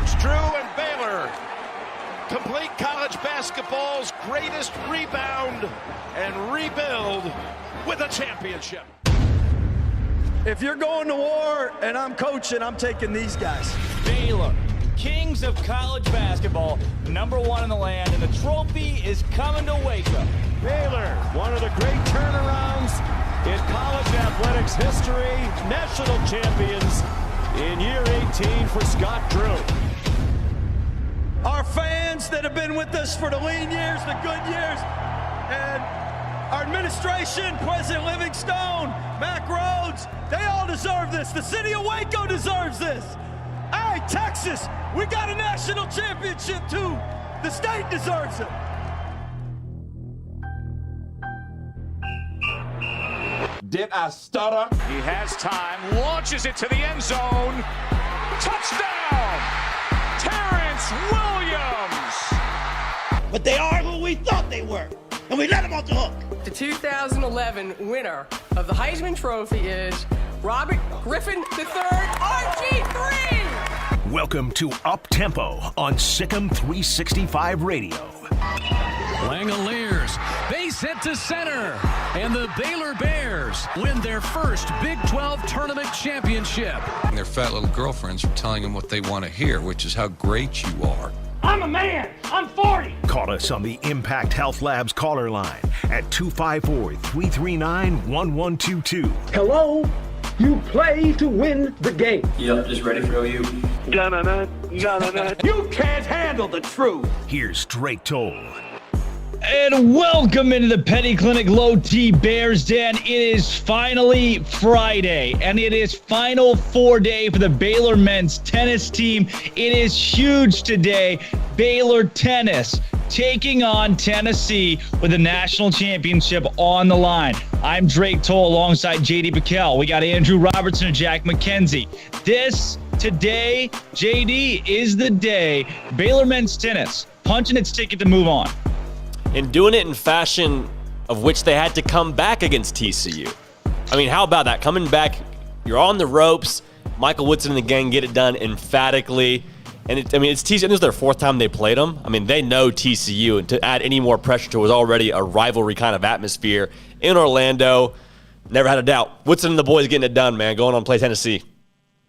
Coach Drew and Baylor complete college basketball's greatest rebound and rebuild with a championship. If you're going to war and I'm coaching, I'm taking these guys. Baylor, kings of college basketball, #1 in the land, and the trophy is coming to Waco. Baylor, one of the great turnarounds in college athletics history, national champions in year 18 for Scott Drew. Our fans that have been with us for the lean years, the good years, and our administration, President Livingstone, Mac Rhodes, they all deserve this. The city of Waco deserves this. Hey, Texas, we got a national championship too. The state deserves it. Did I stutter? He has time, launches it to the end zone. Touchdown! Terrence Williams! But they are who we thought they were, and we let them off the hook. The 2011 winner of the Heisman Trophy is Robert Griffin III, RG3! Welcome to Up Tempo on SicEm365 Radio. Langoliers, base hit to center, and the Baylor Bears win their first Big 12 tournament championship. Their fat little girlfriends are telling them what they want to hear, which is how great you are. I'm a man. I'm 40. Call us on the Impact Health Labs caller line at 254-339-1122. Hello? You play to win the game. Yep, just ready for OU. You can't handle the truth. Here's Drake Toll. And welcome into the Petty Clinic Low T Bears Den. It is finally Friday, and it is Final Four day for the Baylor men's tennis team. It is huge today. Baylor tennis taking on Tennessee with a national championship on the line. I'm Drake Toll alongside J.D. PicKell. We got Andrew Robertson and Jack McKenzie. Today, J.D., is the day Baylor men's tennis punching its ticket to move on. And doing it in fashion of which they had to come back against TCU. I mean, how about that? Coming back, you're on the ropes. Michael Woodson and the gang get it done emphatically. And it's TCU. This is their fourth time they played them. I mean, they know TCU. And to add any more pressure to what was already a rivalry kind of atmosphere in Orlando, never had a doubt. Woodson and the boys getting it done, man, going on to play Tennessee.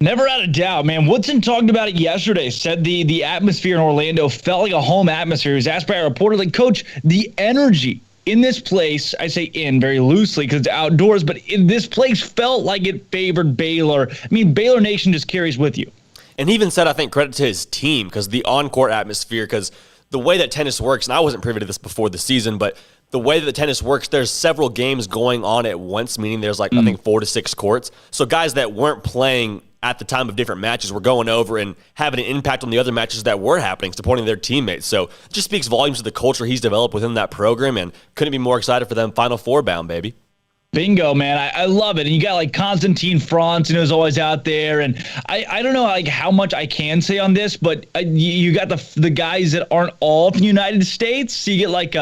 Never had a doubt, man. Woodson talked about it yesterday, said the atmosphere in Orlando felt like a home atmosphere. He was asked by a reporter, like, Coach, the energy in this place, I say in very loosely because it's outdoors, but in this place felt like it favored Baylor. I mean, Baylor Nation just carries with you. And he even said, I think, credit to his team because the on-court atmosphere, because the way that tennis works, and I wasn't privy to this before the season, but the way that the tennis works, there's several games going on at once, meaning there's I think 4 to 6 courts. So guys that weren't playing at the time of different matches were going over and having an impact on the other matches that were happening, supporting their teammates. So it just speaks volumes to the culture he's developed within that program, and couldn't be more excited for them Final Four bound, baby. Bingo, man. I love it. And you got like Konstantin Franz, who's always out there. And I don't know like how much I can say on this, but you got the guys that aren't all from the United States. So you get like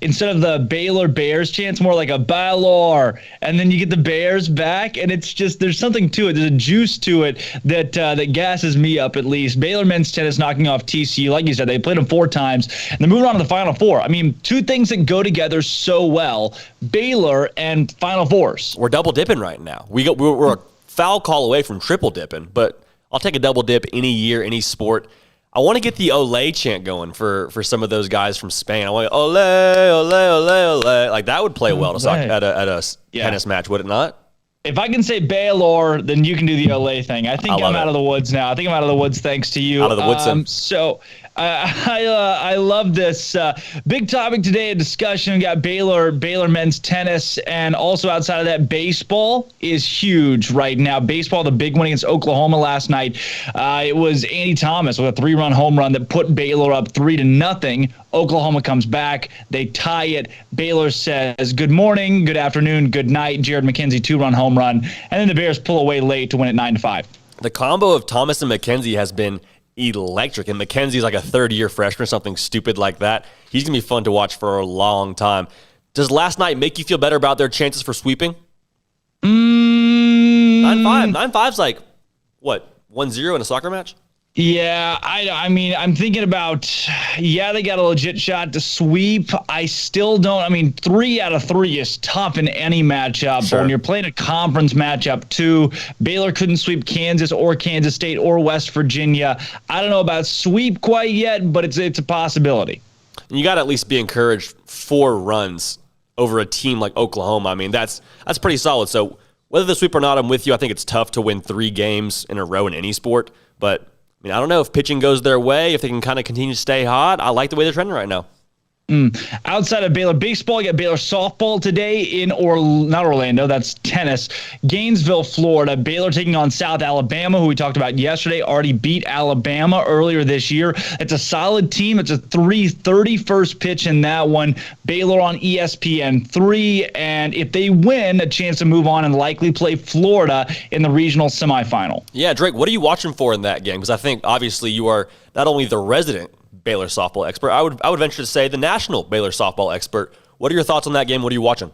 instead of the Baylor Bears chants, more like a Baylor. And then you get the Bears back. And it's just, there's something to it. There's a juice to it that gasses me up at least. Baylor men's tennis knocking off TCU. Like you said, they played them 4 times. And they're moving on to the Final Four. I mean, 2 things that go together so well. Baylor and Final Fours. We're double dipping right now. We're a foul call away from triple dipping, but I'll take a double dip any year, any sport. I want to get the Olé chant going for some of those guys from Spain. I want Olé, Olé, Olé, Olé. Like that would play well to at a tennis match, would it not? If I can say Baylor, then you can do the Olé thing. I think I'm out of the woods now. I think I'm out of the woods thanks to you. Out of the woods. So I love this. Big topic today, a discussion. We got Baylor men's tennis, and also outside of that, baseball is huge right now. Baseball, the big one against Oklahoma last night. It was Andy Thomas with a 3-run home run that put Baylor up 3-0. Oklahoma comes back. They tie it. Baylor says, good morning, good afternoon, good night. Jared McKenzie, 2-run home run. And then the Bears pull away late to win it 9-5. The combo of Thomas and McKenzie has been electric. And McKenzie's like a third-year freshman, something stupid like that. He's going to be fun to watch for a long time. Does last night make you feel better about their chances for sweeping? 9-5. 9-5's like, what, 1-0 in a soccer match? Yeah, I mean, I'm thinking about, they got a legit shot to sweep. I still don't. I mean, 3 out of 3 is tough in any matchup. Sure. But when you're playing a conference matchup, too, Baylor couldn't sweep Kansas or Kansas State or West Virginia. I don't know about sweep quite yet, but it's a possibility. You got to at least be encouraged 4 runs over a team like Oklahoma. I mean, that's pretty solid. So whether the sweep or not, I'm with you. I think it's tough to win 3 games in a row in any sport, but I mean, I don't know if pitching goes their way, if they can kind of continue to stay hot. I like the way they're trending right now. Outside of Baylor baseball, you got Baylor softball today in not Orlando, that's tennis. Gainesville, Florida. Baylor taking on South Alabama, who we talked about yesterday. Already beat Alabama earlier this year. It's a solid team. It's a 3:30 first pitch in that one. Baylor on ESPN3, and if they win, a chance to move on and likely play Florida in the regional semifinal. Yeah, Drake, what are you watching for in that game? Because I think obviously you are not only the resident Baylor softball expert, I would venture to say the national Baylor softball expert. What are your thoughts on that game? What are you watching?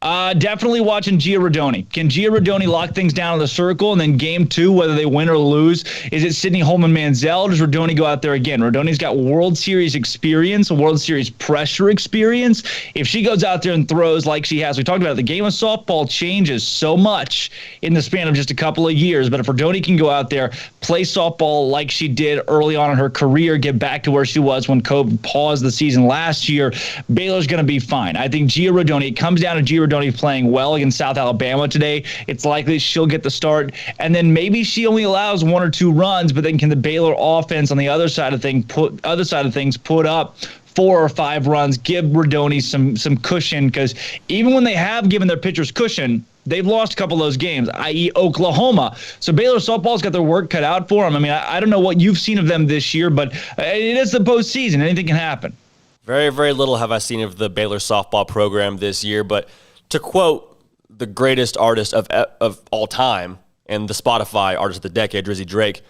Definitely watching Gia Rodoni. Can Gia Rodoni lock things down in the circle? And then game 2, whether they win or lose, is it Sydney Holman-Manziel? Does Rodoni go out there again? Rodoni's got World Series experience, World Series pressure experience. If she goes out there and throws like she has, we talked about it, the game of softball changes so much in the span of just a couple of years. But if Rodoni can go out there, play softball like she did early on in her career, get back to where she was when COVID paused the season last year, Baylor's going to be fine. I think Gia Rodoni, it comes down to Gia Rodoni playing well against South Alabama today. It's likely she'll get the start, and then maybe she only allows 1 or 2 runs, but then can the Baylor offense on the other side of things put up 4 or 5 runs, give Rodoni some cushion, because even when they have given their pitchers cushion, they've lost a couple of those games, i.e. Oklahoma. So Baylor softball's got their work cut out for them. I mean, I don't know what you've seen of them this year, but it is the postseason. Anything can happen. Very, very little have I seen of the Baylor softball program this year, but to quote the greatest artist of all time and the Spotify artist of the decade, Drizzy Drake,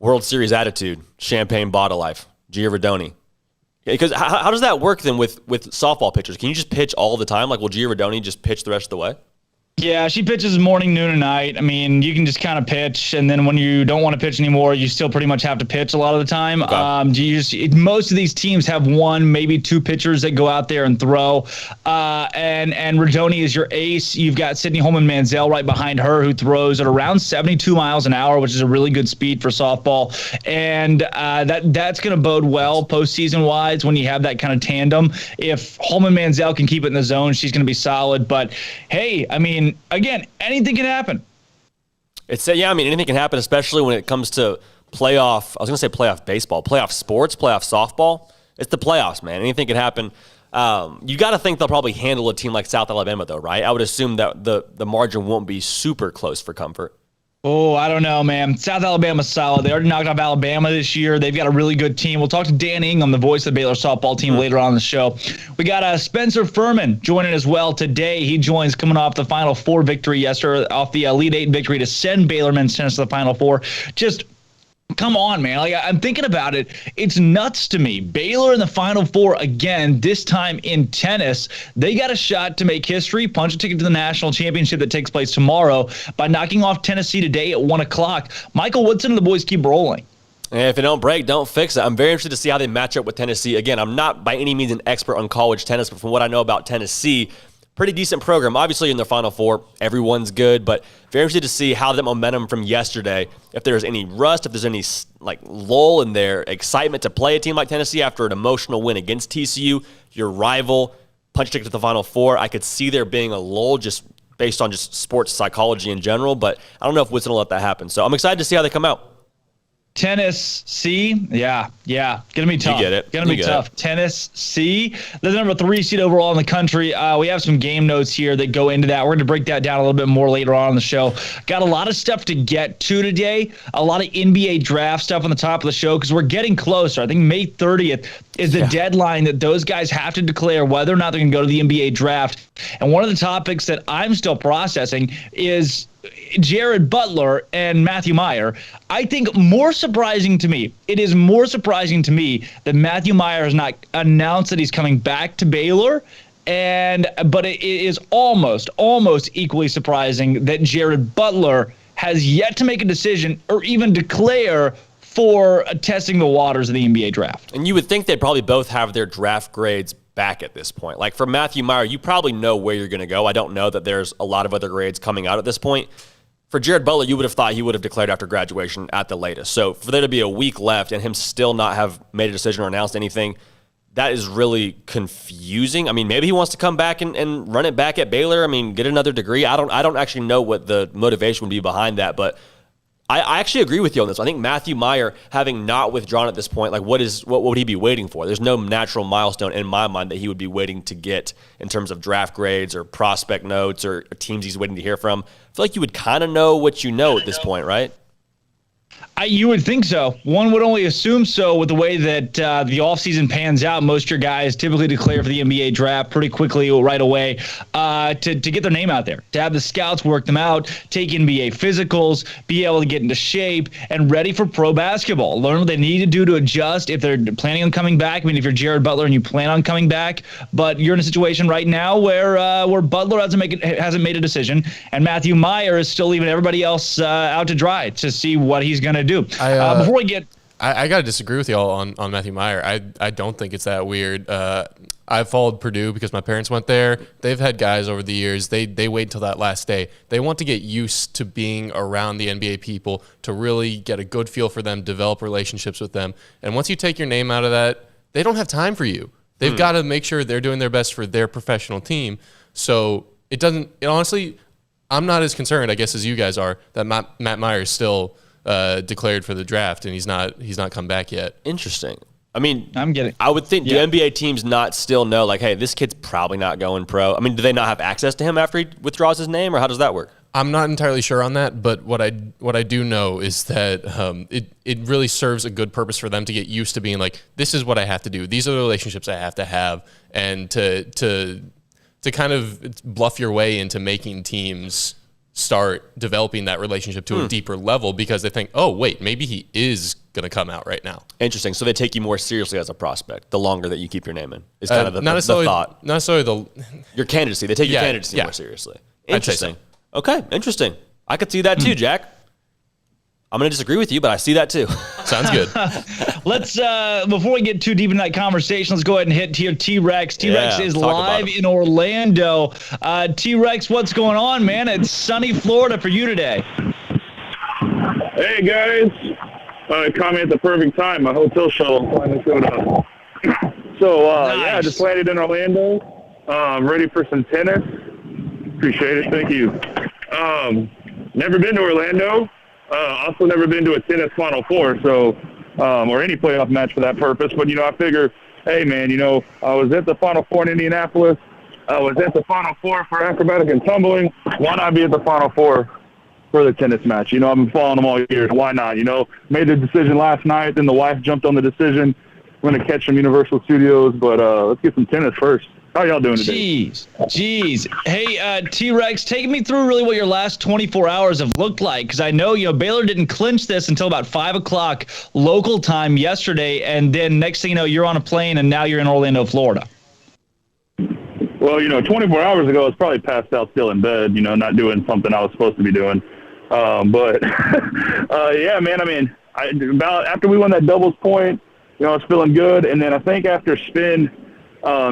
World Series attitude, champagne bottle life, Gia Rodoni. Because how does that work then with softball pitchers? Can you just pitch all the time? Like, will Gia Rodoni just pitch the rest of the way? Yeah, she pitches morning, noon, and night. I mean, you can just kind of pitch, and then when you don't want to pitch anymore, you still pretty much have to pitch a lot of the time. Okay. Most of these teams have 1, maybe 2 pitchers that go out there and throw. And Rodoni is your ace. You've got Sydney Holman-Manziel right behind her, who throws at around 72 miles an hour, which is a really good speed for softball. And that's going to bode well postseason-wise when you have that kind of tandem. If Holman-Manziel can keep it in the zone, she's going to be solid. But, hey, I mean, again, anything can happen. Anything can happen, especially when it comes to playoff. I was going to say playoff baseball, playoff sports, playoff softball. It's the playoffs, man. Anything can happen. You got to think they'll probably handle a team like South Alabama, though, right? I would assume that the margin won't be super close for comfort. Oh, I don't know, man. South Alabama's solid. They already knocked off Alabama this year. They've got a really good team. We'll talk to Dan Ingham, the voice of the Baylor softball team, later on in the show. We got Spencer Furman joining as well today. He joins coming off the Final Four victory yesterday, off the Elite Eight victory to send Baylor men's tennis to the Final Four. Just come on, man. Like, I'm thinking about it. It's nuts to me. Baylor in the Final Four again, this time in tennis. They got a shot to make history, punch a ticket to the national championship that takes place tomorrow by knocking off Tennessee today at 1 o'clock. Michael Woodson and the boys keep rolling. And if it don't break, don't fix it. I'm very interested to see how they match up with Tennessee. Again, I'm not by any means an expert on college tennis, but from what I know about Tennessee, pretty decent program. Obviously, in their Final Four, everyone's good, but very interested to see how that momentum from yesterday, if there's any rust, if there's any lull in their excitement to play a team like Tennessee after an emotional win against TCU, your rival, punch ticket to the Final Four. I could see there being a lull just based on just sports psychology in general, but I don't know if Woodson will let that happen. So I'm excited to see how they come out. Tennessee, yeah, gonna be tough. You get it. Gonna be tough. Tennessee, the number 3 seed overall in the country. We have some game notes here that go into that. We're gonna break that down a little bit more later on in the show. Got a lot of stuff to get to today. A lot of NBA draft stuff on the top of the show because we're getting closer. I think May 30th is the deadline that those guys have to declare whether or not they're gonna go to the NBA draft. And one of the topics that I'm still processing is Jared Butler and Matthew Mayer. I think it is more surprising to me that Matthew Mayer has not announced that he's coming back to Baylor, but it is almost equally surprising that Jared Butler has yet to make a decision or even declare for testing the waters of the NBA draft. And you would think they'd probably both have their draft grades back at this point. Like for Matthew Mayer, you probably know where you're going to go. I don't know that there's a lot of other grades coming out at this point. For Jared Butler, you would have thought he would have declared after graduation at the latest. So for there to be a week left and him still not have made a decision or announced anything, that is really confusing. I mean, maybe he wants to come back and run it back at Baylor. I mean, get another degree. I don't actually know what the motivation would be behind that, but I actually agree with you on this. I think Matthew Mayer, having not withdrawn at this point, like what would he be waiting for? There's no natural milestone in my mind that he would be waiting to get in terms of draft grades or prospect notes or teams he's waiting to hear from. I feel like you would kind of know what you know at this point, right? You would think so. One would only assume so with the way that the offseason pans out. Most of your guys typically declare for the NBA draft pretty quickly right away to get their name out there, to have the scouts work them out, take NBA physicals, be able to get into shape and ready for pro basketball. Learn what they need to do to adjust if they're planning on coming back. I mean, if you're Jared Butler and you plan on coming back, but you're in a situation right now where Butler hasn't made a decision and Matthew Mayer is still leaving everybody else out to dry to see what he's going to do. Before we get, I got to disagree with y'all on Matthew Mayer. I don't think it's that weird. I've followed Purdue because my parents went there. They've had guys over the years. They wait until that last day. They want to get used to being around the NBA people to really get a good feel for them, develop relationships with them. And once you take your name out of that, they don't have time for you. They've got to make sure they're doing their best for their professional team. So honestly, I'm not as concerned, I guess, as you guys are that Matt Mayer is still declared for the draft and he's not come back yet. Interesting. I mean, I would think do NBA teams not still know like, hey, this kid's probably not going pro? I mean, do they not have access to him after he withdraws his name, or how does that work? I'm not entirely sure on that, but what I do know is that it really serves a good purpose for them to get used to being like, this is what I have to do. These are the relationships I have to have, and to kind of bluff your way into making teams start developing that relationship to a deeper level because they think, oh, wait, maybe he is going to come out right now. Interesting. So they take you more seriously as a prospect the longer that you keep your name in. Is kind of the thought. Not necessarily your candidacy. They take your candidacy more seriously. Interesting. So. Okay, interesting. I could see that too, Jack. I'm going to disagree with you, but I see that too. Sounds good. Let's, before we get too deep into that conversation, let's go ahead and hit here T-Rex. T-Rex is live in Orlando. T-Rex, what's going on, man? It's sunny Florida for you today. Hey, guys. Caught me at the perfect time. My hotel shuttle finally showed up. So, I just landed in Orlando. Ready for some tennis. Appreciate it. Thank you. Never been to Orlando. Also never been to a tennis Final Four, so or any playoff match for that purpose. But, I figure, hey, man, I was at the Final Four in Indianapolis. I was at the Final Four for acrobatic and tumbling. Why not be at the Final Four for the tennis match? I've been following them all year. Why not? Made the decision last night. Then the wife jumped on the decision. I'm going to catch some Universal Studios, but let's get some tennis first. How y'all doing today? Jeez. Hey, T-Rex, take me through really what your last 24 hours have looked like, because I know, Baylor didn't clinch this until about 5 o'clock local time yesterday, and then next thing you know, you're on a plane, and now you're in Orlando, Florida. Well, 24 hours ago, I was probably passed out still in bed, not doing something I was supposed to be doing. But, yeah, man, I mean, after we won that doubles point, I was feeling good, and then I think after Spin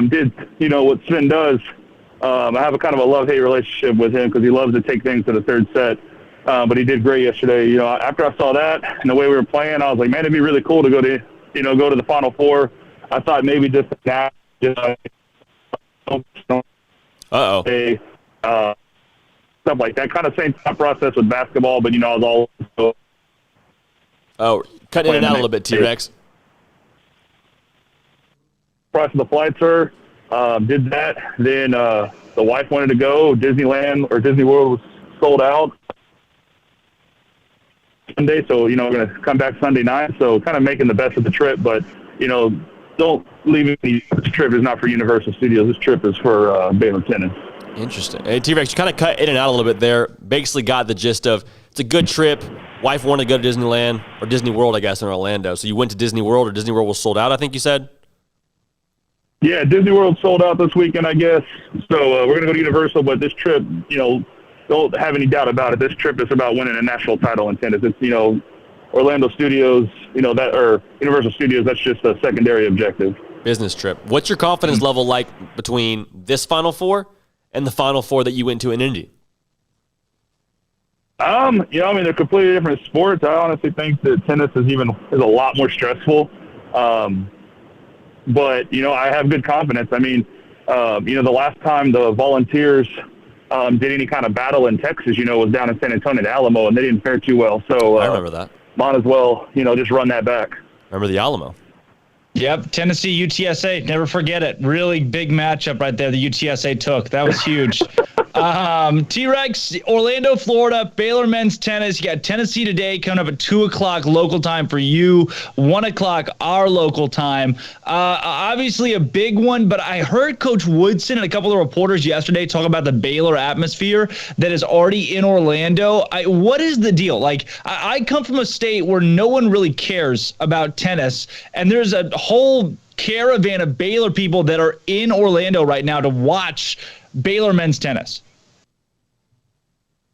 did, what Sven does. I have a kind of a love-hate relationship with him because he loves to take things to the third set. But he did great yesterday. After I saw that and the way we were playing, I was like, man, it'd be really cool to go to the Final Four. I thought maybe just now, stuff like that. Kind of same thought process with basketball, but I was all. Oh, cutting it out a little bit, T-Rex. Price of the flights, sir. Did that. Then the wife wanted to go. Disneyland or Disney World was sold out Sunday, so we're going to come back Sunday night. So kind of making the best of the trip, but don't leave me. This trip is not for Universal Studios. This trip is for Baylor tennis. Interesting. Hey, T-Rex, you kind of cut in and out a little bit there. Basically got the gist of it's a good trip. Wife wanted to go to Disneyland or Disney World, I guess, in Orlando. So you went to Disney World, or Disney World was sold out, I think you said? Yeah, Disney World sold out this weekend, I guess. So we're going to go to Universal, but this trip, don't have any doubt about it. This trip is about winning a national title in tennis. It's, Orlando Studios, or Universal Studios, that's just a secondary objective. Business trip. What's your confidence level like between this Final Four and the Final Four that you went to in Indy? They're completely different sports. I honestly think that tennis is a lot more stressful. But I have good confidence. I mean, the last time the Volunteers did any kind of battle in Texas, was down in San Antonio at Alamo, and they didn't fare too well. So I remember that. Might as well, just run that back. Remember the Alamo? Yep, Tennessee, UTSA. Never forget it. Really big matchup right there the UTSA took. That was huge. T-Rex, Orlando, Florida, Baylor men's tennis. You got Tennessee today coming up at 2 o'clock local time for you, 1 o'clock our local time. Obviously a big one, but I heard Coach Woodson and a couple of reporters yesterday talk about the Baylor atmosphere that is already in Orlando. What is the deal? Like, I come from a state where no one really cares about tennis, and there's a whole caravan of Baylor people that are in Orlando right now to watch Baylor men's tennis.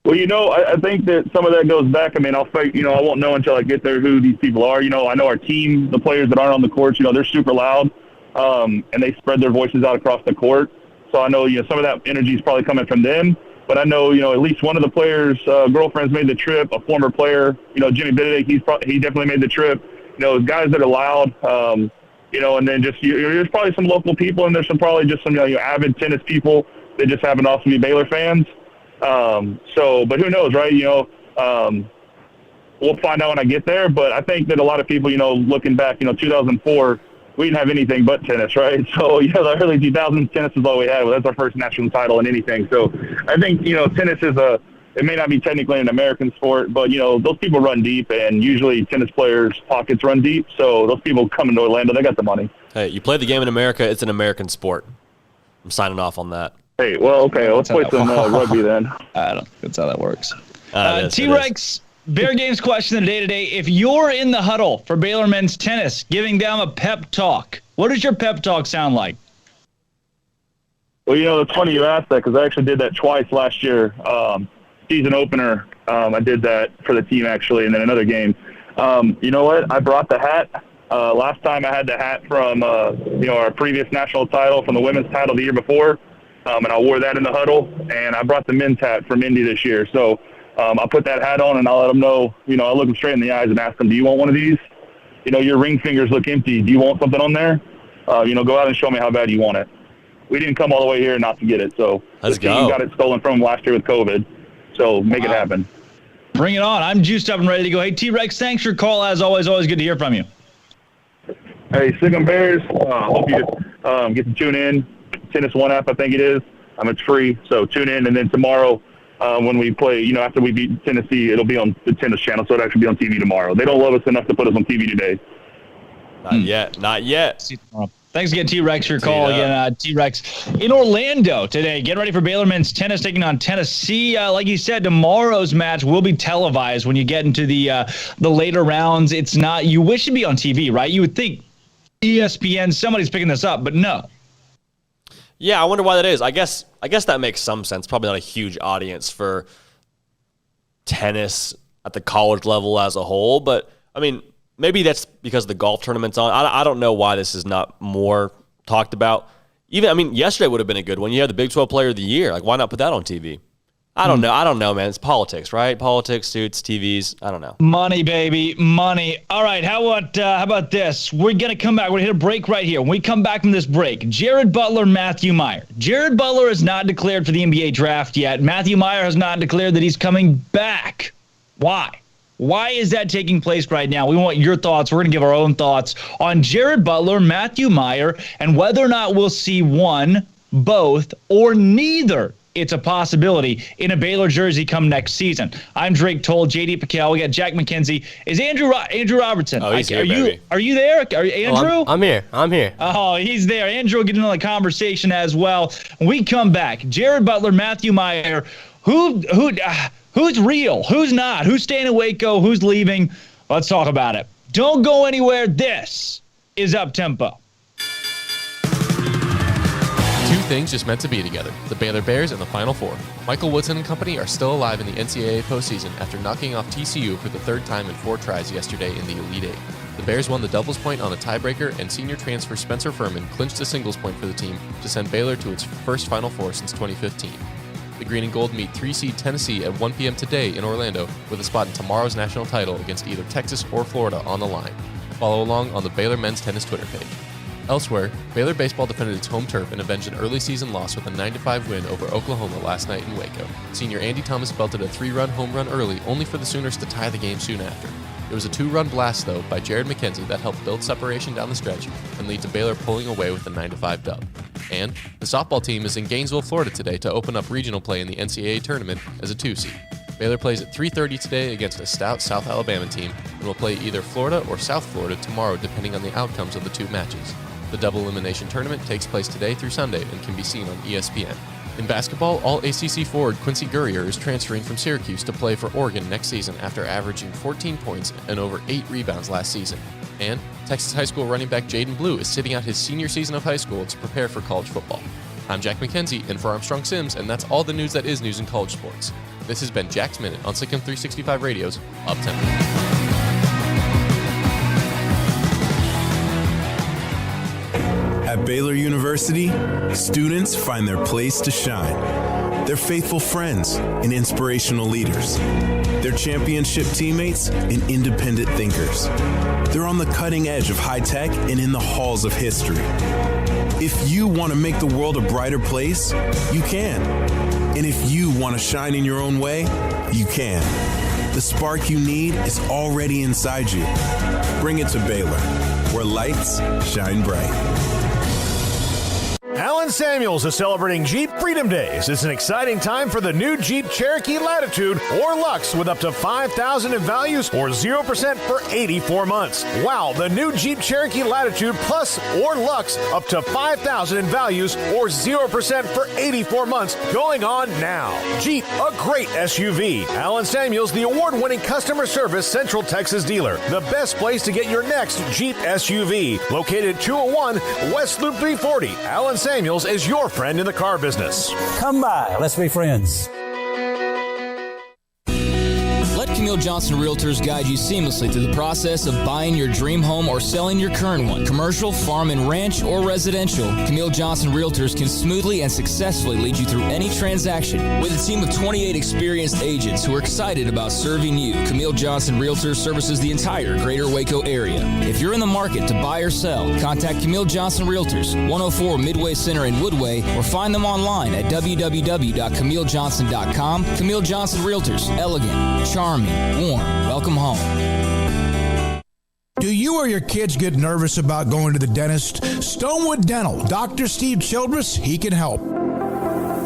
Well, I think that some of that goes back. I mean, I won't know until I get there who these people are. I know our team, the players that aren't on the courts, they're super loud, and they spread their voices out across the court. So I know, some of that energy is probably coming from them. But I know, at least one of the players' girlfriends made the trip, a former player, Jimmy Benedict, he definitely made the trip. Guys that are loud, and then just there's probably some local people, and there's probably just some avid tennis people that just happen to also be Baylor fans. But who knows, right? We'll find out when I get there. But I think that a lot of people, looking back, 2004, we didn't have anything but tennis, right? So, the early 2000s, tennis is all we had. Well, that's our first national title in anything. So I think, tennis is it may not be technically an American sport, but, those people run deep, and usually tennis players' pockets run deep. So those people coming to Orlando, they got the money. Hey, you play the game in America, it's an American sport. I'm signing off on that. Hey, well, okay, let's play some rugby then. I don't think that's how that works. T-Rex, Bear Games question of the day today. If you're in the huddle for Baylor men's tennis, giving them a pep talk, what does your pep talk sound like? Well, it's funny you asked that because I actually did that twice last year. Season opener, I did that for the team, actually, and then another game. You know what? I brought the hat. Last time I had the hat from, our previous national title, from the women's title the year before. And I wore that in the huddle, and I brought the men's hat from Indy this year. So I'll put that hat on, and I'll let them know, I'll look them straight in the eyes and ask them, do you want one of these? Your ring fingers look empty. Do you want something on there? Go out and show me how bad you want it. We didn't come all the way here not to get it. So let's go. You got it stolen from last year with COVID. So make it happen. Bring it on. I'm juiced up and ready to go. Hey, T-Rex, thanks for your call. As always good to hear from you. Hey, SicEm Bears, hope you get to tune in. Tennis One app, I think it is. It's free, so tune in. And then tomorrow, when we play, after we beat Tennessee, it'll be on the tennis channel, so it'll actually be on TV tomorrow. They don't love us enough to put us on TV today. Not yet. See you tomorrow. Thanks again, T-Rex, for your call. Again, T-Rex in Orlando today. Get ready for Baylor men's tennis taking on Tennessee. Like you said, tomorrow's match will be televised when you get into the later rounds. It's not. You wish it'd be on TV, right? You would think ESPN, somebody's picking this up, but no. Yeah, I wonder why that is. I guess that makes some sense. Probably not a huge audience for tennis at the college level as a whole, but I mean, maybe that's because the golf tournament's on. I don't know why this is not more talked about. Yesterday would have been a good one. You have the Big 12 Player of the Year. Like, why not put that on TV? I don't know, man. It's politics, right? Politics, suits, TVs. I don't know. Money, baby, money. All right, how about this? We're going to come back. We're going to hit a break right here. When we come back from this break, Jared Butler, Matthew Mayer. Jared Butler is not declared for the NBA draft yet. Matthew Mayer has not declared that he's coming back. Why? Why is that taking place right now? We want your thoughts. We're going to give our own thoughts on Jared Butler, Matthew Mayer, and whether or not we'll see one, both, or neither. It's a possibility in a Baylor jersey come next season. I'm Drake Toll, J.D. PicKell. We got Jack McKenzie. Is Andrew Robertson? Oh, he's here, baby. Are you there? Andrew? Oh, I'm here. Oh, he's there. Andrew will get into the conversation as well. When we come back, Jared Butler, Matthew Mayer, who's real? Who's not? Who's staying in Waco? Who's leaving? Let's talk about it. Don't go anywhere. This is Up Tempo. Two things just meant to be together, the Baylor Bears and the Final Four. Michael Woodson and company are still alive in the NCAA postseason after knocking off TCU for the third time in 4 tries yesterday in the Elite Eight. The Bears won the doubles point on a tiebreaker, and senior transfer Spencer Furman clinched a singles point for the team to send Baylor to its first Final Four since 2015. The Green and Gold meet 3-seed Tennessee at 1 p.m. today in Orlando, with a spot in tomorrow's national title against either Texas or Florida on the line. Follow along on the Baylor men's tennis Twitter page. Elsewhere, Baylor baseball defended its home turf and avenged an early season loss with a 9-5 win over Oklahoma last night in Waco. Senior Andy Thomas belted a 3-run home run early, only for the Sooners to tie the game soon after. It was a 2-run blast, though, by Jared McKenzie that helped build separation down the stretch and lead to Baylor pulling away with a 9-5 dub. And the softball team is in Gainesville, Florida today to open up regional play in the NCAA tournament as a 2-seed. Baylor plays at 3:30 today against a stout South Alabama team and will play either Florida or South Florida tomorrow depending on the outcomes of the 2 matches. The double elimination tournament takes place today through Sunday and can be seen on ESPN. In basketball, All-ACC forward Quincy Guerrier is transferring from Syracuse to play for Oregon next season after averaging 14 points and over 8 rebounds last season. And Texas high school running back Jaden Blue is sitting out his senior season of high school to prepare for college football. I'm Jack McKenzie, in for Armstrong Sims, and that's all the news that is news in college sports. This has been Jack's Minute on SicEm365 Radio's Up Tempo. At Baylor University, students find their place to shine. They're faithful friends and inspirational leaders. They're championship teammates and independent thinkers. They're on the cutting edge of high tech and in the halls of history. If you want to make the world a brighter place, you can. And if you want to shine in your own way, you can. The spark you need is already inside you. Bring it to Baylor, where lights shine bright. Alan Samuels is celebrating Jeep Freedom Days. It's an exciting time for the new Jeep Cherokee Latitude or Lux with up to $5,000 in values or 0% for 84 months. Wow, the new Jeep Cherokee Latitude Plus or Lux up to $5,000 in values or 0% for 84 months going on now. Jeep, a great SUV. Alan Samuels, the award-winning customer service Central Texas dealer. The best place to get your next Jeep SUV. Located at 201 West Loop 340. Alan Samuels is your friend in the car business. Come by. Let's be friends. Let Camille Johnson Realtors guide you seamlessly through the process of buying your dream home or selling your current one. Commercial, farm and ranch, or residential, Camille Johnson Realtors can smoothly and successfully lead you through any transaction. With a team of 28 experienced agents who are excited about serving you, Camille Johnson Realtors services the entire greater Waco area. If you're in the market to buy or sell, contact Camille Johnson Realtors, 104 Midway Center in Woodway, or find them online at www.camillejohnson.com. Camille Johnson Realtors, elegant, charming, warm. Welcome home. Do you or your kids get nervous about going to the dentist? Stonewood Dental, Dr. Steve Childress, he can help.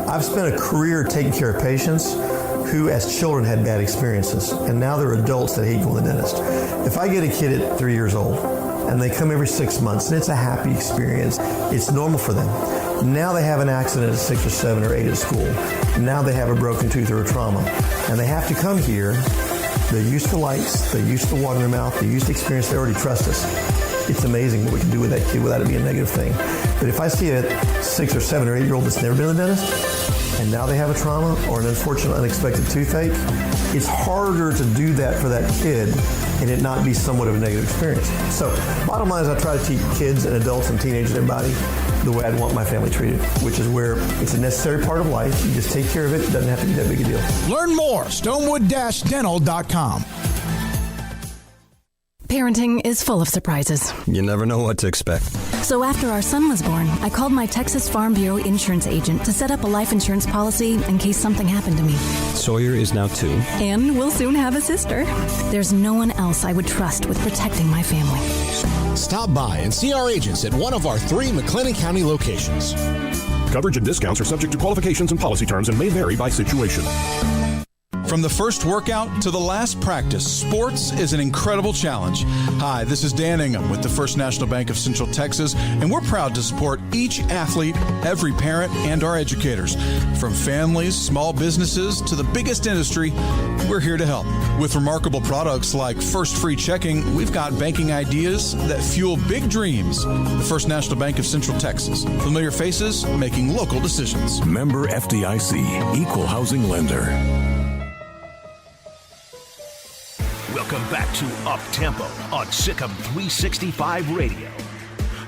I've spent a career taking care of patients who as children had bad experiences, and now they're adults that hate going to the dentist. If I get a kid at 3 years old and they come every 6 months and it's a happy experience, it's normal for them. Now they have an accident at 6 or 7 or 8 at school. Now they have a broken tooth or a trauma, and they have to come here. They're used to lights, they're used to water in their mouth, they're used to experience, they already trust us. It's amazing what we can do with that kid without it being a negative thing. But if I see a 6 or 7 or 8 year old that's never been to the dentist, and now they have a trauma or an unfortunate unexpected toothache, it's harder to do that for that kid and it not be somewhat of a negative experience. So bottom line is I try to teach kids and adults and teenagers and everybody the way I'd want my family treated, which is where it's a necessary part of life. You just take care of it. It doesn't have to be that big a deal. Learn more, stonewood-dental.com. Parenting is full of surprises. You never know what to expect. So after our son was born, I called my Texas Farm Bureau insurance agent to set up a life insurance policy in case something happened to me. Sawyer is now 2. And we'll soon have a sister. There's no one else I would trust with protecting my family. Stop by and see our agents at one of our 3 McLennan County locations. Coverage and discounts are subject to qualifications and policy terms and may vary by situation. From the first workout to the last practice, sports is an incredible challenge. Hi, this is Dan Ingham with the First National Bank of Central Texas, and we're proud to support each athlete, every parent, and our educators. From families, small businesses, to the biggest industry, we're here to help. With remarkable products like First Free Checking, we've got banking ideas that fuel big dreams. The First National Bank of Central Texas. Familiar faces making local decisions. Member FDIC, Equal Housing Lender. Welcome back to Up Tempo on SicEm365 Radio.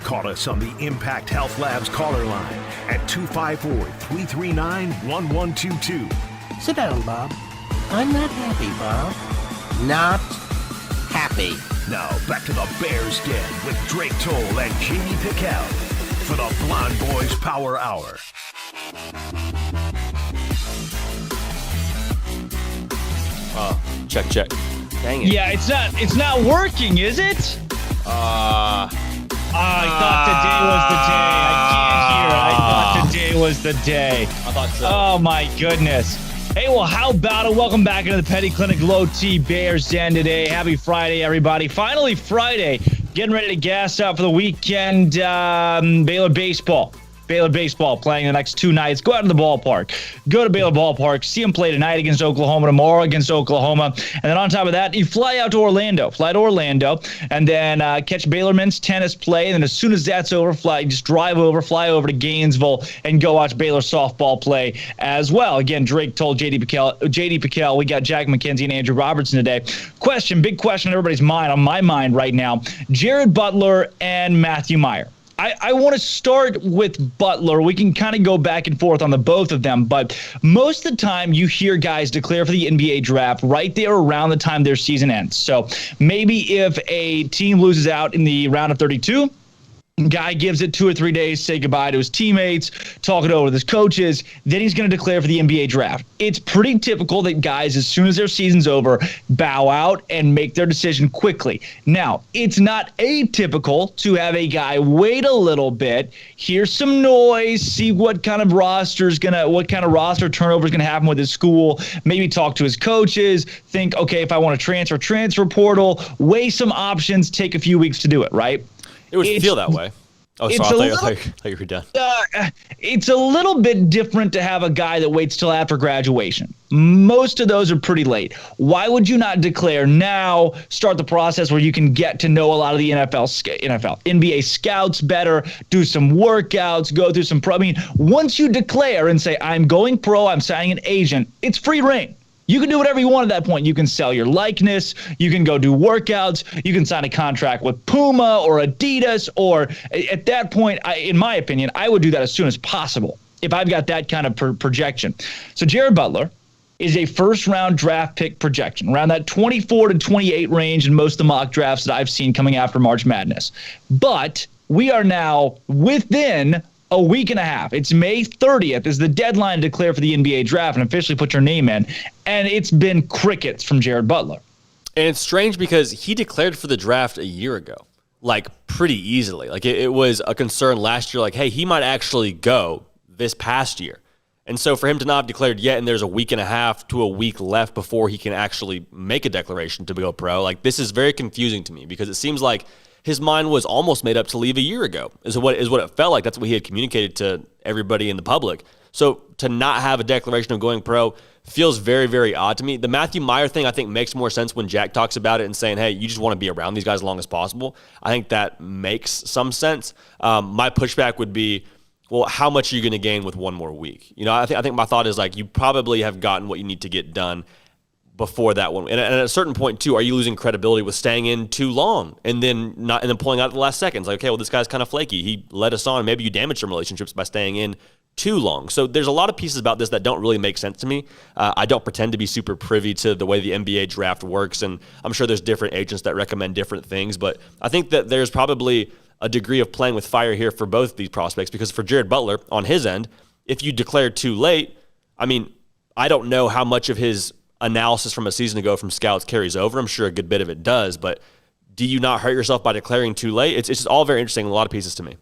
Call us on the Impact Health Labs caller line at 254-339-1122. Sit down, Bob. I'm not happy, Bob. Not happy. Now back to the Bears Den with Drake Toll and J.D. PicKell for the Blonde Boys Power Hour. Check. Dang it. Yeah, it's not working, is it? I thought today was the day. I can't hear it. I thought today was the day. I thought so. Oh my goodness. Hey, well, how about it? Welcome back into the Petty Clinic Low T Bears Den today. Happy Friday, everybody. Finally Friday. Getting ready to gas up for the weekend. Baylor baseball playing the next 2 nights. Go out to the ballpark. Go to Baylor Ballpark. See them play tonight against Oklahoma, tomorrow against Oklahoma. And then on top of that, you fly out to Orlando. And then catch Baylor men's tennis play. And then as soon as that's over, fly over to Gainesville and go watch Baylor softball play as well. Again, Drake Toll, J.D. PicKell. We got Jack McKenzie and Andrew Robertson today. Big question on everybody's mind, on my mind right now. Jared Butler and Matthew Mayer. I want to start with Butler. We can kind of go back and forth on the both of them, but most of the time you hear guys declare for the NBA draft right there around the time their season ends. So maybe if a team loses out in the round of 32, guy gives it 2 or 3 days, say goodbye to his teammates, talk it over with his coaches, then he's going to declare for the NBA draft. It's pretty typical that guys, as soon as their season's over, bow out and make their decision quickly. Now, it's not atypical to have a guy wait a little bit, hear some noise, see what kind of roster turnover is going to happen with his school, maybe talk to his coaches, think, okay, if I want to transfer portal, weigh some options, take a few weeks to do it, right? It would feel that way. Oh, sorry. I thought you were done. It's a little bit different to have a guy that waits till after graduation. Most of those are pretty late. Why would you not declare now, start the process where you can get to know a lot of the NBA scouts better, do some workouts, go through some pro. I mean, once you declare and say, I'm going pro, I'm signing an agent, it's free reign. You can do whatever you want at that point. You can sell your likeness. You can go do workouts. You can sign a contract with Puma or Adidas. Or at that point, in my opinion, I would do that as soon as possible if I've got that kind of projection. So Jared Butler is a first-round draft pick projection, around that 24 to 28 range in most of the mock drafts that I've seen coming after March Madness. But we are now within a week and a half. It's May 30th is the deadline to declare for the NBA draft and officially put your name in. And it's been crickets from Jared Butler. And it's strange because he declared for the draft a year ago, like pretty easily. Like it was a concern last year, like, hey, he might actually go this past year. And so for him to not have declared yet, and there's a week and a half to a week left before he can actually make a declaration to go pro, like this is very confusing to me because it seems like his mind was almost made up to leave a year ago, is what it felt like. That's what he had communicated to everybody in the public. So to not have a declaration of going pro feels very, very odd to me. The Matthew Mayer thing, I think, makes more sense when Jack talks about it and saying, hey, you just want to be around these guys as long as possible. I think that makes some sense. My pushback would be, well, how much are you going to gain with one more week? You know, I think my thought is like you probably have gotten what you need to get done before that one. And at a certain point, too, are you losing credibility with staying in too long and then pulling out at the last seconds? Like, okay, well, this guy's kind of flaky. He led us on. Maybe you damaged some relationships by staying in too long. So there's a lot of pieces about this that don't really make sense to me. I don't pretend to be super privy to the way the NBA draft works, and I'm sure there's different agents that recommend different things, but I think that there's probably a degree of playing with fire here for both these prospects, because for Jared Butler, on his end, if you declare too late, I mean, I don't know how much of his analysis from a season ago from scouts carries over. I'm sure a good bit of it does, but do you not hurt yourself by declaring too late? It's just all very interesting, a lot of pieces to me.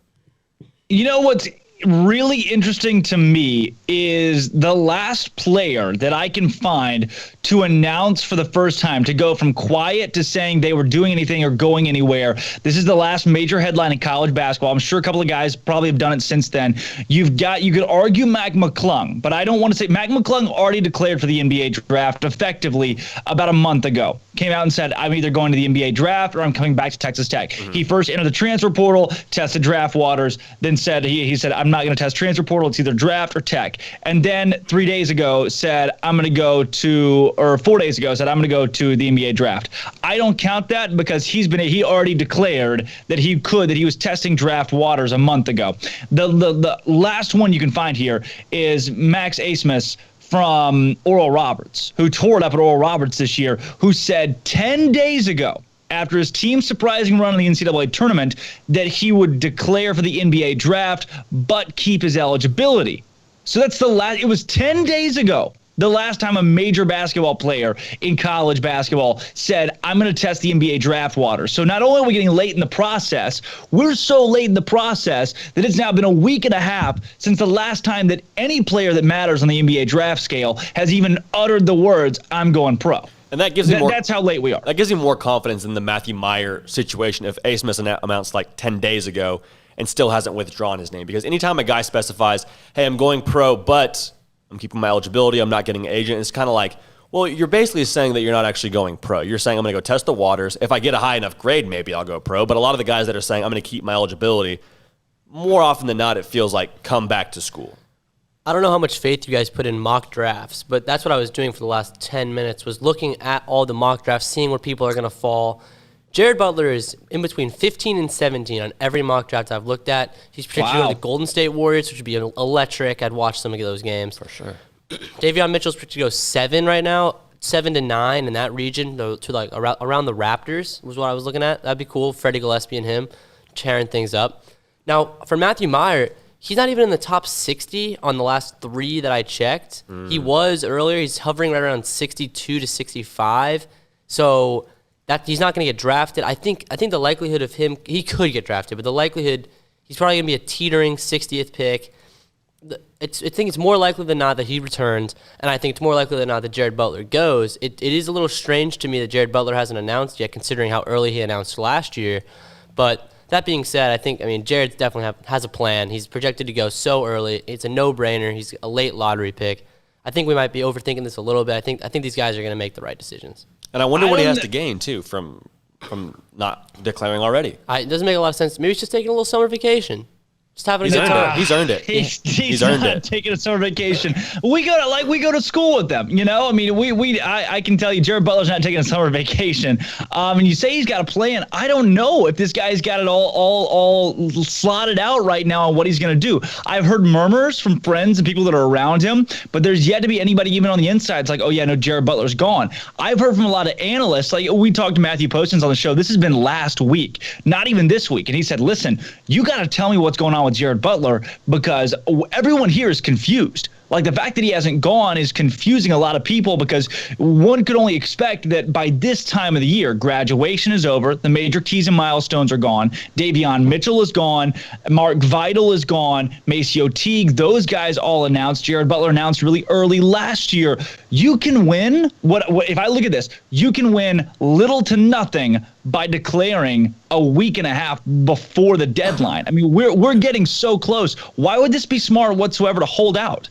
You know what's really interesting to me is the last player that I can find to announce for the first time, to go from quiet to saying they were doing anything or going anywhere. This is the last major headline in college basketball. I'm sure a couple of guys probably have done it since then. You could argue Mac McClung, but I don't want to say Mac McClung already declared for the NBA draft effectively about a month ago. Came out and said, I'm either going to the NBA draft or I'm coming back to Texas Tech. He first entered the transfer portal, tested draft waters, then said, he said, I'm not going to test transfer portal. It's either draft or Tech. And then 3 days ago said, I'm going to go to, or 4 days ago said, I'm going to go to the NBA draft. I don't count that because he already declared that he was testing draft waters a month ago. The last one you can find here is Max Asmus from Oral Roberts, who tore it up at Oral Roberts this year, who said 10 days ago, after his team's surprising run in the NCAA tournament, that he would declare for the NBA draft, but keep his eligibility. So that's it was 10 days ago, the last time a major basketball player in college basketball said, I'm going to test the NBA draft water. So not only are we getting late in the process, we're so late in the process that it's now been a week and a half since the last time that any player that matters on the NBA draft scale has even uttered the words, I'm going pro. And that gives me that's how late we are. That gives me more confidence in the Matthew Mayer situation if Asmus announced like 10 days ago and still hasn't withdrawn his name. Because anytime a guy specifies, hey, I'm going pro, but I'm keeping my eligibility, I'm not getting an agent, it's kind of like, well, you're basically saying that you're not actually going pro. You're saying I'm going to go test the waters. If I get a high enough grade, maybe I'll go pro. But a lot of the guys that are saying I'm going to keep my eligibility, more often than not, it feels like come back to school. I don't know how much faith you guys put in mock drafts, but that's what I was doing for the last 10 minutes, was looking at all the mock drafts, seeing where people are going to fall. Jared Butler is in between 15 and 17 on every mock draft I've looked at. He's projected to go to the Golden State Warriors, which would be electric. I'd watch some of those games. For sure. Davion Mitchell's projected to go 7 right now, 7 to 9 in that region, to like around the Raptors was what I was looking at. That'd be cool. Freddie Gillespie and him tearing things up. Now, for Matthew Mayer, he's not even in the top 60 on the last 3 that I checked. He was earlier. He's hovering right around 62 to 65. So that he's not going to get drafted. I think the likelihood of him, he could get drafted, but the likelihood, he's probably going to be a teetering 60th pick. I think it's more likely than not that he returns, and I think it's more likely than not that Jared Butler goes. It is a little strange to me that Jared Butler hasn't announced yet, considering how early he announced last year. But that being said, Jared definitely has a plan. He's projected to go so early. It's a no-brainer. He's a late lottery pick. I think we might be overthinking this a little bit. I think these guys are going to make the right decisions. And I wonder what he has to gain, too, from not declaring already. It doesn't make a lot of sense. Maybe he's just taking a little summer vacation. Just having a good time. He's earned it. He's earned it. Taking a summer vacation. We go to school with them. You know, I mean, I can tell you, Jared Butler's not taking a summer vacation. And you say he's got a plan. I don't know if this guy's got it all slotted out right now on what he's going to do. I've heard murmurs from friends and people that are around him, but there's yet to be anybody even on the inside. It's like, oh yeah, no, Jared Butler's gone. I've heard from a lot of analysts. Like we talked to Matthew Postseason on the show. This has been last week, not even this week, and he said, listen, you got to tell me what's going on with Jared Butler because everyone here is confused. Like the fact that he hasn't gone is confusing a lot of people because one could only expect that by this time of the year, graduation is over, the major keys and milestones are gone, Davion Mitchell is gone, Mark Vidal is gone, Maceo Teague, those guys all announced. Jared Butler announced really early last year. You can win, what if I look at this, you can win little to nothing by declaring a week and a half before the deadline. I mean, we're getting so close. Why would this be smart whatsoever to hold out?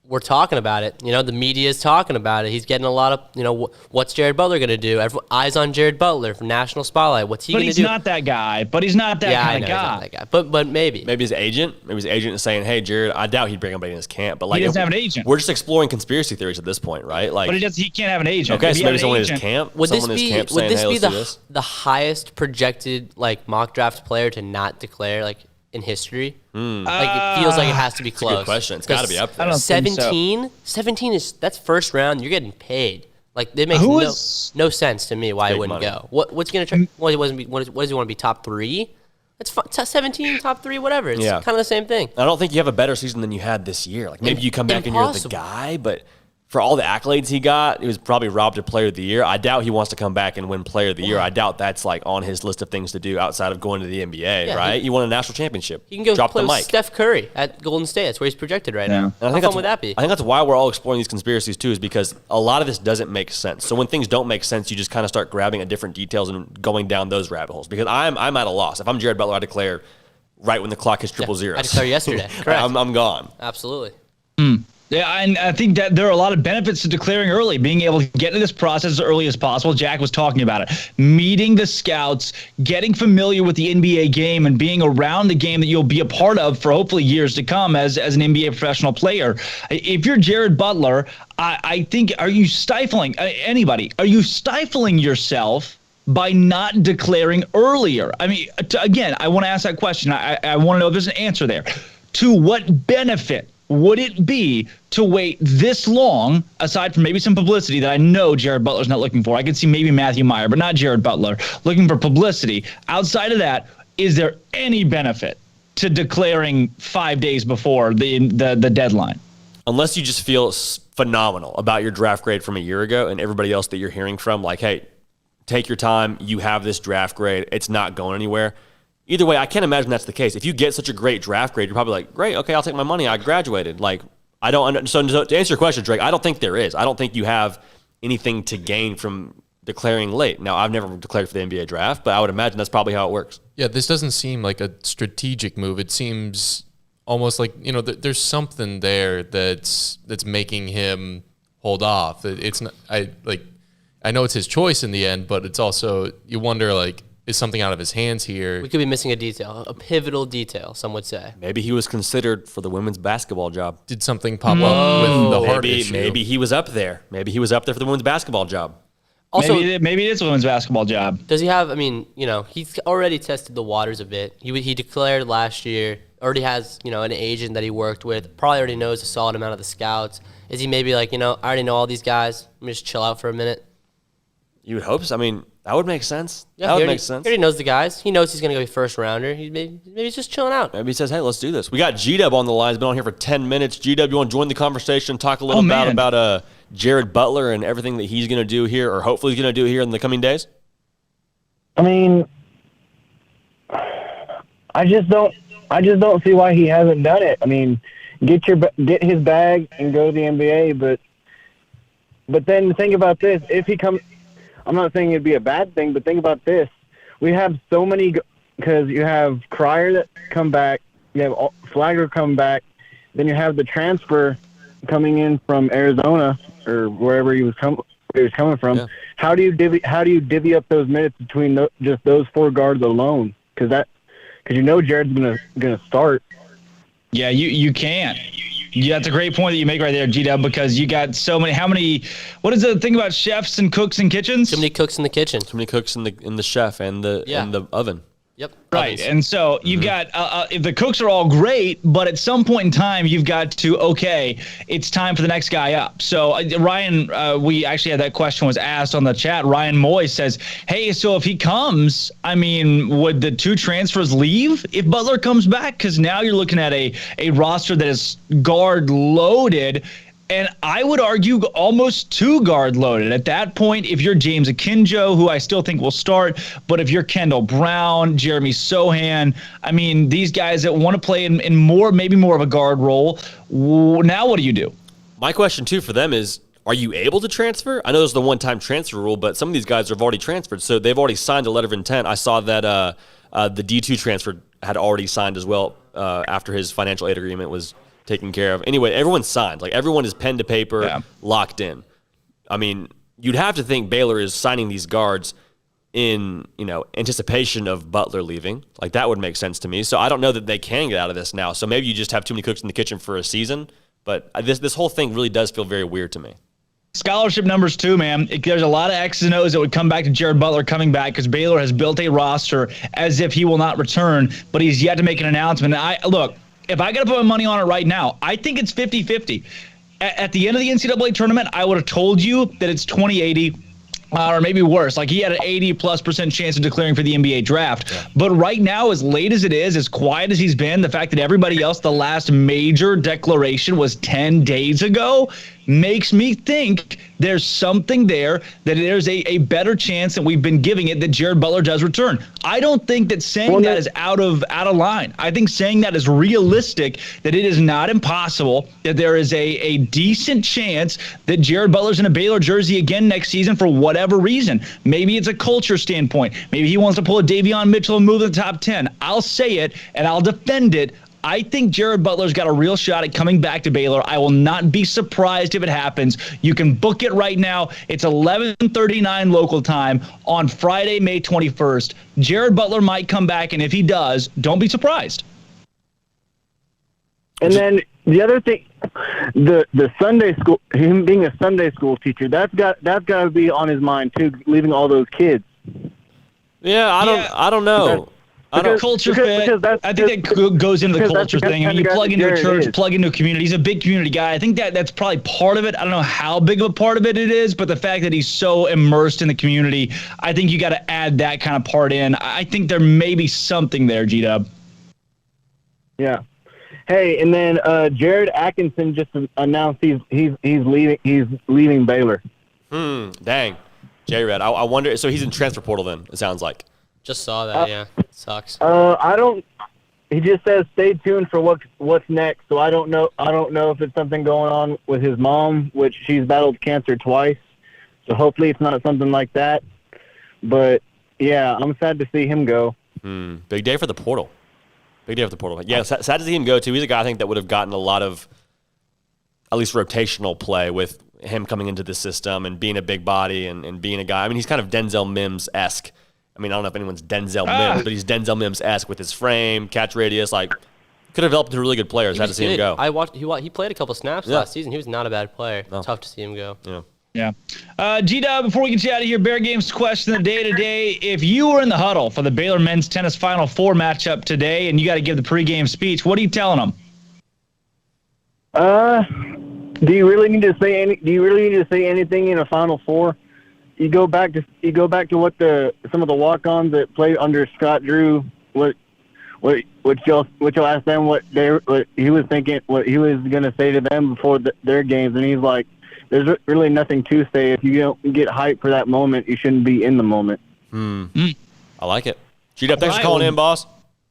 We're talking about it. You know, the media is talking about it. He's getting a lot of, what's Jared Butler going to do? Eyes on Jared Butler for national spotlight. What's he going to do? But he's not that guy. He's not that kind of guy. He's not that guy. But maybe. Maybe his agent. Maybe his agent is saying, hey, Jared, I doubt he'd bring anybody in his camp. But like, he doesn't have an agent. We're just exploring conspiracy theories at this point, right? Like, but he can't have an agent. Okay, so maybe someone in his camp. Would this be the highest projected mock draft player to not declare in history? Like it feels like it has to be close. That's a good question. It's got to be up there. 17 that's first round. You're getting paid. Like it makes no sense to me why it wouldn't go. What's going to try? What does he want to be, top 3? It's 17, top 3, whatever. It's kind of the same thing. I don't think you have a better season than you had this year. Like maybe you come back and you're the guy, but for all the accolades he got, he was probably robbed of Player of the Year. I doubt he wants to come back and win Player of the Year. I doubt that's like on his list of things to do outside of going to the NBA, right? He won a national championship. He can go drop play the with mic. Steph Curry at Golden State. That's where he's projected right now. How fun would that be? I think that's why we're all exploring these conspiracies too, is because a lot of this doesn't make sense. So when things don't make sense, you just kind of start grabbing at different details and going down those rabbit holes. Because I'm at a loss. If I'm Jared Butler, I declare right when the clock hits triple zeros. I declared yesterday. Correct. I'm gone. Absolutely. Yeah, and I think that there are a lot of benefits to declaring early, being able to get into this process as early as possible. Jack was talking about it. Meeting the scouts, getting familiar with the NBA game, and being around the game that you'll be a part of for hopefully years to come as an NBA professional player. If you're Jared Butler, I think, are you stifling yourself by not declaring earlier? I mean, again, I want to ask that question. I want to know if there's an answer there. To what benefit would it be to wait this long, aside from maybe some publicity that I know Jared Butler's not looking for? I could see maybe Matthew Mayer, but not Jared Butler, looking for publicity. Outside of that, is there any benefit to declaring 5 days before the deadline? Unless you just feel phenomenal about your draft grade from a year ago and everybody else that you're hearing from, like, hey, take your time, you have this draft grade, it's not going anywhere. Either way, I can't imagine that's the case. If you get such a great draft grade, you're probably like, great, okay, I'll take my money. I graduated. Like, so to answer your question, Drake, I don't think there is. I don't think you have anything to gain from declaring late. Now, I've never declared for the NBA draft, but I would imagine that's probably how it works. Yeah, this doesn't seem like a strategic move. It seems almost like, there's something there that's making him hold off. It's not, I know it's his choice in the end, but it's also, you wonder, like, is something out of his hands here? We could be missing a detail, a pivotal detail, some would say. Maybe he was considered for the women's basketball job. Did something pop up with the heart issue? Maybe he was up there. Maybe he was up there for the women's basketball job. Also, maybe it is a women's basketball job. Does he have, he's already tested the waters a bit. He declared last year, already has, an agent that he worked with, probably already knows a solid amount of the scouts. Is he maybe like, I already know all these guys, let me just chill out for a minute? You would hope so. I mean, that would make sense. Yeah, that would make sense. He already knows the guys. He knows he's going to go be first rounder. Maybe he's just chilling out. Maybe he says, hey, let's do this. We got G-Dub on the line. He's been on here for 10 minutes. G-Dub, you want to join the conversation, talk a little about Jared Butler and everything that he's going to do here, or hopefully he's going to do here in the coming days? I mean, I just don't see why he hasn't done it. I mean, get his bag and go to the NBA, but then think about this. If he comes, I'm not saying it'd be a bad thing, but think about this. We have so many, because you have Cryer that come back, you have Flagler come back, then you have the transfer coming in from Arizona or wherever he was coming from. Yeah. How do you divvy up those minutes between just those four guards alone? Because Jared's gonna start. Yeah, you can't. Yeah, that's a great point that you make right there, G-Dub, because you got so many. What is the thing about chefs and cooks in kitchens? Too many cooks in the kitchen. Too many cooks in the chef and the oven. Yep. Right. Ovens. And so you've got, if the cooks are all great, but at some point in time, you've got to, it's time for the next guy up. So Ryan, we actually had that question was asked on the chat. Ryan Moy says, hey, so if he comes, would the two transfers leave if Butler comes back? Because now you're looking at a roster that is guard loaded. And I would argue almost two guard loaded. At that point, if you're James Akinjo, who I still think will start, but if you're Kendall Brown, Jeremy Sohan, these guys that want to play in maybe more of a guard role, now what do you do? My question, too, for them is, are you able to transfer? I know there's the one-time transfer rule, but some of these guys have already transferred, so they've already signed a letter of intent. I saw that the D2 transfer had already signed as well after his financial aid agreement was taken care of. Anyway, everyone's signed. Like, everyone is pen to paper, locked in. You'd have to think Baylor is signing these guards in, anticipation of Butler leaving. Like, that would make sense to me. So I don't know that they can get out of this now. So maybe you just have too many cooks in the kitchen for a season. But this whole thing really does feel very weird to me. Scholarship numbers too, man. There's a lot of X's and O's that would come back to Jared Butler coming back because Baylor has built a roster as if he will not return, but he's yet to make an announcement. Look, if I got to put my money on it right now, I think it's 50-50. At the end of the NCAA tournament, I would have told you that it's 20-80 or maybe worse. Like, he had an 80+% chance of declaring for the NBA draft. Yeah. But right now, as late as it is, as quiet as he's been, the fact that everybody else, the last major declaration was 10 days ago, makes me think there's something there, that there's a better chance than we've been giving it that Jared Butler does return. I don't think that saying that is out of line. I think saying that is realistic, that it is not impossible, that there is a decent chance that Jared Butler's in a Baylor jersey again next season for whatever reason. Maybe it's a culture standpoint. Maybe he wants to pull a Davion Mitchell and move to the top 10. I'll say it and I'll defend it. I think Jared Butler's got a real shot at coming back to Baylor. I will not be surprised if it happens. You can book it right now. It's 11:39 local time on Friday, May 21st. Jared Butler might come back, and if he does, don't be surprised. And then the other thing, the Sunday school, him being a Sunday school teacher, that's got to be on his mind too, leaving all those kids. Yeah, I don't know. Culture fit. I think that goes into the culture thing. I mean, you plug into a church, plug into a community. He's a big community guy. I think that's probably part of it. I don't know how big of a part of it is, but the fact that he's so immersed in the community, I think you got to add that kind of part in. I think there may be something there, G-Dub. Yeah. Hey, and then Jared Atkinson just announced he's leaving Baylor. Dang. J-Red. I wonder. So he's in transfer portal then, it sounds like. Just saw that, yeah. It sucks. He just says stay tuned for what's next. So I don't know if it's something going on with his mom, which she's battled cancer twice. So hopefully it's not something like that. But yeah, I'm sad to see him go. Big day for the portal. Yeah, sad to see him go too. He's a guy I think that would have gotten a lot of at least rotational play with him coming into the system and being a big body and being a guy. I mean, he's kind of Denzel Mims-esque. I mean, I don't know if anyone's Denzel Mims, but he's Denzel Mims-esque with his frame, catch radius. Like, could have developed into a really good player. Sad to see him go. I watched. He played a couple snaps last season. He was not a bad player. No. Tough to see him go. Yeah. G-Dub, before we get you out of here, Bear Games question of the day today. If you were in the huddle for the Baylor men's tennis Final Four matchup today and you got to give the pregame speech, what are you telling them? Do you really need to say anything in a Final Four? You go back to what some of the walk-ons that played under Scott Drew, what you'll ask them what he was thinking, what he was going to say to them before their games, and he's like, there's really nothing to say. If you don't get hyped for that moment, you shouldn't be in the moment. I like it. G-Dub, thanks for calling in, boss.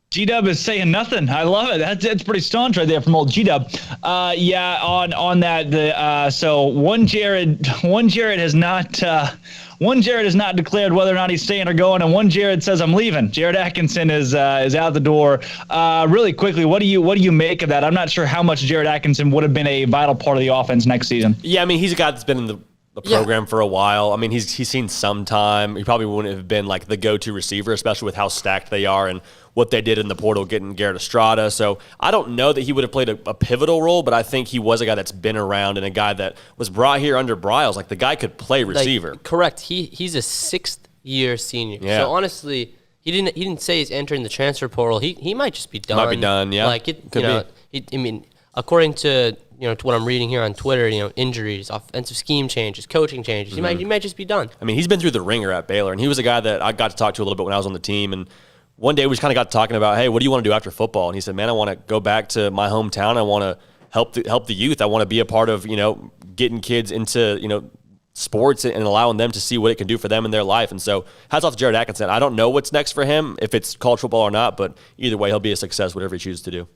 G-Dub is saying nothing. I love it. That's pretty staunch right there from old G-Dub. On that, so one Jared has not declared whether or not he's staying or going, and one Jared says I'm leaving. Jared Atkinson is out the door. Really quickly, what do you make of that? I'm not sure how much Jared Atkinson would have been a vital part of the offense next season. Yeah, I mean, he's a guy that's been in the program for a while. I mean, he's seen some time. He probably wouldn't have been like the go-to receiver, especially with how stacked they are and what they did in the portal getting Garrett Estrada. So I don't know that he would have played a pivotal role, but I think he was a guy that's been around and a guy that was brought here under Bryles. Like, the guy could play receiver. Correct. He's a sixth-year senior. Yeah. So honestly, he didn't say he's entering the transfer portal. He might just be done. Might be done. Yeah. Like it, could be. According to to what I'm reading here on Twitter, injuries, offensive scheme changes, coaching changes. He might just be done. I mean, he's been through the ringer at Baylor, and he was a guy that I got to talk to a little bit when I was on the team. And one day we just kind of got talking about, hey, what do you want to do after football? And he said, man, I want to go back to my hometown. I want to help the youth. I want to be a part of getting kids into sports and allowing them to see what it can do for them in their life. And so hats off to Jared Atkinson. I don't know what's next for him, if it's college football or not, but either way, he'll be a success whatever he chooses to do.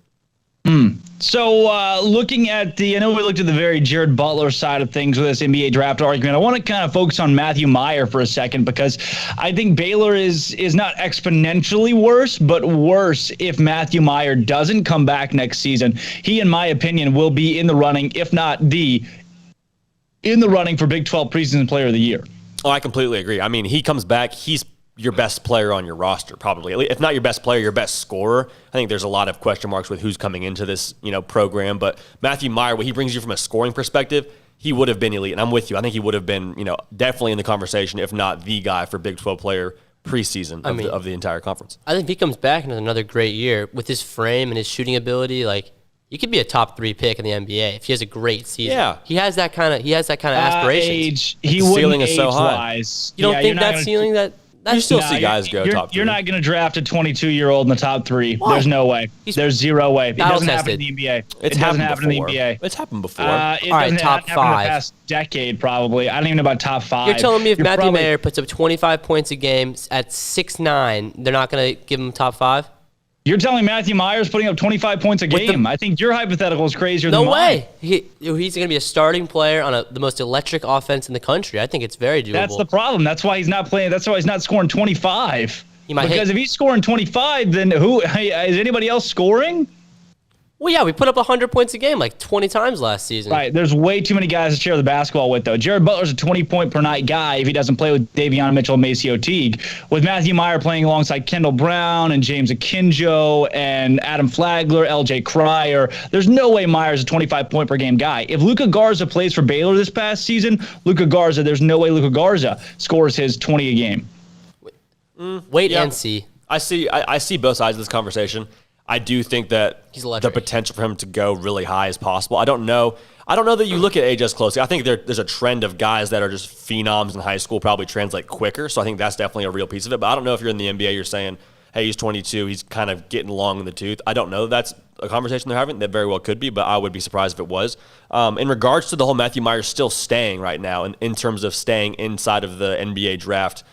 So looking at I know we looked at the very Jared Butler side of things with this NBA draft argument. I want to kind of focus on Matthew Mayer for a second, because I think Baylor is not exponentially worse, but worse if Matthew Mayer doesn't come back next season. He, in my opinion, will be in the running, if not in the running for Big 12 preseason player of the year. Oh, I completely agree. I mean, he comes back, he's your best player on your roster, probably. If not your best player, your best scorer. I think there's a lot of question marks with who's coming into this, program. But Matthew Mayer, what he brings you from a scoring perspective, he would have been elite. And I'm with you. I think he would have been, definitely in the conversation, if not the guy for Big 12 player preseason of the entire conference. I think if he comes back and has another great year with his frame and his shooting ability, like, he could be a top 3 pick in the NBA if he has a great season. Yeah, he has that kind of aspirations. He ceiling is so high. You don't think that ceiling that You still see guys go top 3. You're not going to draft a 22-year-old in the top 3. What? There's no way. There's zero way. It doesn't happen in the NBA. It doesn't happen in the NBA. It's happened before. It doesn't happen in the past decade, probably. I don't even know about top 5. You're telling me if Matthew Mayer puts up 25 points a game at 6'9", they're not going to give him top 5? You're telling Matthew Mayer's putting up 25 points a game? I think your hypothetical is crazier than mine. No way. He's going to be a starting player on the most electric offense in the country. I think it's very doable. That's the problem. That's why he's not playing. That's why he's not scoring 25. Because if he's scoring 25, then is anybody else scoring? Well, yeah, we put up 100 points a game like 20 times last season. Right. There's way too many guys to share the basketball with, though. Jared Butler's a 20-point-per-night guy if he doesn't play with Davion Mitchell and Maceo Teague. With Matthew Mayer playing alongside Kendall Brown and James Akinjo and Adam Flagler, LJ Cryer, there's no way Mayer's a 25-point-per-game guy. If Luka Garza plays for Baylor this past season, there's no way Luka Garza scores his 20 a game. Wait and see. I see both sides of this conversation. I do think that the potential for him to go really high is possible. I don't know that you look at age as closely. I think there's a trend of guys that are just phenoms in high school probably translate quicker. So I think that's definitely a real piece of it. But I don't know if you're in the NBA, you're saying, hey, he's 22, he's kind of getting long in the tooth. I don't know. That's a conversation they're having. That very well could be, but I would be surprised if it was. In regards to the whole Matthew Mayer still staying right now, in terms of staying inside of the NBA draft,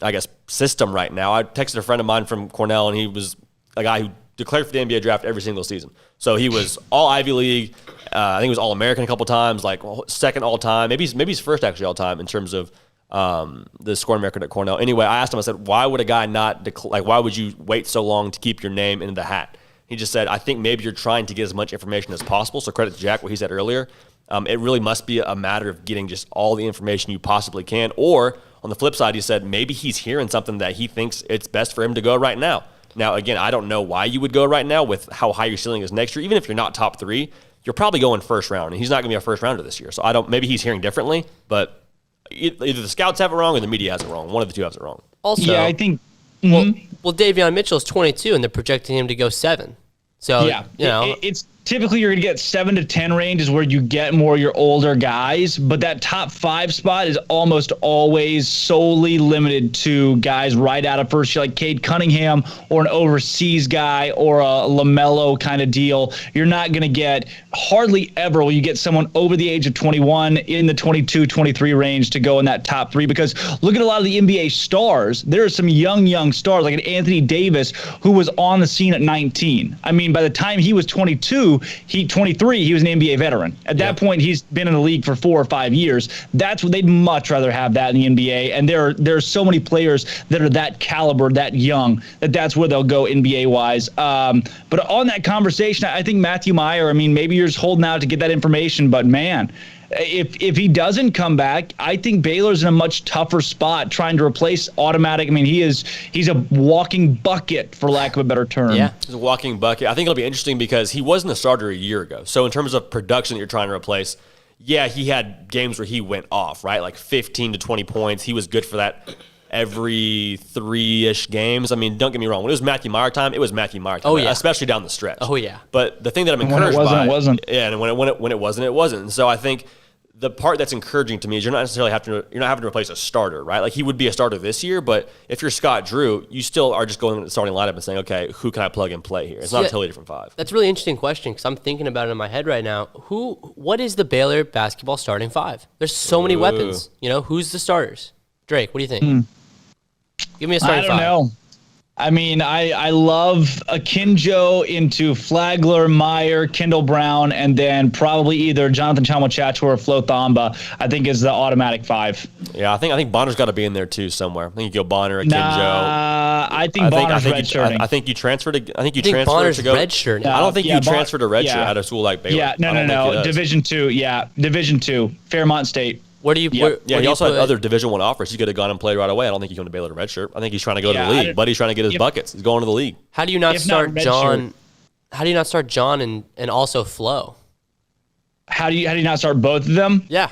I guess, system right now. I texted a friend of mine from Cornell, and he was a guy who declared for the NBA draft every single season. So he was all Ivy League. I think he was All-American a couple times, like second all-time. Maybe he's first actually all-time in terms of the scoring record at Cornell. Anyway, I asked him, I said, why would a guy why would you wait so long to keep your name in the hat? He just said, I think maybe you're trying to get as much information as possible. So credit to Jack, what he said earlier. It really must be a matter of getting just all the information you possibly can. Or on the flip side, he said maybe he's hearing something that he thinks it's best for him to go right now. Now, again, I don't know why you would go right now with how high your ceiling is next year. Even if you're not top 3, you're probably going first round, and he's not going to be a first rounder this year. So maybe he's hearing differently, but either the scouts have it wrong or the media has it wrong. One of the two has it wrong. Also, yeah, I think. Well, Davion Mitchell is 22, and they're projecting him to go 7. So yeah, it's typically you're going to get 7 to 10 range is where you get more of your older guys, but that top 5 spot is almost always solely limited to guys right out of first year, like Cade Cunningham or an overseas guy or a LaMelo kind of deal. You're not going to get hardly ever will you get someone over the age of 21 in the 22, 23 range to go in that top 3, because look at a lot of the NBA stars. There are some young stars like an Anthony Davis who was on the scene at 19. I mean, by the time he was 23, he was an NBA veteran. At that point, he's been in the league for 4 or 5 years. That's what they'd much rather have that in the NBA. And there are so many players that are that caliber, that young, that's where they'll go NBA-wise. But on that conversation, I think Matthew Mayer, I mean, maybe you're just holding out to get that information, but man, if he doesn't come back, I think Baylor's in a much tougher spot trying to replace Automatic. I mean, he's a walking bucket, for lack of a better term. Yeah, he's a walking bucket. I think it'll be interesting because he wasn't a starter a year ago. So in terms of production that you're trying to replace, yeah, he had games where he went off, right? Like 15 to 20 points. He was good for that every 3-ish games. I mean, don't get me wrong. When it was Matthew Mayer time, it was Matthew Mayer time. Oh, yeah. Especially down the stretch. Oh, yeah. But the thing that I'm encouraged by. It wasn't. Yeah, and when it wasn't, it wasn't. And so I think the part that's encouraging to me is you're not necessarily having to replace a starter, right? Like he would be a starter this year, but if you're Scott Drew, you still are just going to the starting lineup and saying, okay, who can I plug and play here? It's not a totally different 5. That's a really interesting question because I'm thinking about it in my head right now. What is the Baylor basketball starting 5? There's so many weapons. Who's the starters? Drake, what do you think? Give me a starting 5. I don't know. I mean, I love Akinjo into Flagler, Mayer, Kendall Brown, and then probably either Jonathan Chamochacho or Flo Thamba, I think is the automatic 5. Yeah, I think Bonner's got to be in there too somewhere. I think you go Bonner, Akinjo. I think Bonner's redshirting. I think you transfer to. I think you transfer Bonner's to go. Redshirting. I don't think you transfer to redshirt at a school like Baylor. Yeah, no. Division 2. Yeah, Division 2. Fairmont State. Where do you? He also had other Division I offers. He could have gone and played right away. I don't think he's going to Baylor to redshirt. I think he's trying to go to the league. Buddy's trying to get his buckets. He's going to the league. How do you not start John? How do you not start John and also Flo? How do you not start both of them? Yeah,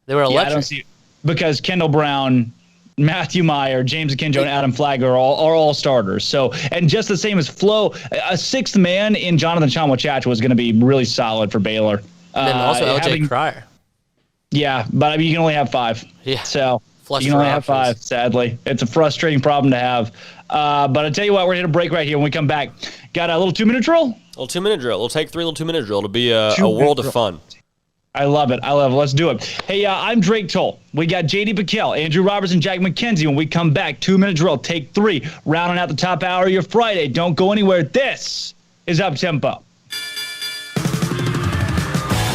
they were electric. I don't see because Kendall Brown, Matthew Mayer, James Akinjo, and Adam Flagler are all starters. So, and just the same as Flo, a 6th man in Jonathan Chamochacho was going to be really solid for Baylor. And then also LJ Cryer. Yeah, but I mean, you can only have 5. Yeah. So flush You for don't have options. 5, sadly. It's a frustrating problem to have. But I'll tell you what, we're going to break right here. When we come back, got a little 2-minute drill? Little 2-minute drill. Little take 3, little 2-minute drill. It'll be a world of fun. I love it. Let's do it. Hey, I'm Drake Toll. We got J.D. PicKell, Andrew Roberts, and Jack McKenzie. When we come back, 2-minute drill, take 3, rounding out the top hour of your Friday. Don't go anywhere. This is Up Tempo.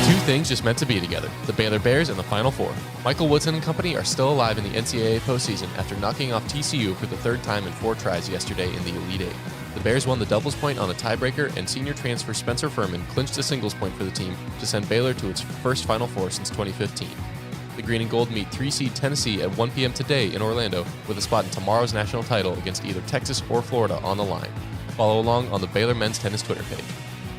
Two things just meant to be together, the Baylor Bears and the Final Four. Michael Woodson and company are still alive in the NCAA postseason after knocking off TCU for the third time in 4 tries yesterday in the Elite Eight. The Bears won the doubles point on a tiebreaker, and senior transfer Spencer Furman clinched a singles point for the team to send Baylor to its first Final Four since 2015. The Green and Gold meet 3-seed Tennessee at 1 p.m. today in Orlando with a spot in tomorrow's national title against either Texas or Florida on the line. Follow along on the Baylor men's tennis Twitter page.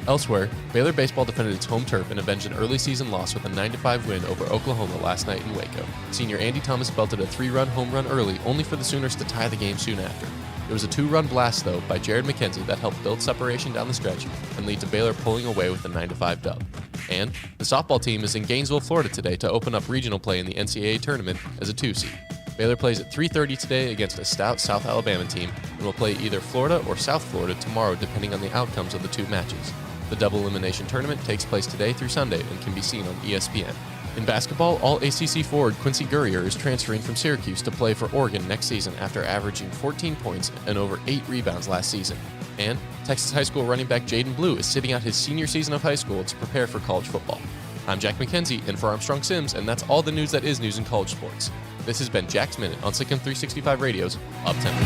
Elsewhere, Baylor baseball defended its home turf and avenged an early season loss with a 9-5 win over Oklahoma last night in Waco. Senior Andy Thomas belted a 3-run home run early, only for the Sooners to tie the game soon after. There was a 2-run blast, though, by Jared McKenzie that helped build separation down the stretch and lead to Baylor pulling away with a 9-5 dub. And the softball team is in Gainesville, Florida today to open up regional play in the NCAA tournament as a 2-seed. Baylor plays at 3:30 today against a stout South Alabama team and will play either Florida or South Florida tomorrow depending on the outcomes of the 2 matches. The double elimination tournament takes place today through Sunday and can be seen on ESPN. In basketball, All-ACC forward Quincy Gurrier is transferring from Syracuse to play for Oregon next season after averaging 14 points and over 8 rebounds last season. And Texas high school running back Jaden Blue is sitting out his senior season of high school to prepare for college football. I'm Jack McKenzie, in for Armstrong Sims, and that's all the news that is news in college sports. This has been Jack's Minute on SicEm365 Radio's Up Tempo.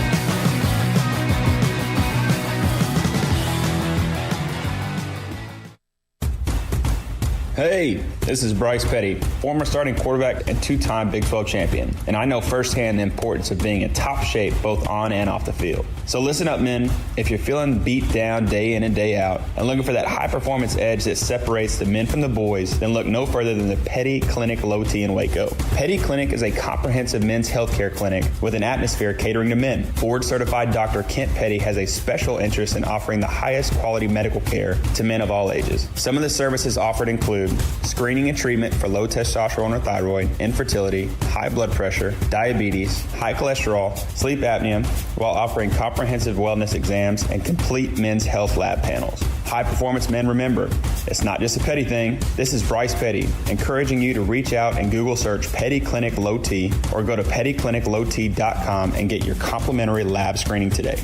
Hey, this is Bryce Petty, former starting quarterback and 2-time Big 12 champion, and I know firsthand the importance of being in top shape both on and off the field. So listen up, men. If you're feeling beat down day in and day out and looking for that high-performance edge that separates the men from the boys, then look no further than the Petty Clinic Low T in Waco. Petty Clinic is a comprehensive men's healthcare clinic with an atmosphere catering to men. Board-certified Dr. Kent Petty has a special interest in offering the highest quality medical care to men of all ages. Some of the services offered include screening and treatment for low testosterone or thyroid, infertility, high blood pressure, diabetes, high cholesterol, sleep apnea, while offering comprehensive wellness exams and complete men's health lab panels. High performance men, remember, it's not just a Petty thing. This is Bryce Petty, encouraging you to reach out and Google search Petty Clinic Low T or go to pettycliniclowt.com and get your complimentary lab screening today.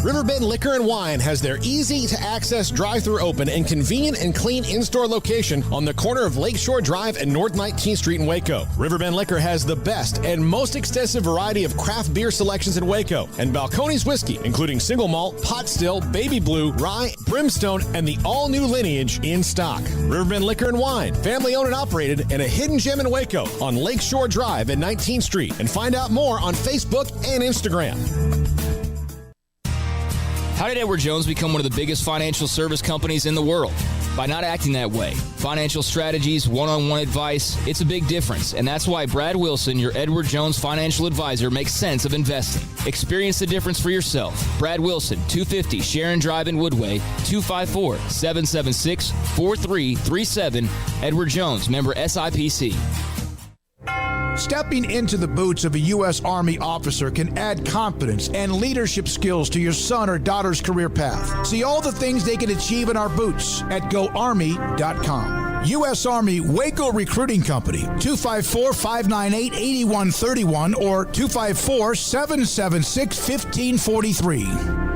Riverbend Liquor and Wine has their easy-to-access drive-thru open and convenient and clean in-store location on the corner of Lakeshore Drive and North 19th Street in Waco. Riverbend Liquor has the best and most extensive variety of craft beer selections in Waco, and Balcones whiskey, including single malt, pot still, baby blue, rye, brimstone, and the all-new lineage in stock. Riverbend Liquor and Wine, family-owned and operated, and a hidden gem in Waco on Lakeshore Drive at 19th Street. And find out more on Facebook and Instagram. How did Edward Jones become one of the biggest financial service companies in the world? By not acting that way. Financial strategies, one-on-one advice, it's a big difference. And that's why Brad Wilson, your Edward Jones financial advisor, makes sense of investing. Experience the difference for yourself. Brad Wilson, 250 Sharon Drive in Woodway, 254-776-4337. Edward Jones, member SIPC. Stepping into the boots of a U.S. Army officer can add confidence and leadership skills to your son or daughter's career path. See all the things they can achieve in our boots at GoArmy.com. U.S. Army Waco Recruiting Company, 254-598-8131 or 254-776-1543.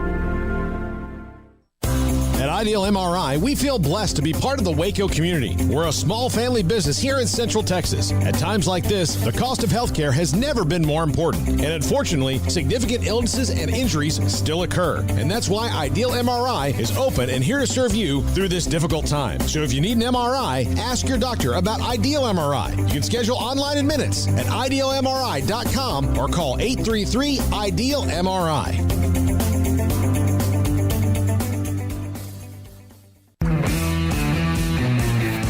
At Ideal MRI, we feel blessed to be part of the Waco community. We're a small family business here in Central Texas. At times like this, the cost of healthcare has never been more important. And unfortunately, significant illnesses and injuries still occur. And that's why Ideal MRI is open and here to serve you through this difficult time. So if you need an MRI, ask your doctor about Ideal MRI. You can schedule online in minutes at idealmri.com or call 833-IDEAL-MRI.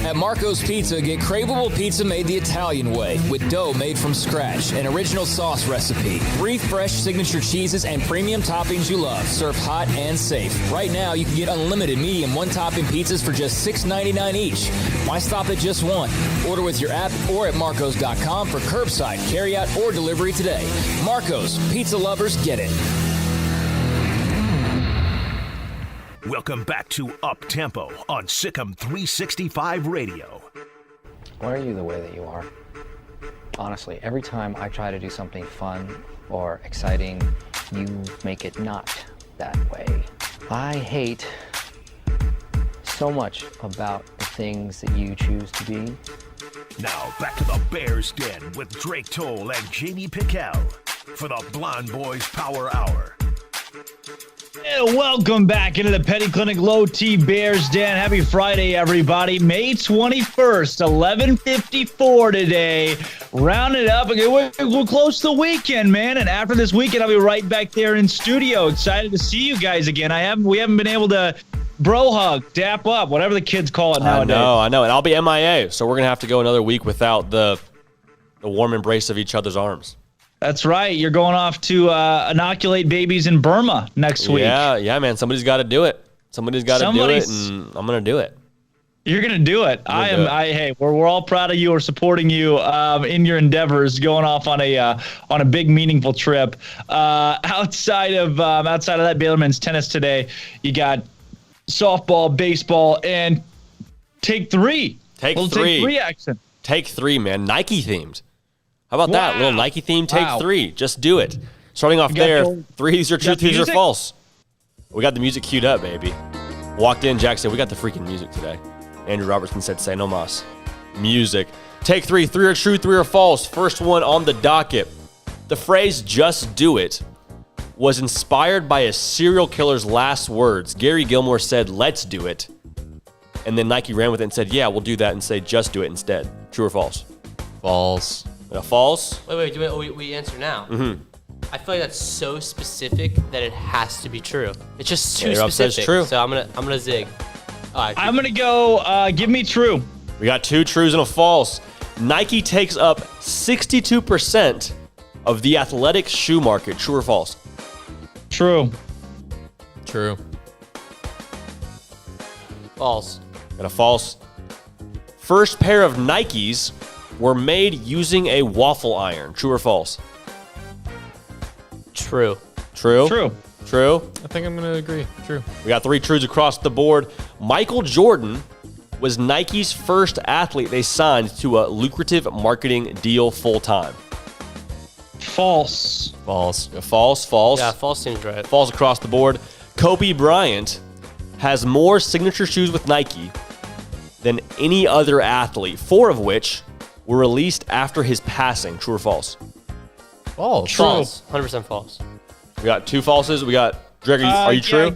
At Marco's Pizza, get craveable pizza made the Italian way with dough made from scratch, an original sauce recipe, 3 fresh signature cheeses, and premium toppings you love, served hot and safe. Right now, you can get unlimited medium one-topping pizzas for just $6.99 each. Why stop at just one? Order with your app or at marcos.com for curbside, carryout, or delivery today. Marco's, pizza lovers get it. Welcome back to Up Tempo on SicEm365 Radio. Why are you the way that you are? Honestly, every time I try to do something fun or exciting, you make it not that way. I hate so much about the things that you choose to be. Now back to the Bears Den with Drake Toll and J.D. PicKell for the Blonde Boys Power Hour. And welcome back into the Petty Clinic Low T Bears Den. Happy Friday, everybody. May 21st, 11:54 today. Round it up. We're close to the weekend, man. And after this weekend, I'll be right back there in studio. Excited to see you guys again. We haven't been able to bro hug, dap up, whatever the kids call it nowadays. I know. And I'll be MIA, so we're going to have to go another week without the warm embrace of each other's arms. That's right. You're going off to inoculate babies in Burma next week. Yeah, man. Somebody's got to do it. Somebody's got to do it, and I'm going to do it. You're going to do it. Hey, we're all proud of you. We're supporting you in your endeavors, going off on a big, meaningful trip. Outside of that, Baylor men's tennis today, you got softball, baseball, and Take 3. Take 3 action. Take 3, man. Nike themed. How about that? Little Nike theme, Take 3. Just do it. Starting off there, 3s are true, 3s are false. We got the music queued up, baby. Walked in, Jack said, we got the freaking music today. Andrew Robertson said, say no mas. Music. Take 3, 3 are true, 3 are false. First one on the docket. The phrase, just do it, was inspired by a serial killer's last words. Gary Gilmore said, let's do it. And then Nike ran with it and said, yeah, we'll do that and say, just do it instead. True or false? False. False? Wait, we answer now. Mm-hmm. I feel like that's so specific that it has to be true. It's just too Rob specific. says true. So I'm gonna zig. I'm gonna go. Give me true. We got 2 trues and a false. Nike takes up 62% of the athletic shoe market. True or false? True. True. False. Got a false. First pair of Nikes were made using a waffle iron. True or false? True. True? True. True? I think I'm going to agree. True. We got 3 trues across the board. Michael Jordan was Nike's first athlete they signed to a lucrative marketing deal full-time. False. False. False. Yeah, false seems right. False across the board. Kobe Bryant has more signature shoes with Nike than any other athlete, 4 of which were released after his passing. True or false? False. False. 100% false. We got 2 falses. We got Drake. Are you true? I'm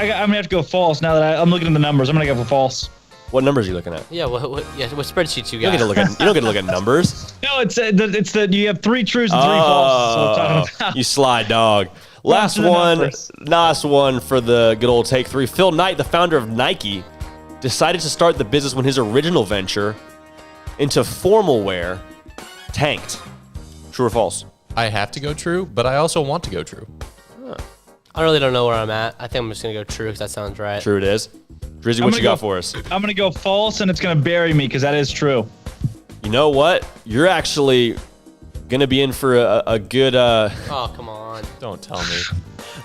gonna have to go false now that I'm looking at the numbers. I'm gonna go for false. What numbers are you looking at? Yeah. What spreadsheets you got? You don't get to look at numbers. No, it's the you have 3 trues and 3 falses. So I'm talking about. You sly dog. Last one for the good old Take 3. Phil Knight, the founder of Nike, decided to start the business when his original venture into formal wear tanked. True or false? I have to go true, but I also want to go true. I really don't know where I'm at. I think I'm just going to go true because that sounds right. True it is. Drizzy, what you got for us? I'm going to go false, and it's going to bury me because that is true. You know what? You're actually going to be in for a good... Oh, come on. Don't tell me.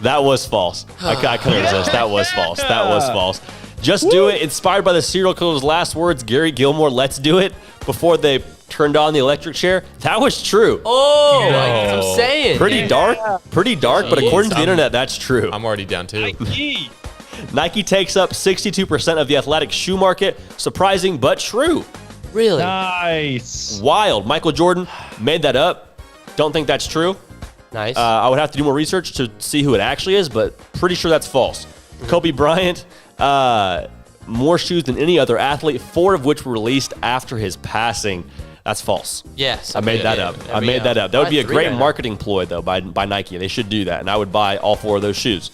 That was false. I couldn't resist. That was false. That was false. Just do it. Inspired by the serial killer's last words, Gary Gilmore, let's do it, before they turned on the electric chair. That was true. Oh, I'm saying. Pretty dark, but according to the internet, that's true. I'm already down too. Nike takes up 62% of the athletic shoe market. Surprising, but true. Really? Nice. Wild. Michael Jordan made that up. Don't think that's true. Nice. I would have to do more research to see who it actually is, but pretty sure that's false. Kobe Bryant, more shoes than any other athlete, 4 of which were released after his passing. That's false. Yes. I made that up. I made that up. That would be a great marketing ploy, though, by Nike. They should do that, and I would buy all 4 of those shoes.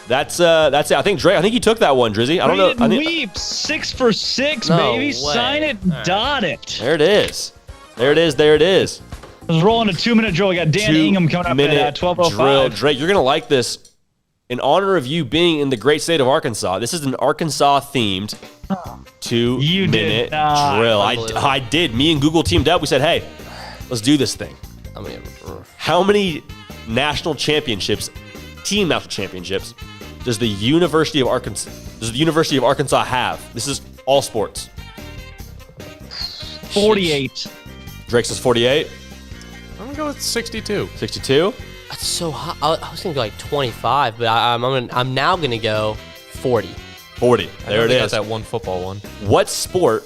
That's it. I think, Drake, I think you took that one, Drizzy. I don't know. Weep, 6 for 6, baby. Sign it, dot it. There it is. There it is. Let's roll in a 2-minute drill. We got Dan Ingham coming up at 12:05. Drill. Drake, you're going to like this. In honor of you being in the great state of Arkansas, this is an Arkansas-themed 2-minute drill. I did. Me and Google teamed up. We said, hey, let's do this thing. How many national championships, team national championships, does the University of Arkansas have? This is all sports. 48. Drake says 48. I'm going to go with 62. 62? That's so hot. I was going to go like 25, but I'm now going to go 40. 40. There it is. That one football one. What sport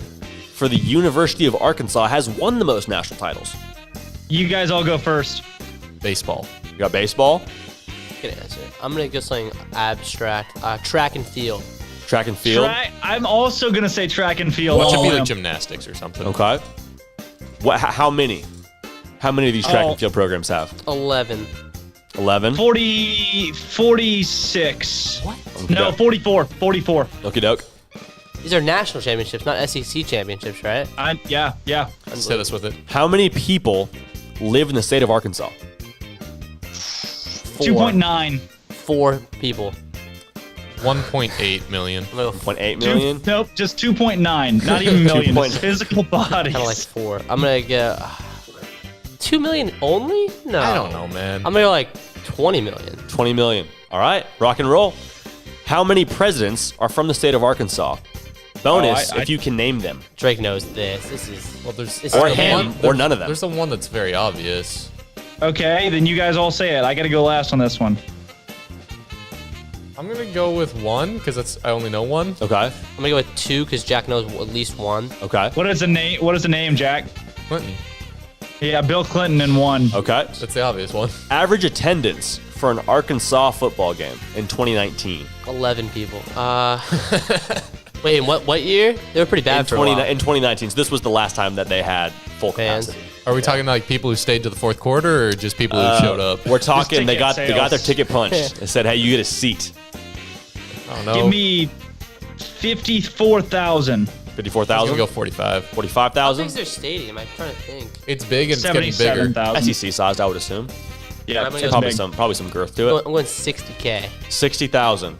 for the University of Arkansas has won the most national titles? You guys all go first. Baseball. You got baseball? Good answer. I'm going to go something abstract. Track and field. Track and field? I'm also going to say track and field. What should be like gymnastics or something? Okay. How many? How many of these track and field programs have? 11. 11? 46. What? No, 44. 44. Okie doke. These are national championships, not SEC championships, right? Yeah. Let's hit us with it. How many people live in the state of Arkansas? 2.9. 4 people. 1.8 million. 1.8 million? Nope, just 2.9. Not even million. It's physical bodies. Kind of like 4. I'm going to go 2 million only? No. I don't know, man. I'm going to go like 20 million. 20 million. All right, rock and roll. How many presidents are from the state of Arkansas? Bonus, if you can name them. Drake knows this. This is... Well, there's... Or him, or none of them. There's the one that's very obvious. Okay, then you guys all say it. I got to go last on this one. I'm going to go with 1 because I only know 1. Okay. I'm going to go with 2 because Jack knows at least 1. Okay. What is the name, Jack? Clinton. Yeah, Bill Clinton in 1. Okay. That's the obvious one. Average attendance for an Arkansas football game in 2019. 11 people. Wait, in what year? They were pretty bad for a while. In 2019. So this was the last time that they had full capacity. Are we talking like people who stayed to the fourth quarter or just people who showed up? We're talking they got their ticket punched. They said, hey, you get a seat. I don't know. Give me 54,000. 54,000? I'm going to go 45. 45,000? How big is their stadium? I'm trying to think. It's big and it's getting bigger. SEC sized, I would assume. Yeah, probably some girth to it. I'm going 60K. 60,000.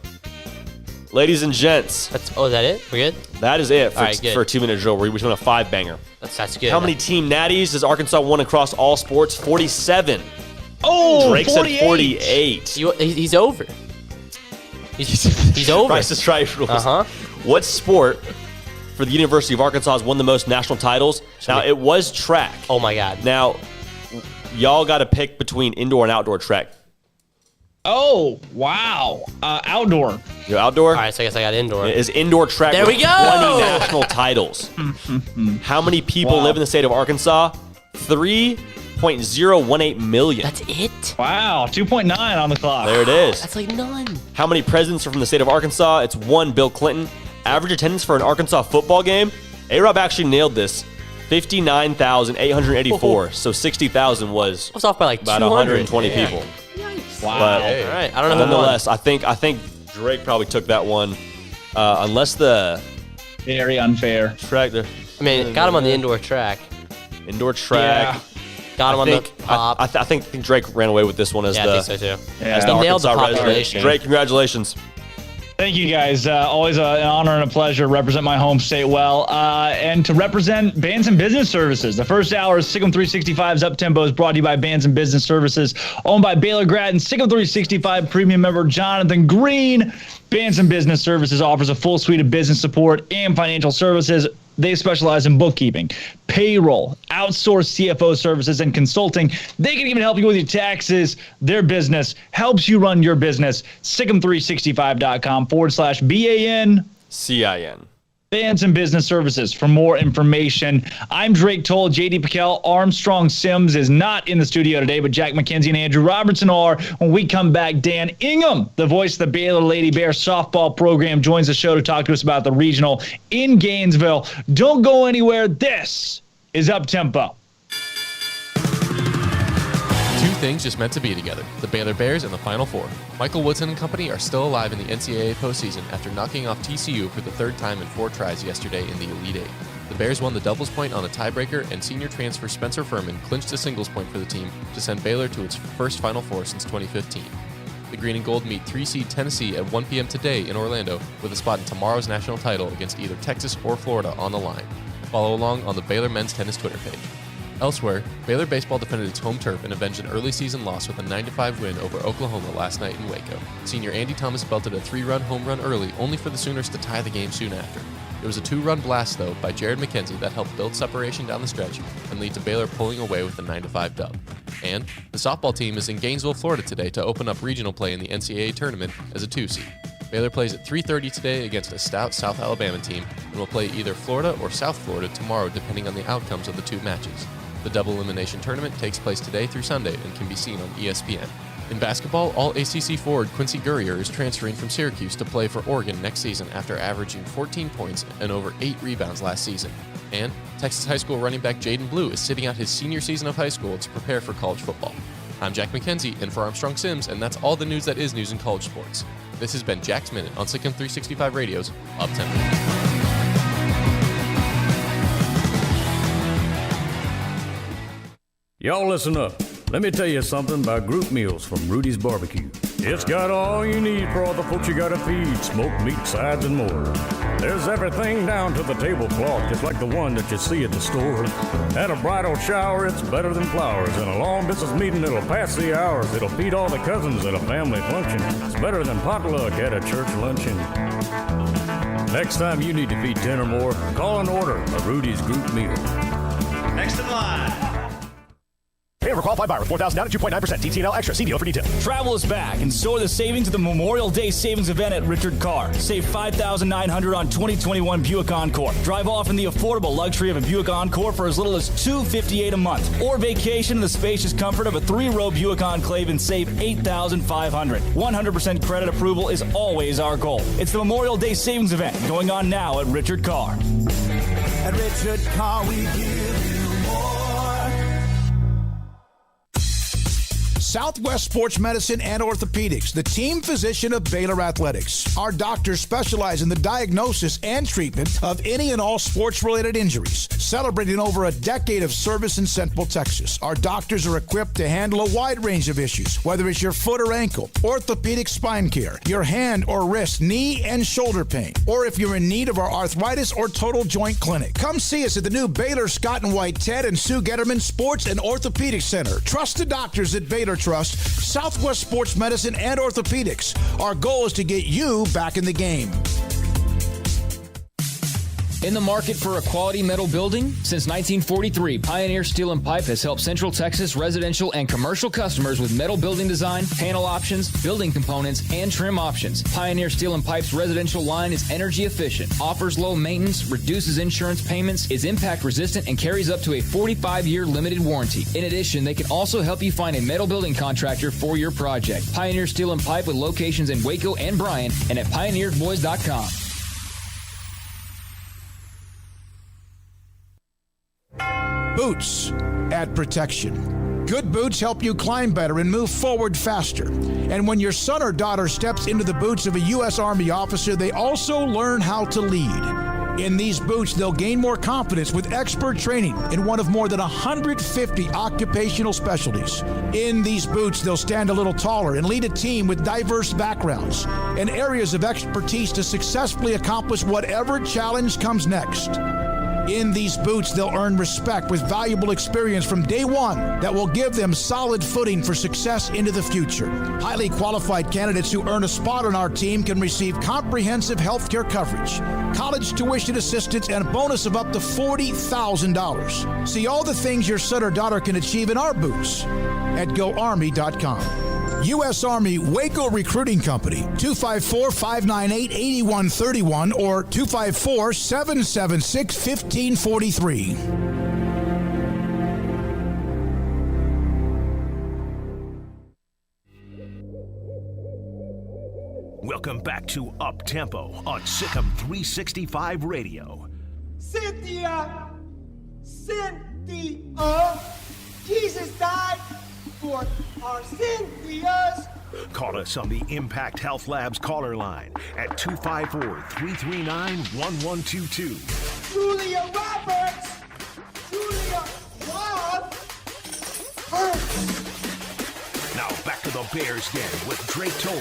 Ladies and gents. Is that it? We're good? That is it for a 2-minute drill. We're doing a 5-banger. That's good. How many team natties does Arkansas won across all sports? 47. Oh, Drake 48. Said 48. He's over. He's over. Price is right rules. What sport for the University of Arkansas has won the most national titles? Now, it was track. Oh, my God. Now, y'all got to pick between indoor and outdoor track. Oh, wow. Outdoor. You're outdoor? All right, so I guess I got indoor. Is indoor track there with we go. 20 national titles. How many people live in the state of Arkansas? 3.018 million. That's it? Wow, 2.9 on the clock. There it is. That's like none. How many presidents are from the state of Arkansas? It's 1, Bill Clinton. Average attendance for an Arkansas football game? A-Rob actually nailed this. 59,884. So 60,000 was off by like about 200. 120 people. Wow. But, all right. I don't know. Nonetheless, I think Drake probably took that one. Unless the very unfair track. I mean, got him on the indoor track. Indoor track. Yeah. Got him on the pop. I think Drake ran away with this one as I think so too. As the nailed the Arkansas population. resident. Drake, congratulations. Thank you, guys. Always an honor and a pleasure to represent my home state well. And to represent Bands and Business Services. The first hour of SicEm365's Uptempo is brought to you by Bands and Business Services, owned by Baylor grad and SicEm365 premium member Jonathan Green. Bands and Business Services offers a full suite of business support and financial services. They specialize in bookkeeping, payroll, outsourced CFO services, and consulting. They can even help you with your taxes. Their business helps you run your business. SicEm365.com/BANCIN. Bands and Business Services for more information. I'm Drake Toll, J.D. PicKell. Armstrong Sims is not in the studio today, but Jack McKenzie and Andrew Robertson are. When we come back, Dan Ingham, the voice of the Baylor Lady Bear softball program, joins the show to talk to us about the regional in Gainesville. Don't go anywhere. This is Up Tempo. Two things just meant to be together, the Baylor Bears and the Final Four. Michael Woodson and company are still alive in the NCAA postseason after knocking off TCU for the third time in 4 tries yesterday in the Elite Eight. The Bears won the doubles point on a tiebreaker, and senior transfer Spencer Furman clinched a singles point for the team to send Baylor to its first Final Four since 2015. The Green and Gold meet 3-seed Tennessee at 1 p.m. today in Orlando with a spot in tomorrow's national title against either Texas or Florida on the line. Follow along on the Baylor men's tennis Twitter page. Elsewhere, Baylor baseball defended its home turf and avenged an early season loss with a 9-5 win over Oklahoma last night in Waco. Senior Andy Thomas belted a 3-run home run early, only for the Sooners to tie the game soon after. It was a 2-run blast, though, by Jared McKenzie that helped build separation down the stretch and lead to Baylor pulling away with a 9-5 dub. And the softball team is in Gainesville, Florida today to open up regional play in the NCAA tournament as a 2-seed. Baylor plays at 3:30 today against a stout South Alabama team and will play either Florida or South Florida tomorrow depending on the outcomes of the 2 matches. The double elimination tournament takes place today through Sunday and can be seen on ESPN. In basketball, All-ACC forward Quincy Gurrier is transferring from Syracuse to play for Oregon next season after averaging 14 points and over 8 rebounds last season. And Texas high school running back Jaden Blue is sitting out his senior season of high school to prepare for college football. I'm Jack McKenzie in for Armstrong Sims, and that's all the news that is news in college sports. This has been Jack's Minute on SicEm365 Radio's Up Tempo. Y'all listen up. Let me tell you something about group meals from Rudy's Barbecue. It's got all you need for all the folks you gotta feed, smoked meat, sides, and more. There's everything down to the tablecloth, just like the one that you see at the store. At a bridal shower, it's better than flowers. In a long business meeting, it'll pass the hours. It'll feed all the cousins at a family function. It's better than potluck at a church luncheon. Next time you need to feed 10 or more, call and order a Rudy's group meal. Next in line. Pay over qualified buyer with 4,000 down at 2.9%. TTL extra. See deal for details. Travel is back, and so are the savings at the Memorial Day Savings Event at Richard Carr. Save $5,900 on 2021 Buick Encore. Drive off in the affordable luxury of a Buick Encore for as little as $258 a month. Or vacation in the spacious comfort of a 3-row Buick Enclave and save $8,500. 100% credit approval is always our goal. It's the Memorial Day Savings Event going on now at Richard Carr. At Richard Carr, we give you more. Southwest Sports Medicine and Orthopedics, the team physician of Baylor Athletics. Our doctors specialize in the diagnosis and treatment of any and all sports-related injuries. Celebrating over a decade of service in Central Texas, our doctors are equipped to handle a wide range of issues, whether it's your foot or ankle, orthopedic spine care, your hand or wrist, knee and shoulder pain, or if you're in need of our arthritis or total joint clinic. Come see us at the new Baylor Scott and White Ted and Sue Getterman Sports and Orthopedic Center. Trust the doctors at Baylor Trust, Southwest Sports Medicine and Orthopedics. Our goal is to get you back in the game. In the market for a quality metal building? Since 1943, Pioneer Steel and Pipe has helped Central Texas residential and commercial customers with metal building design, panel options, building components, and trim options. Pioneer Steel and Pipe's residential line is energy efficient, offers low maintenance, reduces insurance payments, is impact resistant, and carries up to a 45-year limited warranty. In addition, they can also help you find a metal building contractor for your project. Pioneer Steel and Pipe with locations in Waco and Bryan and at pioneersboys.com. Boots add protection. Good boots help you climb better and move forward faster. And when your son or daughter steps into the boots of a U.S. Army officer, they also learn how to lead. In these boots, they'll gain more confidence with expert training in one of more than 150 occupational specialties. In these boots, they'll stand a little taller and lead a team with diverse backgrounds and areas of expertise to successfully accomplish whatever challenge comes next. In these boots, they'll earn respect with valuable experience from day one that will give them solid footing for success into the future. Highly qualified candidates who earn a spot on our team can receive comprehensive health care coverage, college tuition assistance, and a bonus of up to $40,000. See all the things your son or daughter can achieve in our boots at GoArmy.com. U.S. Army Waco Recruiting Company, 254-598-8131 or 254-776-1543. Welcome back to Up Tempo on SicEm365 Radio. Cynthia! Cynthia. Jesus died for our Cynthias. Call us on the Impact Health Labs caller line at 254-339-1122. Julia Roberts. Julia Rob. Now back to the Bears Den with Drake Toll.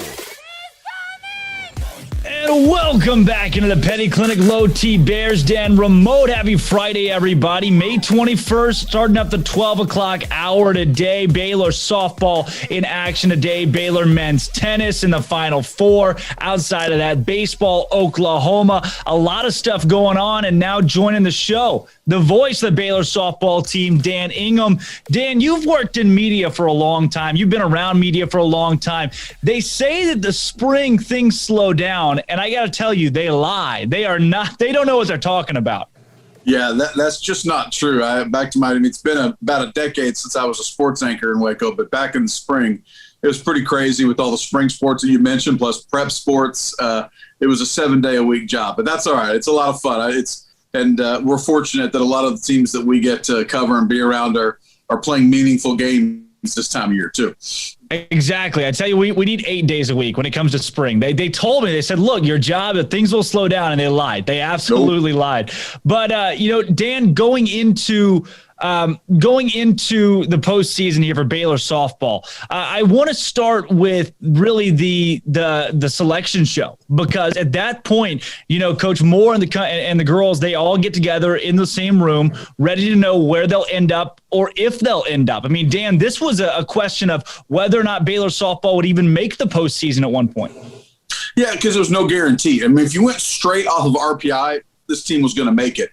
And welcome back into the Petty Clinic Low T Bears Den remote. Happy Friday, everybody. May 21st, starting up the 12 o'clock hour today. Baylor softball in action today. Baylor men's tennis in the Final Four. Outside of that, baseball, Oklahoma. A lot of stuff going on, and now joining the show, the voice of the Baylor softball team, Dan Ingham. Dan, you've worked in media for a long time. You've been around media for a long time. They say that the spring things slow down, and I got to tell you, they lie. They don't know what they're talking about. Yeah, that's just not true. It's been about a decade since I was a sports anchor in Waco, but back in the spring, it was pretty crazy with all the spring sports that you mentioned, plus prep sports. It was a 7-day-a-week job, but that's all right. It's a lot of fun. We're fortunate that a lot of the teams that we get to cover and be around are playing meaningful games this time of year too. Exactly. I tell you, we need 8 days a week when it comes to spring. They told me, they said, look, your job, things will slow down, and they lied. They absolutely lied. But, Dan, going into the postseason here for Baylor softball, I want to start with really the selection show, because at that point, Coach Moore and the girls, they all get together in the same room, ready to know where they'll end up or if they'll end up. I mean, Dan, this was a question of whether or not Baylor softball would even make the postseason at one point. Yeah, because there was no guarantee. I mean, if you went straight off of RPI, this team was going to make it.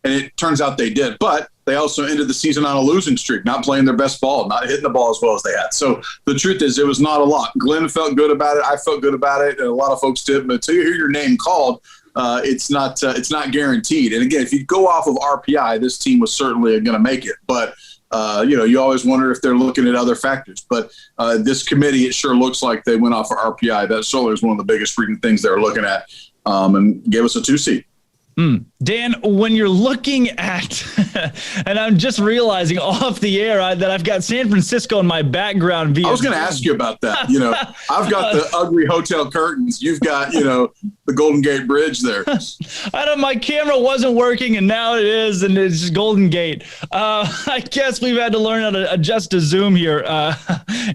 And it turns out they did. But they also ended the season on a losing streak, not playing their best ball, not hitting the ball as well as they had. So the truth is, it was not a lot. Glenn felt good about it. I felt good about it. And a lot of folks did. But until you hear your name called, it's not guaranteed. And again, if you go off of RPI, this team was certainly going to make it. But, you always wonder if they're looking at other factors. But this committee, it sure looks like they went off of RPI. That certainly was one of the biggest freaking things they were looking at, and gave us a 2 seed. Dan, when you're looking at, and I'm just realizing off the air that I've got San Francisco in my background. I was going to ask you about that. I've got the ugly hotel curtains. You've got, the Golden Gate Bridge there. I know my camera wasn't working, and now it is, and it's just Golden Gate. I guess we've had to learn how to adjust to Zoom here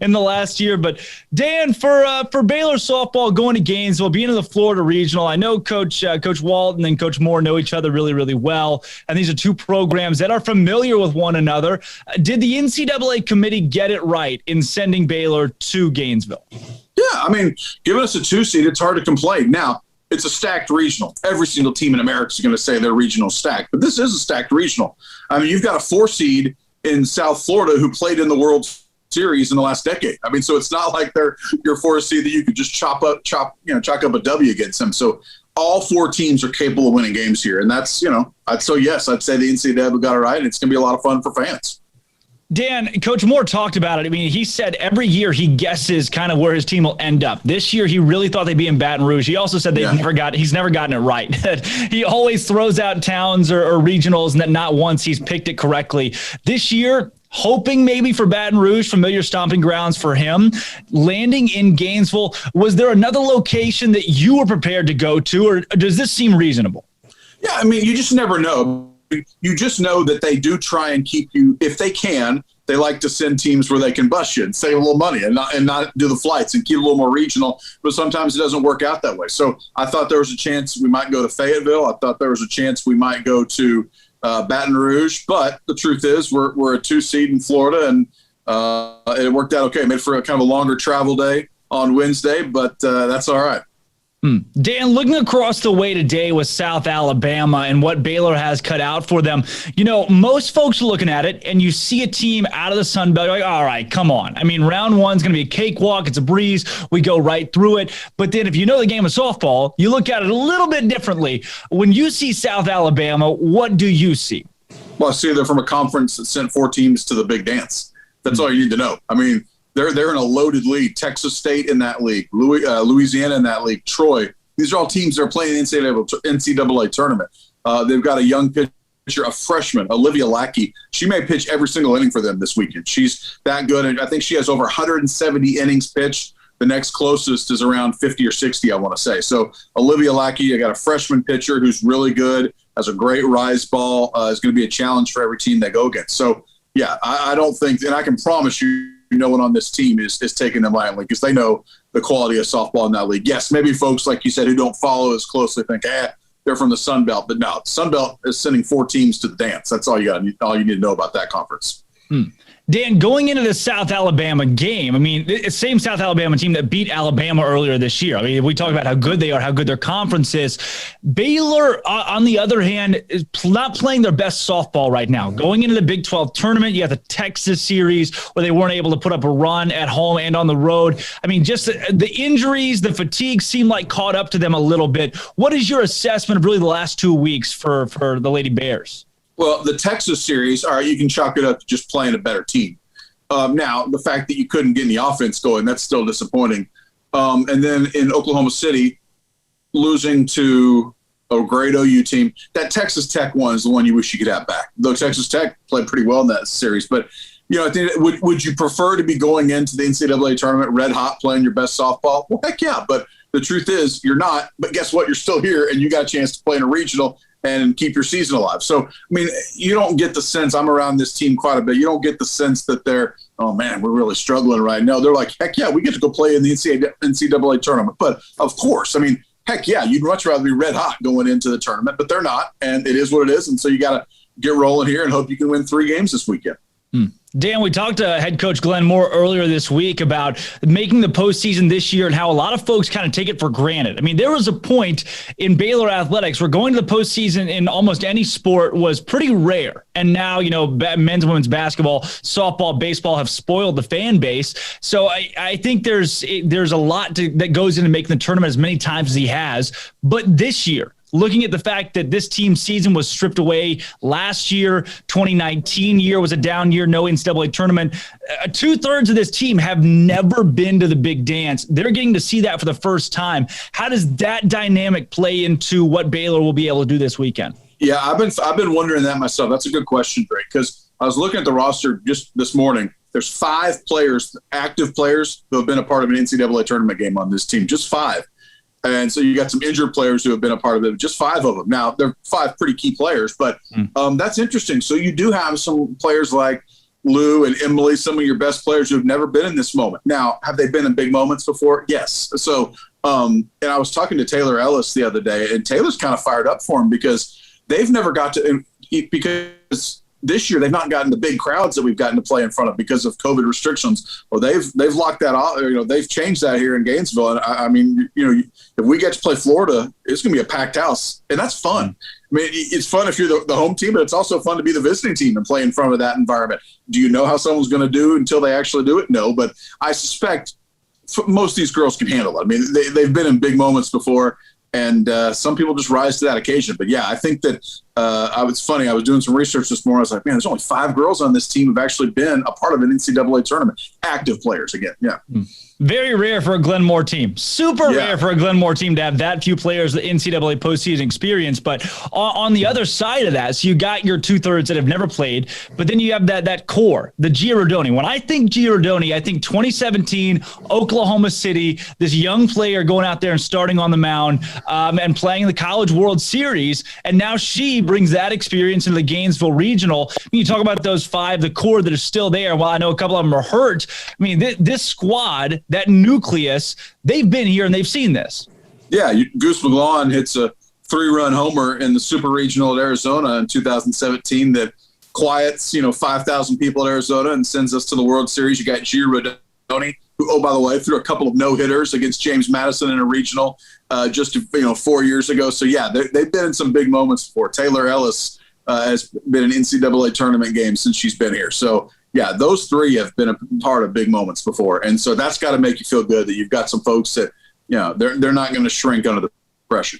in the last year. But Dan, for Baylor softball going to Gainesville, being in the Florida Regional, I know Coach Walton and Coach Moore know each other really, really well. And these are two programs that are familiar with one another. Did the NCAA committee get it right in sending Baylor to Gainesville? Yeah, I mean, giving us a 2 seed, it's hard to complain. Now, it's a stacked regional. Every single team in America is going to say their regional stacked, but this is a stacked regional. I mean, you've got a 4 seed in South Florida who played in the World Series in the last decade. I mean, so it's not like they're your 4 seed that you could just chalk up a W against them. So all 4 teams are capable of winning games here. And that's, I'd say the NCAA got it right, and it's going to be a lot of fun for fans. Dan, Coach Moore talked about it. I mean, he said every year he guesses kind of where his team will end up. This year, he really thought they'd be in Baton Rouge. He also said he's never gotten it right. He always throws out towns or regionals, and that not once he's picked it correctly. This year, hoping maybe for Baton Rouge, familiar stomping grounds for him, landing in Gainesville. Was there another location that you were prepared to go to, or does this seem reasonable? Yeah, I mean, you just never know. You just know that they do try and keep you, if they can, they like to send teams where they can bust you and save a little money and not do the flights and keep it a little more regional. But sometimes it doesn't work out that way. So I thought there was a chance we might go to Fayetteville. I thought there was a chance we might go to Baton Rouge. But the truth is we're a 2 seed in Florida, and it worked out okay. Made for a kind of a longer travel day on Wednesday, but that's all right. Dan, looking across the way today with South Alabama and what Baylor has cut out for them, most folks are looking at it and you see a team out of the Sun Belt, you're like, all right, come on. I mean, round one's going to be a cakewalk. It's a breeze. We go right through it. But then if you know the game of softball, you look at it a little bit differently. When you see South Alabama, what do you see? Well, I see they're from a conference that sent 4 teams to the big dance. That's all you need to know. I mean, They're in a loaded league. Texas State in that league, Louisiana in that league, Troy. These are all teams that are playing the NCAA tournament. They've got a young pitching pitcher, a freshman, Olivia Lackey. She may pitch every single inning for them this weekend. She's that good, and I think she has over 170 innings pitched. The next closest is around 50 or 60, I want to say. So Olivia Lackey, I got a freshman pitcher who's really good, has a great rise ball, is going to be a challenge for every team they go against. So, yeah, I don't think – and I can promise you no one on this team is taking them lightly because they know the quality of softball in that league. Yes, maybe folks, like you said, who don't follow as closely think, they're from the Sun Belt. But no, Sun Belt is sending 4 teams to the dance. That's all you need to know about that conference. Dan, going into the South Alabama game, I mean, the same South Alabama team that beat Alabama earlier this year. I mean, we talk about how good they are, how good their conference is. Baylor, on the other hand, is not playing their best softball right now. Going into the Big 12 tournament, you have the Texas series where they weren't able to put up a run at home and on the road. I mean, just the injuries, the fatigue seem like caught up to them a little bit. What is your assessment of really the last 2 weeks for the Lady Bears? Well, the Texas series, all right, you can chalk it up to just playing a better team. Now, the fact that you couldn't get any offense going, that's still disappointing. And then in Oklahoma City, losing to a great OU team, that Texas Tech one is the one you wish you could have back. Though Texas Tech played pretty well in that series. But, I think would you prefer to be going into the NCAA tournament red hot playing your best softball? Well, heck yeah. But the truth is you're not. But guess what? You're still here, and you got a chance to play in a regional and keep your season alive. So, I mean, you don't get the sense, I'm around this team quite a bit, you don't get the sense that they're, oh, man, we're really struggling right now. They're like, heck yeah, we get to go play in the NCAA tournament. But, of course, I mean, heck yeah, you'd much rather be red hot going into the tournament, but they're not, and it is what it is. And so you got to get rolling here and hope you can win 3 games this weekend. Dan, we talked to head coach Glenn Moore earlier this week about making the postseason this year and how a lot of folks kind of take it for granted. I mean, there was a point in Baylor athletics where going to the postseason in almost any sport was pretty rare. And now, men's and women's basketball, softball, baseball have spoiled the fan base. So I think there's a lot that goes into making the tournament as many times as he has. But this year, looking at the fact that this team's season was stripped away last year, 2019 year was a down year, no NCAA tournament. 2/3 of this team have never been to the big dance. They're getting to see that for the first time. How does that dynamic play into what Baylor will be able to do this weekend? Yeah, I've been wondering that myself. That's a good question, Drake, because I was looking at the roster just this morning. There's 5 players, active players, who have been a part of an NCAA tournament game on this team, just 5. And so you got some injured players who have been a part of it, just 5 of them. Now, they're 5 pretty key players, but that's interesting. So you do have some players like Lou and Emily, some of your best players who have never been in this moment. Now, have they been in big moments before? Yes. So, and I was talking to Taylor Ellis the other day, and Taylor's kind of fired up for him because they've never got to – because this year they've not gotten the big crowds that we've gotten to play in front of because of COVID restrictions. Well, they've locked that off. They've changed that here in Gainesville. And I mean, if we get to play Florida, it's going to be a packed house, and that's fun. I mean, it's fun if you're the home team, but it's also fun to be the visiting team and play in front of that environment. Do you know how someone's going to do until they actually do it? No, but I suspect most of these girls can handle it. I mean, they've been in big moments before, and some people just rise to that occasion. But yeah, I think that it's funny. I was doing some research this morning. I was like, man, there's only 5 girls on this team who've actually been a part of an NCAA tournament. Active players again. Yeah. Very rare for a Glenn Moore team. Super rare for a Glenn Moore team to have that few players, the NCAA postseason experience. But on the other side of that, so you got your 2/3 that have never played, but then you have that core, the Gia Rodoni. When I think Gia Rodoni, I think 2017, Oklahoma City, this young player going out there and starting on the mound and playing the College World Series. And now she brings that experience into the Gainesville Regional. When you talk about those 5, the core that are still there, while I know a couple of them are hurt, I mean, this squad, that nucleus, they've been here and they've seen this. Yeah, Goose McGlaughlin hits a 3-run homer in the Super Regional at Arizona in 2017 that quiets, 5,000 people at Arizona and sends us to the World Series. You got Gia Rodoni, who, oh, by the way, threw a couple of no-hitters against James Madison in a regional just 4 years ago. So, yeah, they've been in some big moments before. Taylor Ellis has been in NCAA tournament games since she's been here. So, yeah, those 3 have been a part of big moments before. And so that's got to make you feel good that you've got some folks that, they're not going to shrink under the pressure.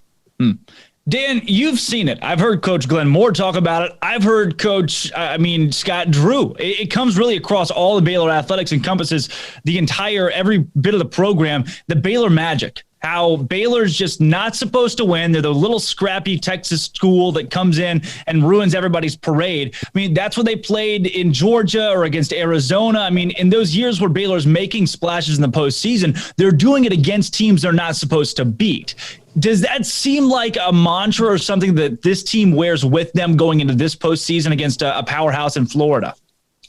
Dan, you've seen it. I've heard Coach Glenn Moore talk about it. I've heard Scott Drew. It comes really across all the Baylor athletics, encompasses the entire, every bit of the program, the Baylor magic. how Baylor's just not supposed to win. They're the little scrappy Texas school that comes in and ruins everybody's parade. I mean, that's what they played in Georgia or against Arizona. I mean, in those years where Baylor's making splashes in the postseason, they're doing it against teams they're not supposed to beat. Does that seem like a mantra or something that this team wears with them going into this postseason against a powerhouse in Florida?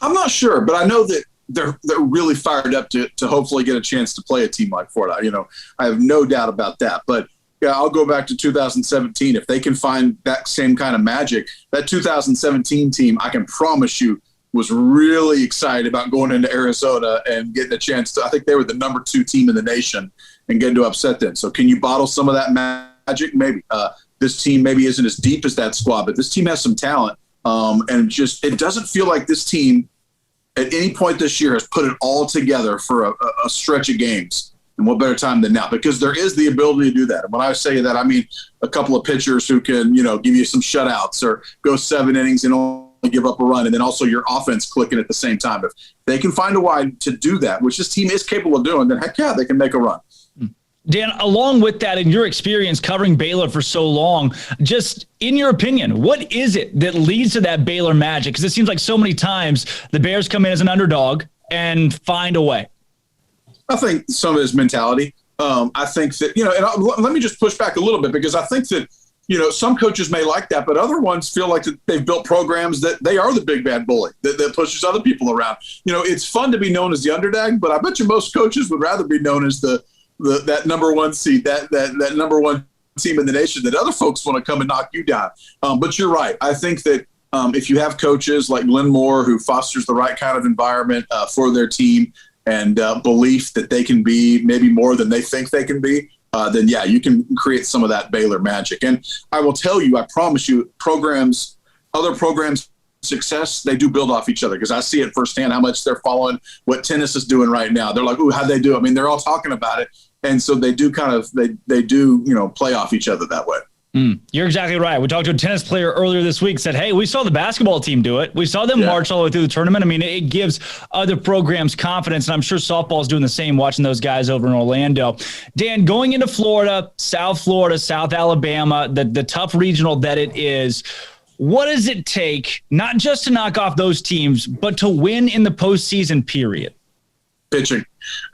I'm not sure, but I know that they're really fired up to hopefully get a chance to play a team like Florida. You know, I have no doubt about that. But yeah, I'll go back to 2017. If they can find that same kind of magic, that 2017 team, I can promise you, was really excited about going into Arizona and getting a chance to. I think they were the number 2 team in the nation and getting to upset them. So can you bottle some of that magic? Maybe. This team maybe isn't as deep as that squad, but this team has some talent. And just it doesn't feel like this team at any point this year has put it all together for a stretch of games. And what better time than now? Because there is the ability to do that. And when I say that, I mean a couple of pitchers who can, give you some shutouts or go 7 innings and only give up a run. And then also your offense clicking at the same time. If they can find a way to do that, which this team is capable of doing, then heck yeah, they can make a run. Dan, along with that, in your experience covering Baylor for so long, just in your opinion, what is it that leads to that Baylor magic? Because it seems like so many times the Bears come in as an underdog and find a way. I think some of his mentality. I think that, and let me just push back a little bit, because I think that, some coaches may like that, but other ones feel like that they've built programs that they are the big bad bully that pushes other people around. It's fun to be known as the underdog, but I bet you most coaches would rather be known as that number 1 seed, that number 1 team in the nation, that other folks want to come and knock you down. But you're right. I think that if you have coaches like Glenn Moore, who fosters the right kind of environment for their team and belief that they can be maybe more than they think they can be, then yeah, you can create some of that Baylor magic. And I will tell you, I promise you, other programs' success, they do build off each other, because I see it firsthand how much they're following what tennis is doing right now. They're like, ooh, how'd they do? I mean, they're all talking about it. And so they do they do play off each other that way. You're exactly right. We talked to a tennis player earlier this week, said, hey, we saw the basketball team do it. We saw them march all the way through the tournament. I mean, it gives other programs confidence, and I'm sure softball is doing the same, watching those guys over in Orlando. Dan, going into Florida, South Alabama, the tough regional that it is, what does it take, not just to knock off those teams, but to win in the postseason period? Pitching.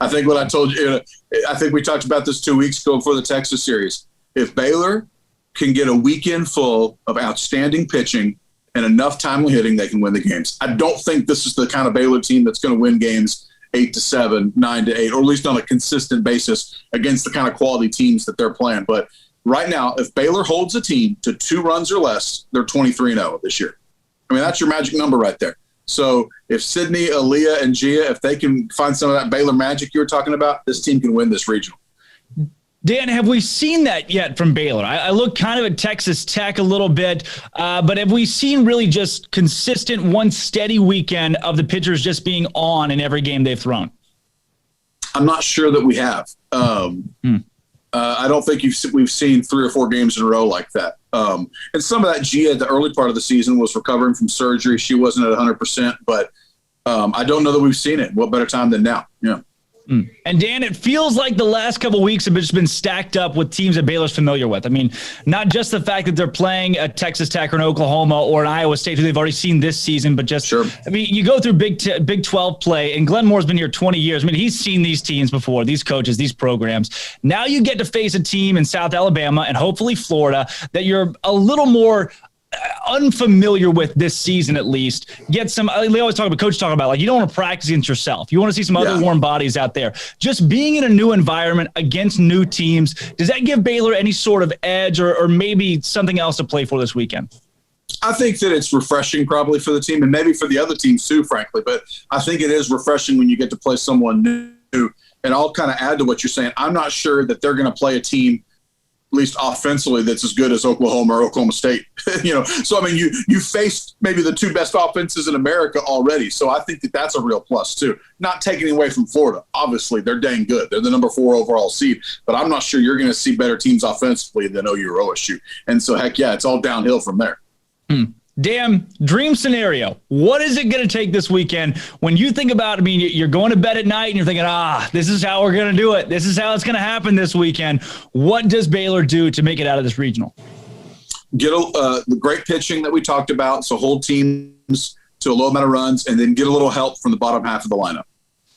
I think what I told you, I think we talked about this 2 weeks ago for the Texas series. If Baylor can get a weekend full of outstanding pitching and enough timely hitting, they can win the games. I don't think this is the kind of Baylor team that's going to win games 8-7, 9-8, or at least on a consistent basis against the kind of quality teams that they're playing. But right now, if Baylor holds a team to 2 runs or less, they're 23-0 this year. I mean, that's your magic number right there. So if Sydney, Aaliyah, and Gia, if they can find some of that Baylor magic you were talking about, this team can win this regional. Dan, have we seen that yet from Baylor? I look kind of at Texas Tech a little bit, but have we seen really just consistent, one steady weekend of the pitchers just being on in every game they've thrown? I'm not sure that we have. I don't think we've seen 3 or 4 games in a row like that. And some of that Gia at the early part of the season was recovering from surgery. She wasn't at 100%, but I don't know that we've seen it. What better time than now? Yeah. And Dan, it feels like the last couple of weeks have just been stacked up with teams that Baylor's familiar with. I mean, not just the fact that they're playing a Texas Tech or an Oklahoma or an Iowa State who they've already seen this season, but just, I mean, you go through Big 12 play, and Glenn Moore's been here 20 years. I mean, he's seen these teams before, these coaches, these programs. Now you get to face a team in South Alabama and hopefully Florida that you're a little more unfamiliar with this season, at least. Get some, they always talk about, coach talk about, like, you don't want to practice against yourself. You want to see some other warm bodies out there. Just being in a new environment against new teams, does that give Baylor any sort of edge or maybe something else to play for this weekend? I think that it's refreshing probably for the team and maybe for the other teams too, frankly. But I think it is refreshing when you get to play someone new. And I'll kind of add to what you're saying. I'm not sure that they're going to play a team, at least offensively, that's as good as Oklahoma or Oklahoma State. So I mean, you faced maybe the 2 best offenses in America already. So I think that that's a real plus too. Not taking away from Florida. Obviously, they're dang good. They're the number 4 overall seed. But I'm not sure you're going to see better teams offensively than OU or OSU. And so, heck yeah, it's all downhill from there. Damn, dream scenario. What is it going to take this weekend when you think about, you're going to bed at night and you're thinking, this is how we're going to do it. This is how it's going to happen this weekend. What does Baylor do to make it out of this regional? Get the great pitching that we talked about. So hold teams to a low amount of runs, and then get a little help from the bottom half of the lineup.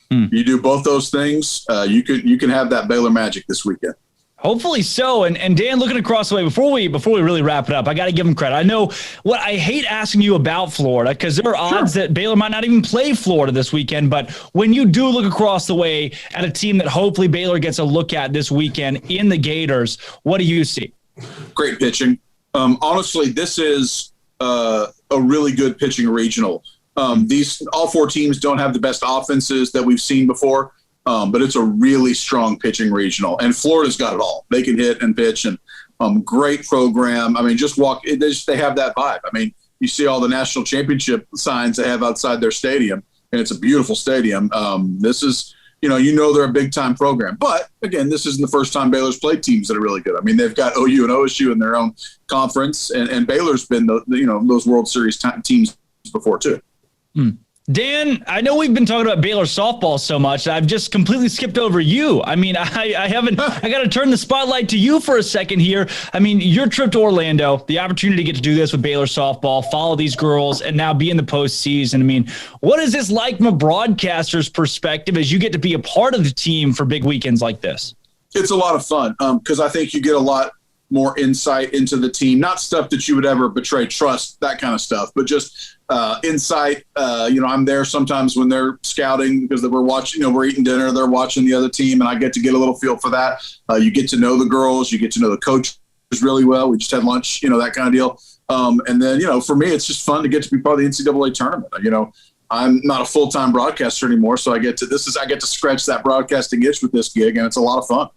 You do both those things, you can have that Baylor magic this weekend. Hopefully so. And Dan, looking across the way, before we really wrap it up, I got to give him credit. I know what I hate asking you about Florida, because there are odds that Baylor might not even play Florida this weekend. But when you do look across the way at a team that hopefully Baylor gets a look at this weekend in the Gators, what do you see? Great pitching. Honestly, this is a really good pitching regional. All four teams don't have the best offenses that we've seen before. But it's a really strong pitching regional, and Florida's got it all. They can hit and pitch, and great program. Just walk. They have that vibe. You see all the national championship signs they have outside their stadium, and it's a beautiful stadium. This is, they're a big time program. But again, this isn't the first time Baylor's played teams that are really good. They've got OU and OSU in their own conference, and Baylor's been those World Series teams before too. Dan, I know we've been talking about Baylor softball so much. I've just completely skipped over you. I got to turn the spotlight to you for a second here. Your trip to Orlando, the opportunity to get to do this with Baylor softball, follow these girls, and now be in the postseason. What is this like from a broadcaster's perspective as you get to be a part of the team for big weekends like this? It's a lot of fun because I think you get a lot more insight into the team, not stuff that you would ever betray trust, that kind of stuff, but just insight. I'm there sometimes when they're scouting because we're watching, we're eating dinner, they're watching the other team, and I get to get a little feel for that. You get to know the girls, you get to know the coaches really well. We just had lunch, that kind of deal. And then, for me, it's just fun to get to be part of the NCAA tournament. I'm not a full-time broadcaster anymore, so I get to scratch that broadcasting itch with this gig, and it's a lot of fun.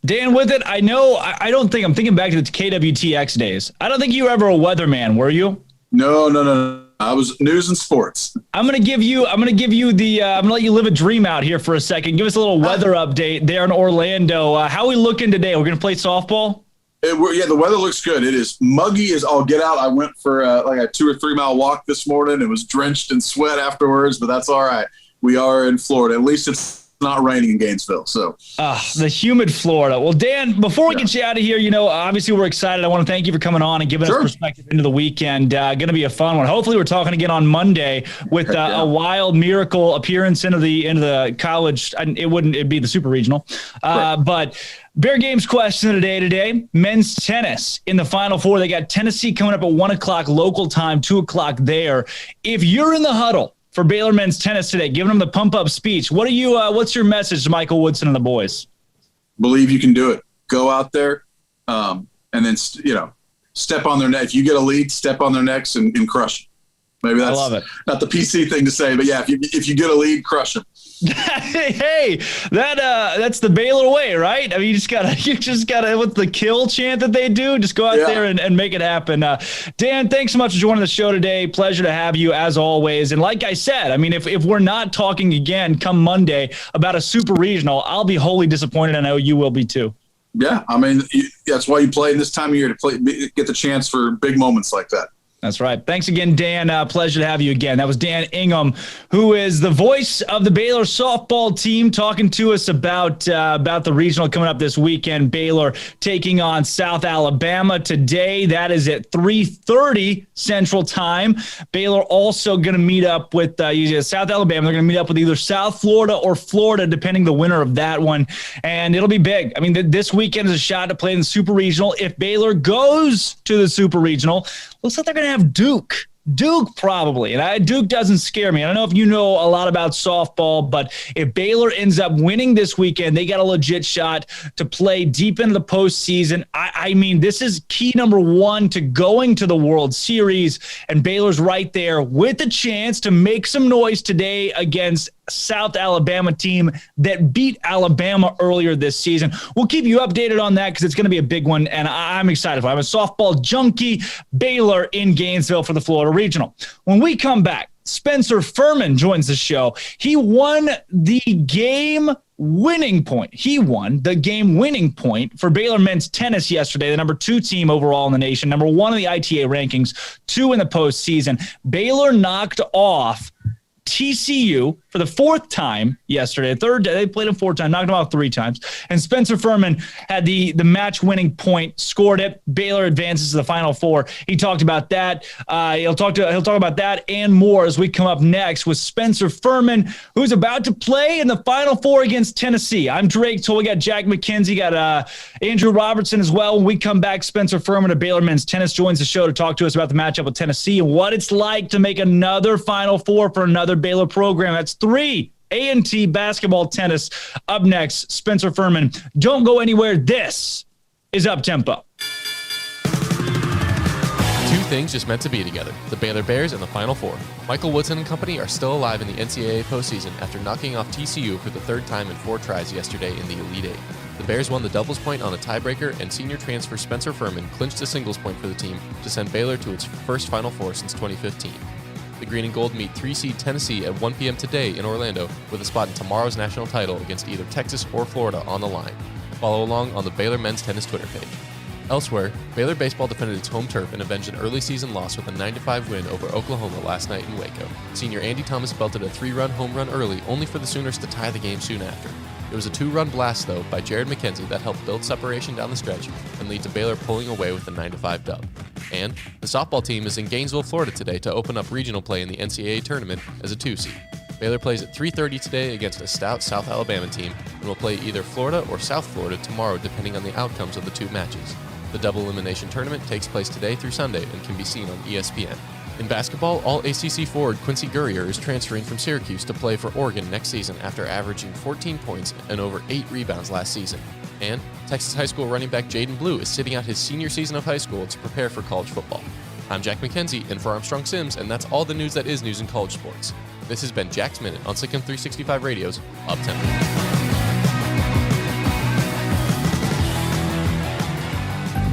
Dan, with it, I'm thinking back to the KWTX days. I don't think you were ever a weatherman, were you? No. I was news and sports. I'm gonna let you live a dream out here for a second. Give us a little weather update there in Orlando. How are we looking today? We're gonna play softball? The weather looks good. It is muggy as all get out. I went for a 2 or 3 mile walk this morning. It was drenched in sweat afterwards, but that's all right. We are in Florida. At least it's not raining in Gainesville. So the humid Florida. Well, Dan, before we get you out of here, obviously we're excited. I want to thank you for coming on and giving us perspective into the weekend. Going to be a fun one. Hopefully we're talking again on Monday with a wild miracle appearance into the college. It'd be the super regional. But Bear Games question of the day today, men's tennis in the Final Four. They got Tennessee coming up at 1:00 local time, 2:00 there. If you're in the huddle for Baylor men's tennis today, giving them the pump-up speech, what's your message to Michael Woodson and the boys? Believe you can do it. Go out there, and then step on their neck. If you get a lead, step on their necks and crush them. Maybe that's not the PC thing to say, but yeah, if you get a lead, crush them. Hey, that's the Baylor way, right? You just gotta what's the kill chant that they do? Just go out there and make it happen. Dan, thanks so much for joining the show today. Pleasure to have you as always. And like I said, if we're not talking again come Monday about a super regional, I'll be wholly disappointed. I know you will be too. Yeah, that's why you play this time of year, to get the chance for big moments like that. That's right. Thanks again, Dan. Pleasure to have you again. That was Dan Ingham, who is the voice of the Baylor softball team, talking to us about the regional coming up this weekend. Baylor taking on South Alabama today. That is at 3:30 Central Time. Baylor also going to meet up with South Alabama. They're going to meet up with either South Florida or Florida, depending the winner of that one. And it'll be big. This weekend is a shot to play in the Super Regional. If Baylor goes to the Super Regional, looks like they're going to have Duke probably. And Duke doesn't scare me. I don't know if you know a lot about softball, but if Baylor ends up winning this weekend, they got a legit shot to play deep into the postseason. This is key number one to going to the World Series, and Baylor's right there with a chance to make some noise today against South Alabama team that beat Alabama earlier this season. We'll keep you updated on that because it's going to be a big one, and I'm excited for it. I'm a softball junkie. Baylor in Gainesville for the Florida Regional. When we come back, Spencer Furman joins the show. He won the game winning point. He won the game winning point for Baylor men's tennis yesterday, the number 2 team overall in the nation, number 1 in the ITA rankings, 2 in the postseason. Baylor knocked off TCU for the 4th time yesterday. Third day, they played him 4 times, knocked him out 3 times. And Spencer Furman had the match-winning point, scored it. Baylor advances to the Final Four. He talked about that. He'll talk about that and more as we come up next with Spencer Furman, who's about to play in the Final Four against Tennessee. I'm Drake Toll. We got Jack McKenzie, got Andrew Robertson as well. When we come back, Spencer Furman of Baylor men's tennis joins the show to talk to us about the matchup with Tennessee and what it's like to make another Final Four for another Baylor program. That's 3 A&T basketball, tennis. Up next, Spencer Furman. Don't go anywhere. This is Up Tempo. 2 things just meant to be together: the Baylor Bears and the Final Four. Michael Woodson and company are still alive in the NCAA postseason after knocking off TCU for the 3rd time in 4 tries yesterday in the Elite Eight. The Bears won the doubles point on a tiebreaker, and senior transfer Spencer Furman clinched a singles point for the team to send Baylor to its first Final Four since 2015. The Green and Gold meet 3-seed Tennessee at 1 p.m. today in Orlando, with a spot in tomorrow's national title against either Texas or Florida on the line. Follow along on the Baylor men's tennis Twitter page. Elsewhere, Baylor baseball defended its home turf and avenged an early season loss with a 9-5 win over Oklahoma last night in Waco. Senior Andy Thomas belted a 3-run home run early, only for the Sooners to tie the game soon after. It was a 2-run blast, though, by Jared McKenzie that helped build separation down the stretch and lead to Baylor pulling away with a 9-5 dub. And the softball team is in Gainesville, Florida today to open up regional play in the NCAA tournament as a 2-seed. Baylor plays at 3:30 today against a stout South Alabama team and will play either Florida or South Florida tomorrow depending on the outcomes of the 2 matches. The double elimination tournament takes place today through Sunday and can be seen on ESPN. In basketball, All-ACC forward Quincy Gurrier is transferring from Syracuse to play for Oregon next season after averaging 14 points and over 8 rebounds last season. And Texas high school running back Jaden Blue is sitting out his senior season of high school to prepare for college football. I'm Jack McKenzie, in for Armstrong Sims, and that's all the news that is news in college sports. This has been Jack's Minute on SicEm365 Radio's Up Tempo.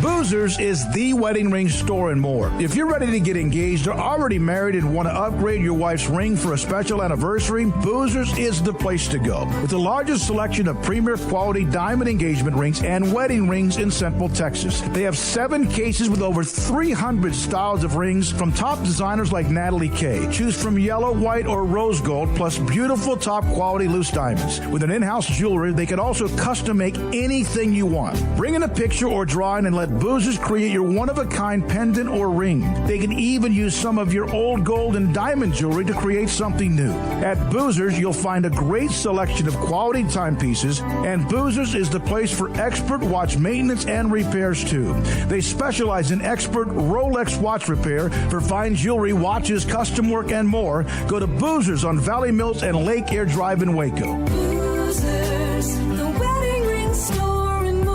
Boozers is the wedding ring store and more. If you're ready to get engaged or already married and want to upgrade your wife's ring for a special anniversary, Boozers is the place to go. With the largest selection of premier quality diamond engagement rings and wedding rings in Central Texas. They have 7 cases with over 300 styles of rings from top designers like Natalie Kay. Choose from yellow, white, or rose gold, plus beautiful top quality loose diamonds. With an in-house jewelry, they can also custom make anything you want. Bring in a picture or drawing and let Boozers create your one-of-a-kind pendant or ring. They can even use some of your old gold and diamond jewelry to create something new. At Boozers, you'll find a great selection of quality timepieces, and Boozers is the place for expert watch maintenance and repairs, too. They specialize in expert Rolex watch repair for fine jewelry, watches, custom work, and more. Go to Boozers on Valley Mills and Lake Air Drive in Waco. Boozers, the wedding ring store and more.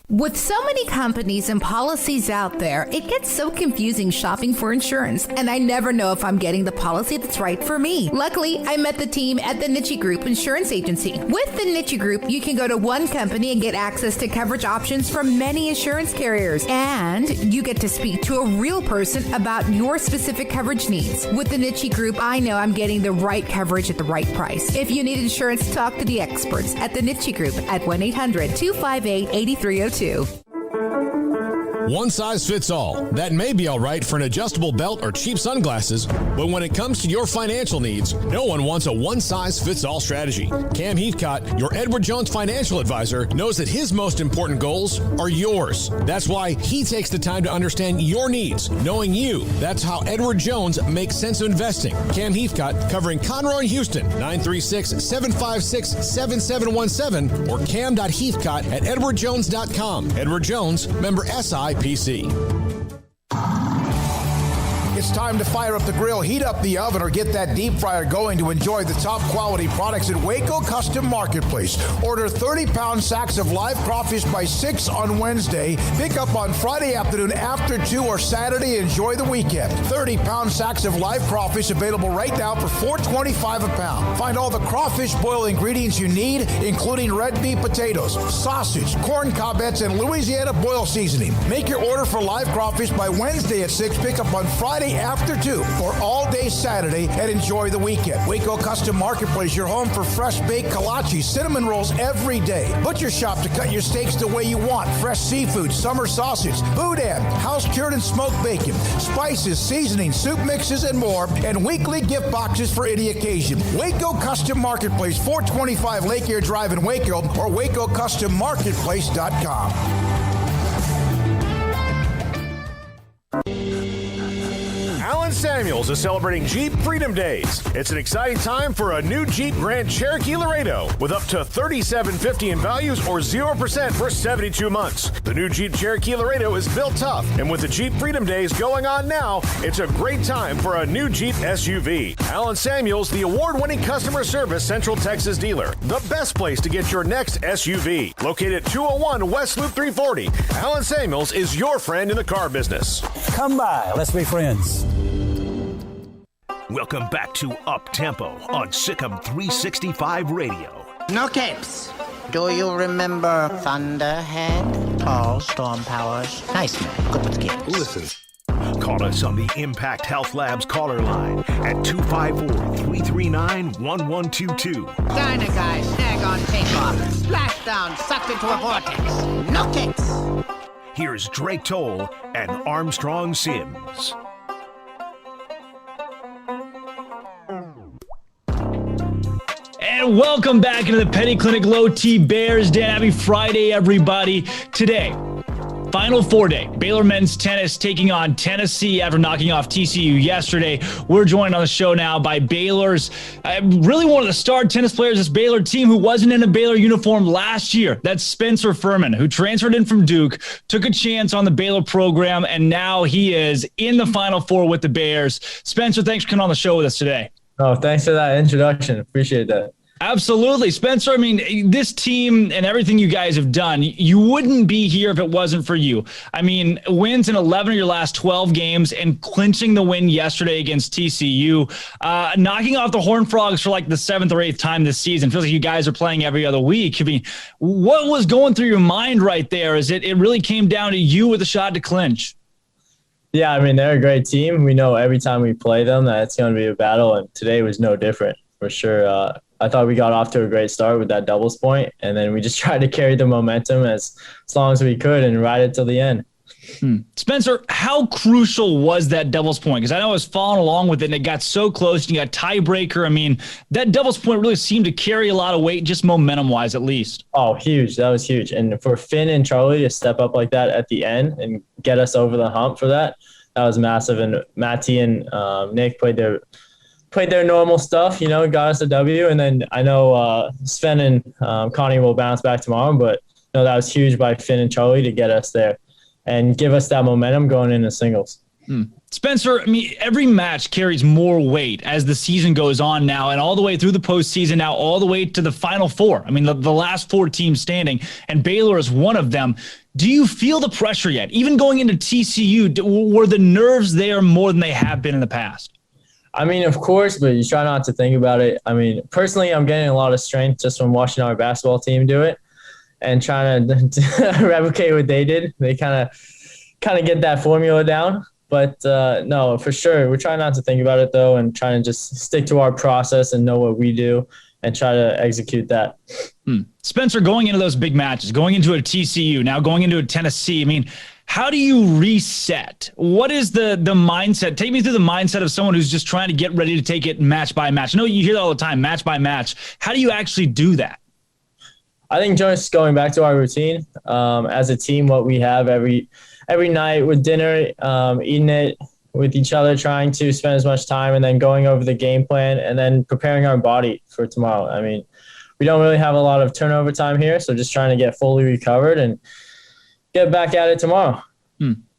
With so many companies and policies out there, it gets so confusing shopping for insurance, and I never know if I'm getting the policy that's right for me. Luckily, I met the team at the Niche Group Insurance Agency. With the Niche Group, you can go to one company and get access to coverage options from many insurance carriers, and you get to speak to a real person about your specific coverage needs. With the Niche Group, I know I'm getting the right coverage at the right price. If you need insurance, talk to the experts at the Niche Group at 1-800-258-8302. One size fits all. That may be all right for an adjustable belt or cheap sunglasses, but when it comes to your financial needs, no one wants a one-size-fits-all strategy. Cam Heathcott, your Edward Jones financial advisor, knows that his most important goals are yours. That's why he takes the time to understand your needs, knowing you. That's how Edward Jones makes sense of investing. Cam Heathcott, covering Conroe and Houston, 936-756-7717 or cam.heathcott@edwardjones.com. Edward Jones, member SIPC. It's time to fire up the grill, heat up the oven, or get that deep fryer going to enjoy the top quality products at Waco Custom Marketplace. Order 30-pound sacks of live crawfish by 6 on Wednesday. Pick up on Friday afternoon after 2 or Saturday. Enjoy the weekend. 30-pound sacks of live crawfish available right now for $4.25 a pound. Find all the crawfish boil ingredients you need, including red beef potatoes, sausage, corn cobbettes, and Louisiana boil seasoning. Make your order for live crawfish by Wednesday at 6. Pick up on Friday only after 2 or all day Saturday and enjoy the weekend. Waco Custom Marketplace, your home for fresh baked kolache, cinnamon rolls every day. Butcher shop to cut your steaks the way you want. Fresh seafood, summer sausage, boudin, house-cured and smoked bacon, spices, seasonings, soup mixes, and more, and weekly gift boxes for any occasion. Waco Custom Marketplace, 425 Lake Air Drive in Waco, or WacoCustomMarketplace.com. Alan Samuels is celebrating Jeep Freedom Days. It's an exciting time for a new Jeep Grand Cherokee Laredo with up to $3,750 in values or 0% for 72 months. The new Jeep Cherokee Laredo is built tough, and with the Jeep Freedom Days going on now, it's a great time for a new Jeep SUV. Alan Samuels, the award-winning customer service Central Texas dealer. The best place to get your next SUV. Located at 201 West Loop 340, Alan Samuels is your friend in the car business. Come by, let's be friends. Welcome back to Up Tempo on SicEm365 Radio. No capes. Do you remember Thunderhead? Tall, storm powers. Nice man. Good with kids. Listen. Call us on the Impact Health Labs caller line at 254-339-1122. Dyna guy, snag on takeoff. Splashdown, sucked into a vortex. No capes. Here's Drake Toll and Armstrong Sims. And welcome back into the Petty Clinic Low T Bears. Dan, happy Friday, everybody. Today, Final Four day. Baylor men's tennis taking on Tennessee after knocking off TCU yesterday. We're joined on the show now by Baylor's really one of the star tennis players, this Baylor team who wasn't in a Baylor uniform last year. That's Spencer Furman, who transferred in from Duke, took a chance on the Baylor program, and now he is in the Final Four with the Bears. Spencer, thanks for coming on the show with us today. Oh, thanks for that introduction. Appreciate that. Absolutely. Spencer, I mean, this team and everything you guys have done, you wouldn't be here if it wasn't for you. I mean, wins in 11 of your last 12 games and clinching the win yesterday against TCU, knocking off the Horned Frogs for like the 7th or 8th time this season. Feels like you guys are playing every other week. I mean, what was going through your mind right there? Is it really came down to you with a shot to clinch? Yeah, I mean, they're a great team. We know every time we play them that it's going to be a battle, and today was no different for sure. I thought we got off to a great start with that doubles point, and then we just tried to carry the momentum as long as we could and ride it till the end. Spencer, how crucial was that doubles point? Because I know I was following along with it, and it got so close, and you got tiebreaker. I mean, that doubles point really seemed to carry a lot of weight, just momentum-wise at least. Oh, huge. That was huge. And for Finn and Charlie to step up like that at the end and get us over the hump for that was massive. And Matty and Nick played their normal stuff, got us a W. And then I know Sven and Connie will bounce back tomorrow, but that was huge by Finn and Charlie to get us there and give us that momentum going into singles. Spencer, I mean, every match carries more weight as the season goes on now, and all the way through the postseason now, all the way to the Final Four. I mean, the last 4 teams standing, and Baylor is one of them. Do you feel the pressure yet? Even going into TCU, were the nerves there more than they have been in the past? I mean, of course, but you try not to think about it. I mean, personally, I'm getting a lot of strength just from watching our basketball team do it and trying to replicate what they did. They kind of get that formula down. But no, for sure, we're trying not to think about it, though, and trying to just stick to our process and know what we do and try to execute that. Spencer, going into those big matches, going into a TCU, now going into a Tennessee, I mean, how do you reset? What is the mindset? Take me through the mindset of someone who's just trying to get ready to take it match by match. I know you hear that all the time, match by match. How do you actually do that? I think just going back to our routine as a team, what we have every night with dinner, eating it with each other, trying to spend as much time, and then going over the game plan and then preparing our body for tomorrow. I mean, we don't really have a lot of turnover time here, so just trying to get fully recovered and get back at it tomorrow.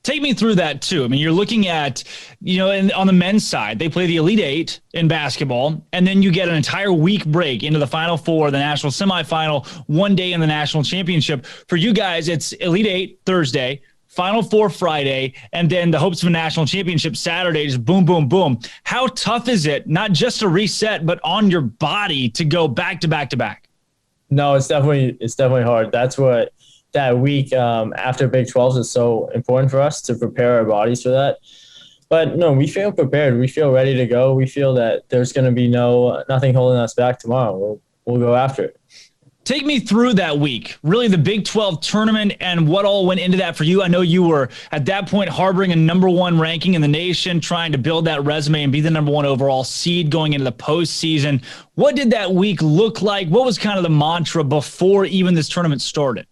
Take me through that too. I mean, you're looking at, on the men's side, they play the Elite Eight in basketball, and then you get an entire week break into the Final Four, the national semifinal, one day in the national championship. For you guys, it's Elite Eight Thursday, Final Four Friday, and then the hopes of a national championship Saturday, just boom, boom, boom. How tough is it, not just to reset, but on your body to go back to back to back? No, it's definitely hard. That's what that week after Big 12s is so important for us to prepare our bodies for that. But no, we feel prepared. We feel ready to go. We feel that there's going to be nothing holding us back tomorrow. We'll go after it. Take me through that week, really the Big 12 tournament and what all went into that for you. I know you were at that point harboring a number 1 ranking in the nation, trying to build that resume and be the number 1 overall seed going into the postseason. What did that week look like? What was kind of the mantra before even this tournament started?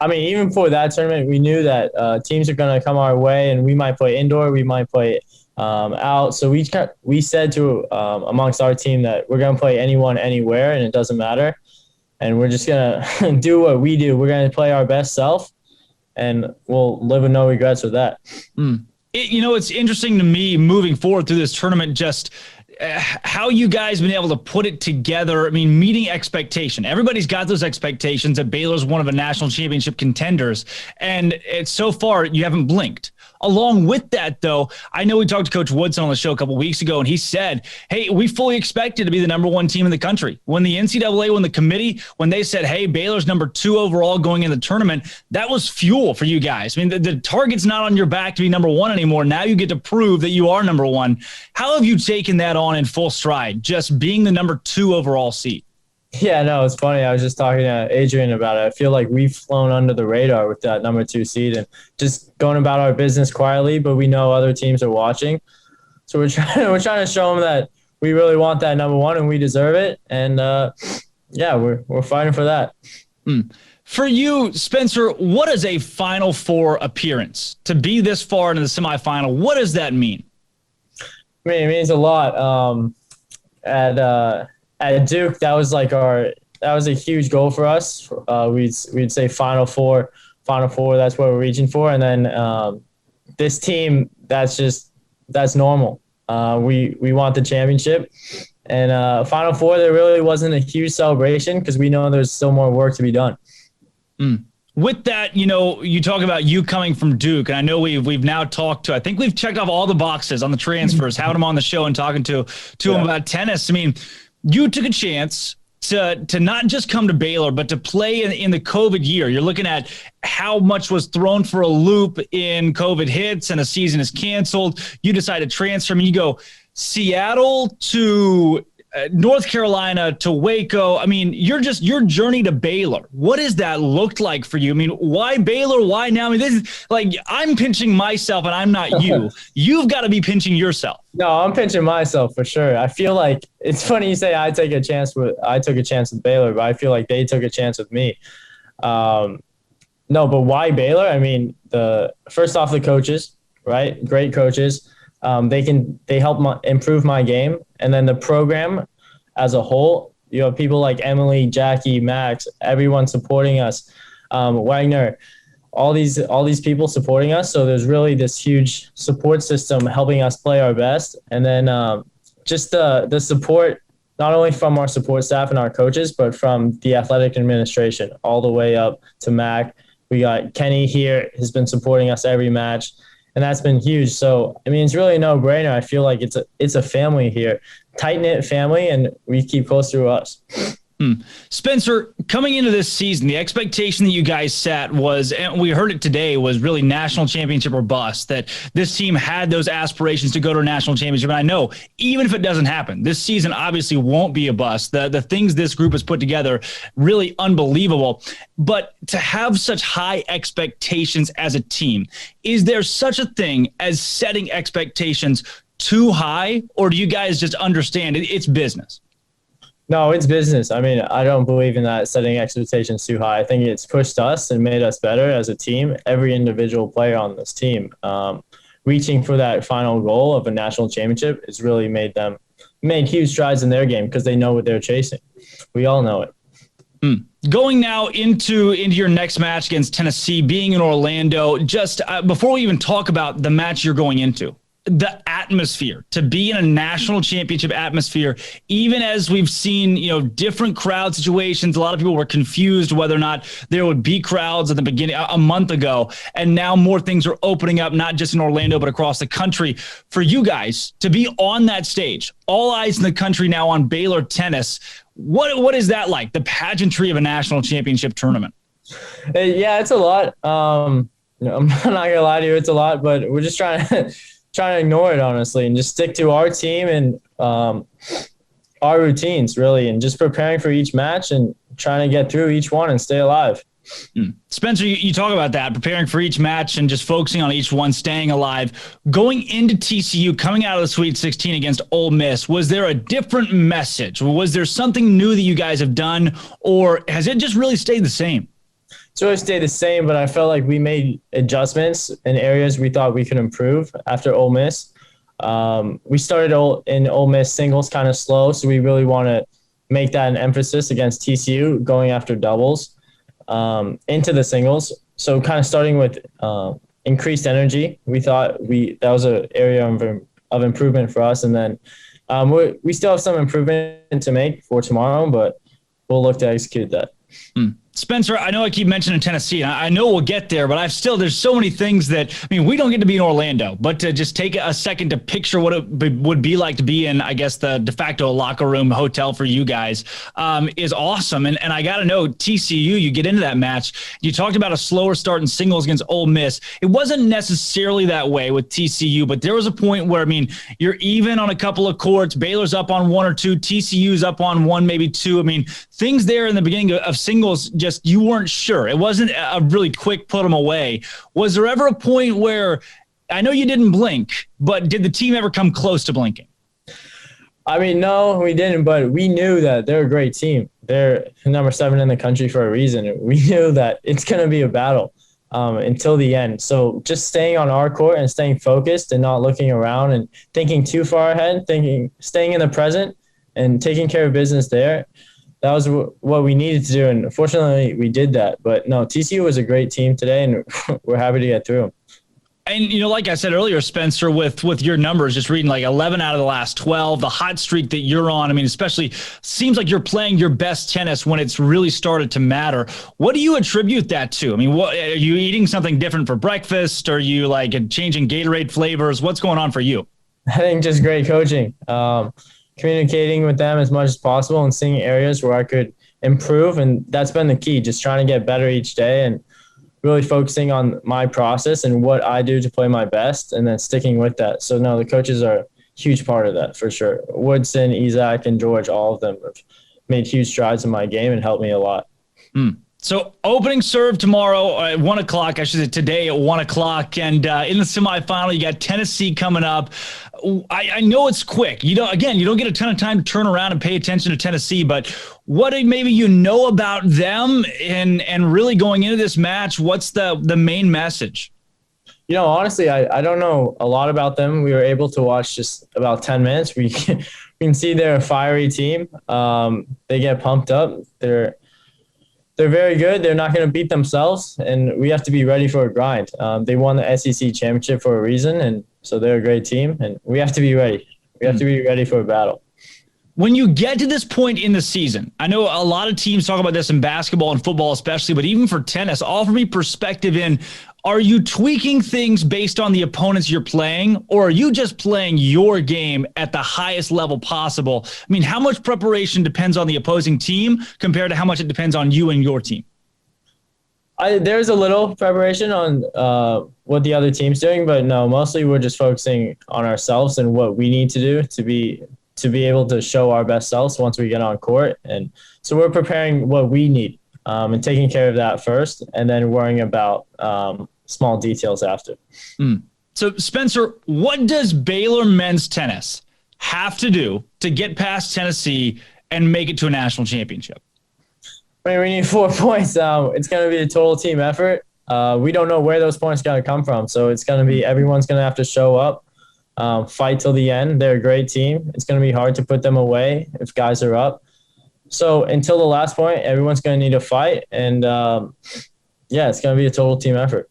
I mean, even for that tournament, we knew that teams are going to come our way, and we might play indoor, we might play out. So we said to amongst our team that we're going to play anyone, anywhere, and it doesn't matter. And we're just going to do what we do. We're going to play our best self, and we'll live with no regrets with that. It's interesting to me moving forward through this tournament, just how you guys been able to put it together. I mean, meeting expectation. Everybody's got those expectations that Baylor's one of the national championship contenders. And so far, you haven't blinked. Along with that, though, I know we talked to Coach Woodson on the show a couple weeks ago, and he said, hey, we fully expected to be the number 1 team in the country. When the NCAA, when the committee, when they said, hey, Baylor's number 2 overall going in the tournament, that was fuel for you guys. I mean, the target's not on your back to be number 1 anymore. Now you get to prove that you are number 1. How have you taken that on in full stride, just being the number 2 overall seed? Yeah, no, it's funny. I was just talking to Adrian about it. I feel like we've flown under the radar with that number 2 seed and just going about our business quietly, but we know other teams are watching. So we're trying to show them that we really want that number 1 and we deserve it. And we're fighting for that. For you, Spencer, what is a Final Four appearance? To be this far into the semifinal, what does that mean? I mean, it means a lot. At Duke, that was a huge goal for us. We'd say Final Four. That's what we're reaching for. And then this team, that's normal. We want the championship. And Final Four, there really wasn't a huge celebration because we know there's still more work to be done. With that, you talk about you coming from Duke, and I know we've now talked to, I think we've checked off all the boxes on the transfers, having them on the show and talking to them about tennis. I mean, you took a chance to not just come to Baylor, but to play in the COVID year. You're looking at how much was thrown for a loop in COVID hits and a season is canceled. You decide to transfer. I mean, you go Seattle to North Carolina to Waco. I mean, your journey to Baylor. What has that looked like for you? I mean, why Baylor? Why now? I mean, this is like, I'm pinching myself and I'm not you. You've got to be pinching yourself. No, I'm pinching myself for sure. I feel like it's funny you say I took a chance with Baylor, but I feel like they took a chance with me. No, but why Baylor? I mean, first off, the coaches, right? Great coaches. They help improve my game. And then the program as a whole, you have people like Emily, Jackie, Max, everyone supporting us, Wagner, all these people supporting us. So there's really this huge support system helping us play our best. And then just the support, not only from our support staff and our coaches, but from the athletic administration all the way up to Mac. We got Kenny here, has been supporting us every match. And that's been huge. So, I mean, it's really a no-brainer. I feel like it's a family here, tight-knit family, and we keep close to us. Spencer, coming into this season, the expectation that you guys set was, and we heard it today, was really national championship or bust, that this team had those aspirations to go to a national championship. And I know, even if it doesn't happen, this season obviously won't be a bust. The things this group has put together, really unbelievable. But to have such high expectations as a team, is there such a thing as setting expectations too high, or do you guys just understand it's business? No, it's business. I mean, I don't believe in that setting expectations too high. I think it's pushed us and made us better as a team. Every individual player on this team, reaching for that final goal of a national championship has really made huge strides in their game because they know what they're chasing. We all know it. Going now into your next match against Tennessee, being in Orlando, just before we even talk about the match you're going into, the atmosphere, to be in a national championship atmosphere, even as we've seen, different crowd situations. A lot of people were confused whether or not there would be crowds at the beginning a month ago. And now more things are opening up, not just in Orlando, but across the country. For you guys to be on that stage, all eyes in the country now on Baylor tennis. What is that like? The pageantry of a national championship tournament? Yeah, it's a lot. I'm not gonna lie to you, it's a lot, but we're just trying to trying to ignore it, honestly, and just stick to our team and our routines, really, and just preparing for each match and trying to get through each one and stay alive. Spencer, you talk about that, preparing for each match and just focusing on each one, staying alive. Going into TCU, coming out of the Sweet 16 against Ole Miss, was there a different message? Was there something new that you guys have done, or has it just really stayed the same? It's really stayed the same, but I felt like we made adjustments in areas we thought we could improve after Ole Miss. We started in Ole Miss singles kind of slow, so we really want to make that an emphasis against TCU, going after doubles into the singles. So kind of starting with increased energy, we thought that was an area of improvement for us. And then we still have some improvement to make for tomorrow, but we'll look to execute that. Spencer, I know I keep mentioning Tennessee, and I know we'll get there, but there's so many things that, we don't get to be in Orlando, but to just take a second to picture what it would be like to be in, I guess, the de facto locker room hotel for you guys is awesome. And I got to know, TCU, you get into that match, you talked about a slower start in singles against Ole Miss. It wasn't necessarily that way with TCU, but there was a point where, you're even on a couple of courts, Baylor's up on one or two, TCU's up on one, maybe two. Things there in the beginning of singles, just you weren't sure. It wasn't a really quick put them away. Was there ever a point where, I know you didn't blink, but did the team ever come close to blinking? No, we didn't, but we knew that they're a great team. They're number 7 in the country for a reason. We knew that it's going to be a battle until the end. So just staying on our court and staying focused and not looking around and thinking too far ahead, staying in the present and taking care of business there. That was what we needed to do, and fortunately, we did that. But no, TCU was a great team today, and we're happy to get through them. And, like I said earlier, Spencer, with your numbers, just reading 11 out of the last 12, the hot streak that you're on, especially seems like you're playing your best tennis when it's really started to matter. What do you attribute that to? What, are you eating something different for breakfast? Are you changing Gatorade flavors? What's going on for you? I think just great coaching. Communicating with them as much as possible and seeing areas where I could improve. And that's been the key, just trying to get better each day and really focusing on my process and what I do to play my best and then sticking with that. So no, the coaches are a huge part of that for sure. Woodson, Isaac, and George, all of them have made huge strides in my game and helped me a lot. So opening serve tomorrow at 1 o'clock, I should say today at 1 o'clock. And in the semifinal, you got Tennessee coming up. I know it's quick. You don't get a ton of time to turn around and pay attention to Tennessee, but what maybe about them and really going into this match, what's the main message? Honestly, I don't know a lot about them. We were able to watch just about 10 minutes. We can see they're a fiery team. They get pumped up. They're very good. They're not going to beat themselves, and we have to be ready for a grind. They won the SEC championship for a reason, and so they're a great team, and we have to be ready. We have to be ready for a battle. When you get to this point in the season, I know a lot of teams talk about this in basketball and football especially, but even for tennis, offer me perspective in, are you tweaking things based on the opponents you're playing, or are you just playing your game at the highest level possible? How much preparation depends on the opposing team compared to how much it depends on you and your team? There's a little preparation on what the other team's doing, but no, mostly we're just focusing on ourselves and what we need to do to be able to show our best selves once we get on court. And so we're preparing what we need and taking care of that first, and then worrying about small details after. So, Spencer, what does Baylor men's tennis have to do to get past Tennessee and make it to a national championship? We need 4 points. It's going to be a total team effort. We don't know where those points got to come from. So it's going to be everyone's going to have to show up, fight till the end. They're a great team. It's going to be hard to put them away if guys are up. So until the last point, everyone's going to need to fight. And, it's going to be a total team effort.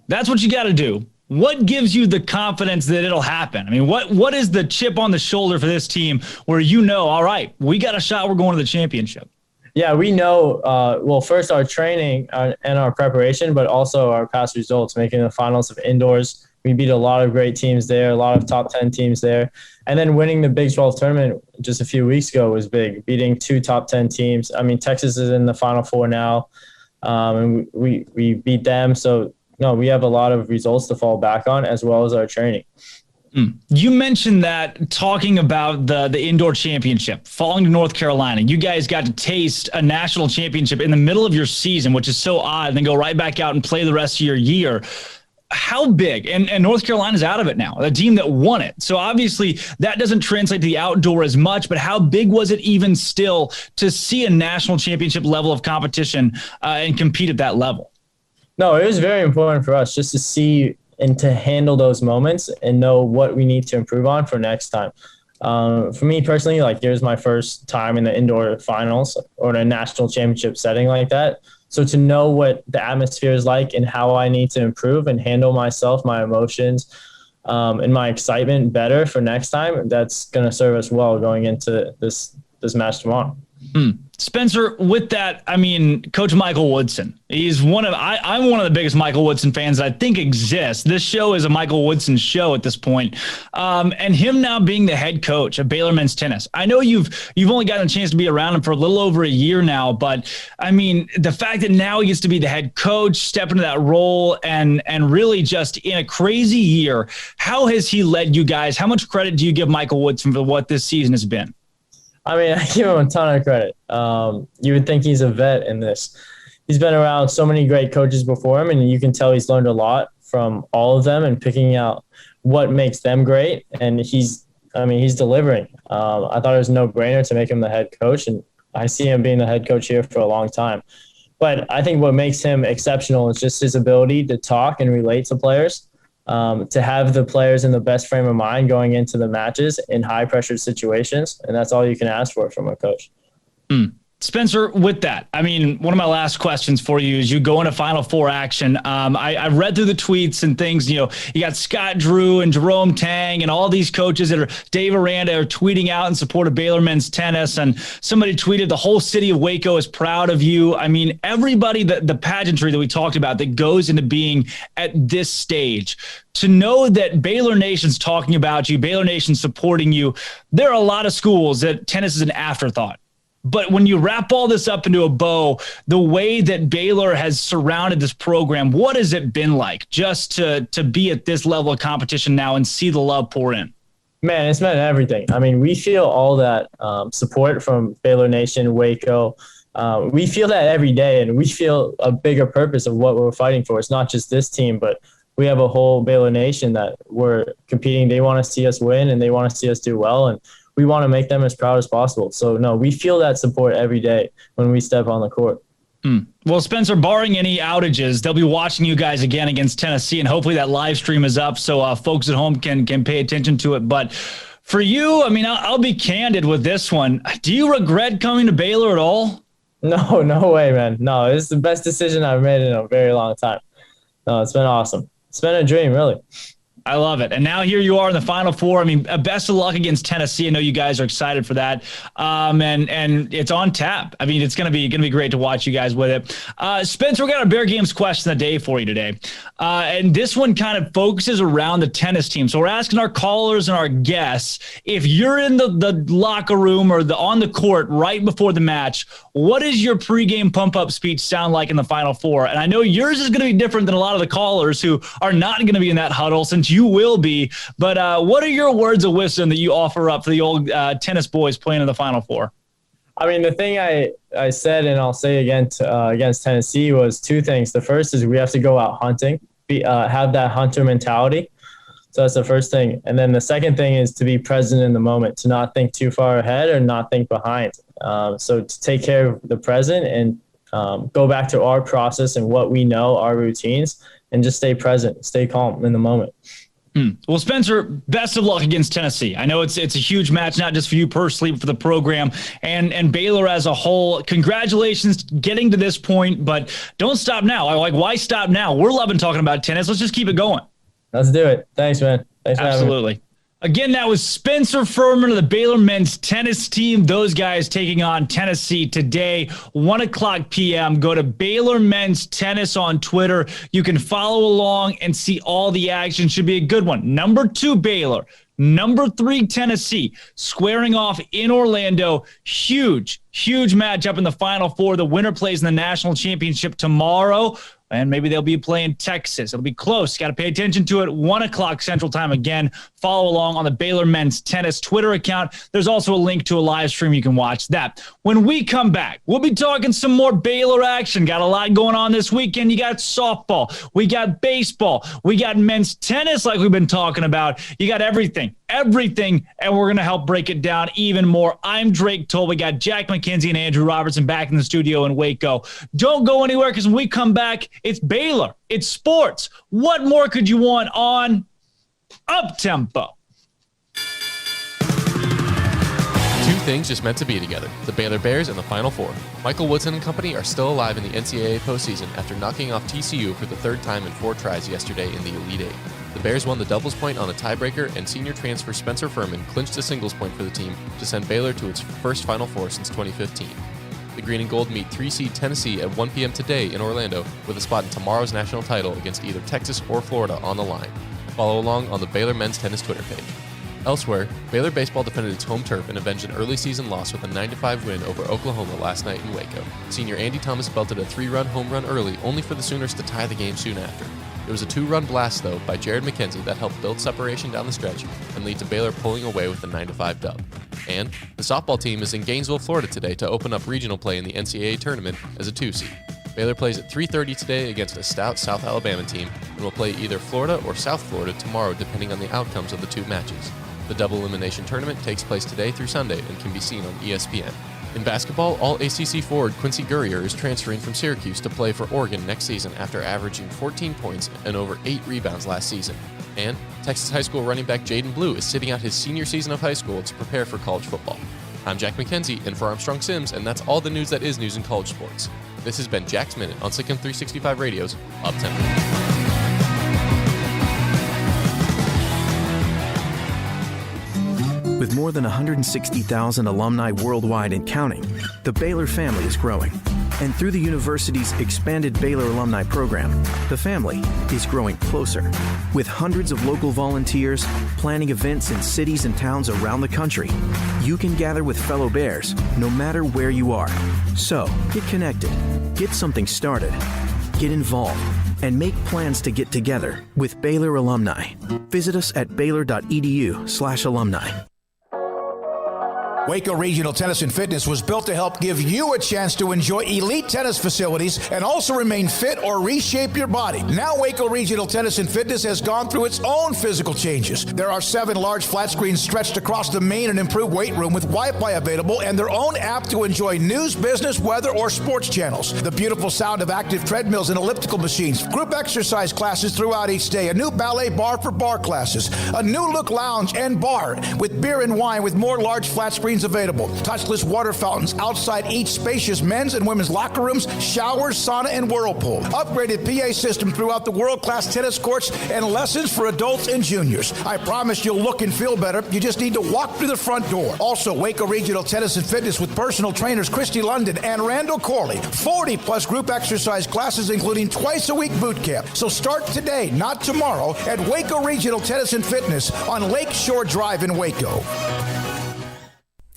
That's what you got to do. What gives you the confidence that it'll happen? What is the chip on the shoulder for this team where all right, we got a shot, we're going to the championship? Yeah, we know, first our training and our preparation, but also our past results, making the finals of indoors. We beat a lot of great teams there, a lot of top 10 teams there. And then winning the Big 12 tournament just a few weeks ago was big, beating 2 top 10 teams. Texas is in the Final Four now, and we beat them. So, no, we have a lot of results to fall back on as well as our training. You mentioned that talking about the indoor championship, falling to North Carolina. You guys got to taste a national championship in the middle of your season, which is so odd, and then go right back out and play the rest of your year. How big? And North Carolina's out of it now, a team that won it. So obviously that doesn't translate to the outdoor as much, but how big was it even still to see a national championship level of competition and compete at that level? No, it was very important for us just to see and to handle those moments and know what we need to improve on for next time. For me personally, like, it was my first time in the indoor finals or in a national championship setting like that. So to know what the atmosphere is like and how I need to improve and handle myself, my emotions, and my excitement better for next time, that's going to serve us well going into this match tomorrow. Spencer, with that, I mean, Coach Michael Woodson, I'm one of the biggest Michael Woodson fans that I think exists. This show is a Michael Woodson show at this point. And him now being the head coach of Baylor men's tennis. I know you've only gotten a chance to be around him for a little over a year now, but I mean, the fact that now he gets to be the head coach, step into that role and really just in a crazy year, how has he led you guys? How much credit do you give Michael Woodson for what this season has been? I mean, I give him a ton of credit. You would think he's a vet in this. He's been around so many great coaches before him, and you can tell he's learned a lot from all of them and picking out what makes them great. And he's delivering. I thought it was a no-brainer to make him the head coach, and I see him being the head coach here for a long time. But I think what makes him exceptional is just his ability to talk and relate to players. To have the players in the best frame of mind going into the matches in high pressure situations. And that's all you can ask for from a coach. Spencer, with that, I mean, one of my last questions for you is you go into Final Four action. I've read through the tweets and things, you got Scott Drew and Jerome Tang and all these coaches that are Dave Aranda are tweeting out in support of Baylor men's tennis. And somebody tweeted, the whole city of Waco is proud of you. I mean, everybody, the pageantry that we talked about that goes into being at this stage, to know that Baylor Nation's talking about you, Baylor Nation's supporting you. There are a lot of schools that tennis is an afterthought. But when you wrap all this up into a bow, the way that Baylor has surrounded this program, what has it been like just to be at this level of competition now and see the love pour in? Man, it's meant everything. I mean, we feel all that support from Baylor Nation, Waco. We feel that every day, and we feel a bigger purpose of what we're fighting for. It's not just this team, but we have a whole Baylor Nation that we're competing. They want to see us win, and they want to see us do well, and we want to make them as proud as possible. So, no, we feel that support every day when we step on the court. Well, Spencer, barring any outages, they'll be watching you guys again against Tennessee, and hopefully that live stream is up so folks at home can pay attention to it. But for you, I mean, I'll be candid with this one. Do you regret coming to Baylor at all? No way, man. No, it's the best decision I've made in a very long time. No, it's been awesome. It's been a dream, really. I love it. And now here you are in the Final Four. I mean, best of luck against Tennessee. I know you guys are excited for that. And it's on tap. I mean, it's gonna be great to watch you guys with it. Spencer, we got a Bear Games question of the day for you today. And this one kind of focuses around the tennis team. So we're asking our callers and our guests, if you're in the locker room or on the court right before the match, what does your pregame pump-up speech sound like in the Final Four? And I know yours is going to be different than a lot of the callers who are not going to be in that huddle, since you will be. But what are your words of wisdom that you offer up for the old tennis boys playing in the Final Four? I mean, the thing I said, and I'll say again against Tennessee, was two things. The first is we have to go out hunting, have that hunter mentality. So that's the first thing. And then the second thing is to be present in the moment, to not think too far ahead or not think behind. So to take care of the present and go back to our process and what we know, our routines, and just stay present, stay calm in the moment. Well, Spencer, best of luck against Tennessee. I know it's a huge match, not just for you personally, but for the program and Baylor as a whole. Congratulations getting to this point, but don't stop now. Like, why stop now? We're loving talking about tennis. Let's just keep it going. Let's do it. Thanks, man. Thanks for having me. Absolutely. Again, that was Spencer Furman of the Baylor men's tennis team. Those guys taking on Tennessee today, 1:00 p.m. Go to Baylor Men's Tennis on Twitter. You can follow along and see all the action. Should be a good one. Number 2, Baylor. Number 3, Tennessee, squaring off in Orlando. Huge matchup in the Final Four. The winner plays in the national championship tomorrow. and maybe they'll be playing Texas. It'll be close. Got to pay attention to it. 1 o'clock Central Time again. Follow along on the Baylor men's tennis Twitter account. There's also a link to a live stream. You can watch that. When we come back, we'll be talking some more Baylor action. Got a lot going on this weekend. You got softball. We got baseball. We got men's tennis like we've been talking about. You got everything, and we're going to help break it down even more. I'm Drake Toll. We got Jack McKenzie and Andrew Robertson back in the studio in Waco. Don't go anywhere, because when we come back, it's Baylor. It's sports. What more could you want on Up-Tempo? Two things just meant to be together, the Baylor Bears and the Final Four. Michael Woodson and company are still alive in the NCAA postseason after knocking off TCU for the third time in 4 tries yesterday in the Elite Eight. The Bears won the doubles point on a tiebreaker, and senior transfer Spencer Furman clinched a singles point for the team to send Baylor to its first Final Four since 2015. The Green and Gold meet 3-seed Tennessee at 1 p.m. today in Orlando, with a spot in tomorrow's national title against either Texas or Florida on the line. Follow along on the Baylor men's tennis Twitter page. Elsewhere, Baylor baseball defended its home turf and avenged an early season loss with a 9-5 win over Oklahoma last night in Waco. Senior Andy Thomas belted a 3-run home run early, only for the Sooners to tie the game soon after. It was a 2-run blast, though, by Jared McKenzie that helped build separation down the stretch and lead to Baylor pulling away with a 9-5 dub. And the softball team is in Gainesville, Florida today to open up regional play in the NCAA tournament as a 2-seed. Baylor plays at 3:30 today against a stout South Alabama team and will play either Florida or South Florida tomorrow, depending on the outcomes of the 2 matches. The double elimination tournament takes place today through Sunday and can be seen on ESPN. In basketball, All-ACC forward Quincy Gurrier is transferring from Syracuse to play for Oregon next season after averaging 14 points and over 8 rebounds last season. And Texas high school running back Jaden Blue is sitting out his senior season of high school to prepare for college football. I'm Jack McKenzie in for Armstrong Sims, and that's all the news that is news in college sports. This has been Jack's Minute on SicEm365 Radio's Up-Tempo. With more than 160,000 alumni worldwide and counting, the Baylor family is growing. And through the university's expanded Baylor alumni program, the family is growing closer. With hundreds of local volunteers planning events in cities and towns around the country, you can gather with fellow Bears no matter where you are. So, get connected, get something started, get involved, and make plans to get together with Baylor alumni. Visit us at baylor.edu/alumni. Waco Regional Tennis and Fitness was built to help give you a chance to enjoy elite tennis facilities and also remain fit or reshape your body. Now Waco Regional Tennis and Fitness has gone through its own physical changes. There are 7 large flat screens stretched across the main and improved weight room with Wi-Fi available and their own app to enjoy news, business, weather, or sports channels. The beautiful sound of active treadmills and elliptical machines, group exercise classes throughout each day, a new ballet bar for bar classes, a new look lounge and bar with beer and wine with more large flat screens available. Touchless water fountains outside each spacious men's and women's locker rooms, showers, sauna, and whirlpool. Upgraded PA system throughout the world-class tennis courts and lessons for adults and juniors. I promise you'll look and feel better. You just need to walk through the front door. Also, Waco Regional Tennis and Fitness with personal trainers Christy London and Randall Corley. 40-plus group exercise classes, including twice-a-week boot camp. So start today, not tomorrow, at Waco Regional Tennis and Fitness on Lakeshore Drive in Waco.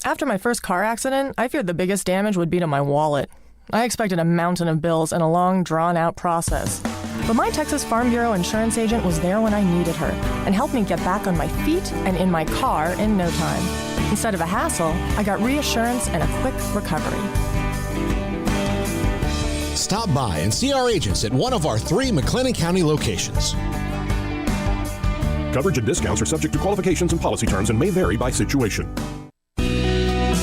After my first car accident, I feared the biggest damage would be to my wallet. I expected a mountain of bills and a long, drawn-out process. But my Texas Farm Bureau insurance agent was there when I needed her and helped me get back on my feet and in my car in no time. Instead of a hassle, I got reassurance and a quick recovery. Stop by and see our agents at one of our 3 McLennan County locations. Coverage and discounts are subject to qualifications and policy terms and may vary by situation.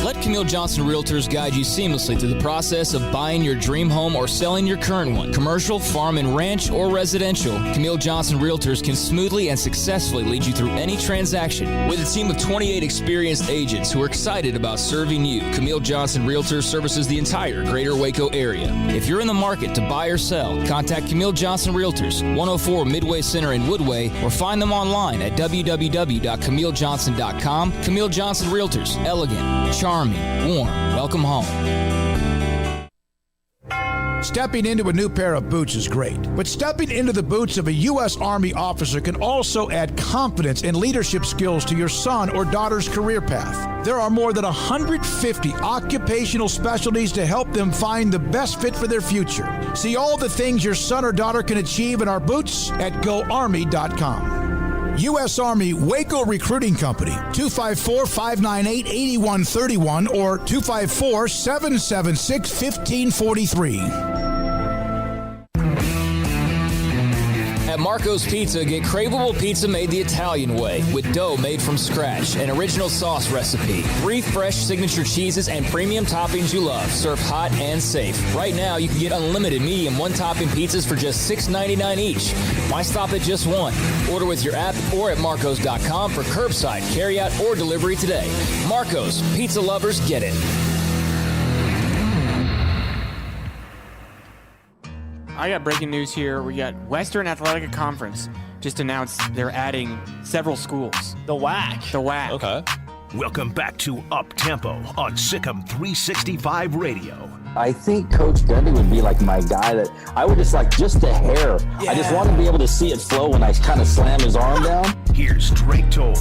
Let Camille Johnson Realtors guide you seamlessly through the process of buying your dream home or selling your current one. Commercial, farm and ranch, or residential, Camille Johnson Realtors can smoothly and successfully lead you through any transaction. With a team of 28 experienced agents who are excited about serving you, Camille Johnson Realtors services the entire greater Waco area. If you're in the market to buy or sell, contact Camille Johnson Realtors, 104 Midway Center in Woodway, or find them online at www.camillejohnson.com. Camille Johnson Realtors, elegant, charming, warm, welcome home. Stepping into a new pair of boots is great, but stepping into the boots of a U.S. Army officer can also add confidence and leadership skills to your son or daughter's career path. There are more than 150 occupational specialties to help them find the best fit for their future. See all the things your son or daughter can achieve in our boots at GoArmy.com. U.S. Army Waco Recruiting Company, 254-598-8131 or 254-776-1543. At Marco's Pizza, get craveable pizza made the Italian way with dough made from scratch, an original sauce recipe, 3 fresh signature cheeses, and premium toppings you love, served hot and safe. Right now, you can get unlimited medium one-topping pizzas for just $6.99 each. Why stop at just one? Order with your app or at marcos.com for curbside, carryout, or delivery today. Marco's, pizza lovers get it. I got breaking news here. We got Western Athletic Conference just announced they're adding several schools. The WAC. The WAC. Okay. Welcome back to Up Tempo on SicEm365 Radio. I think Coach Gundy would be like my guy that I would just a hair. Yeah. I just want to be able to see it flow when I kind of slam his arm down. Here's Drake Toll.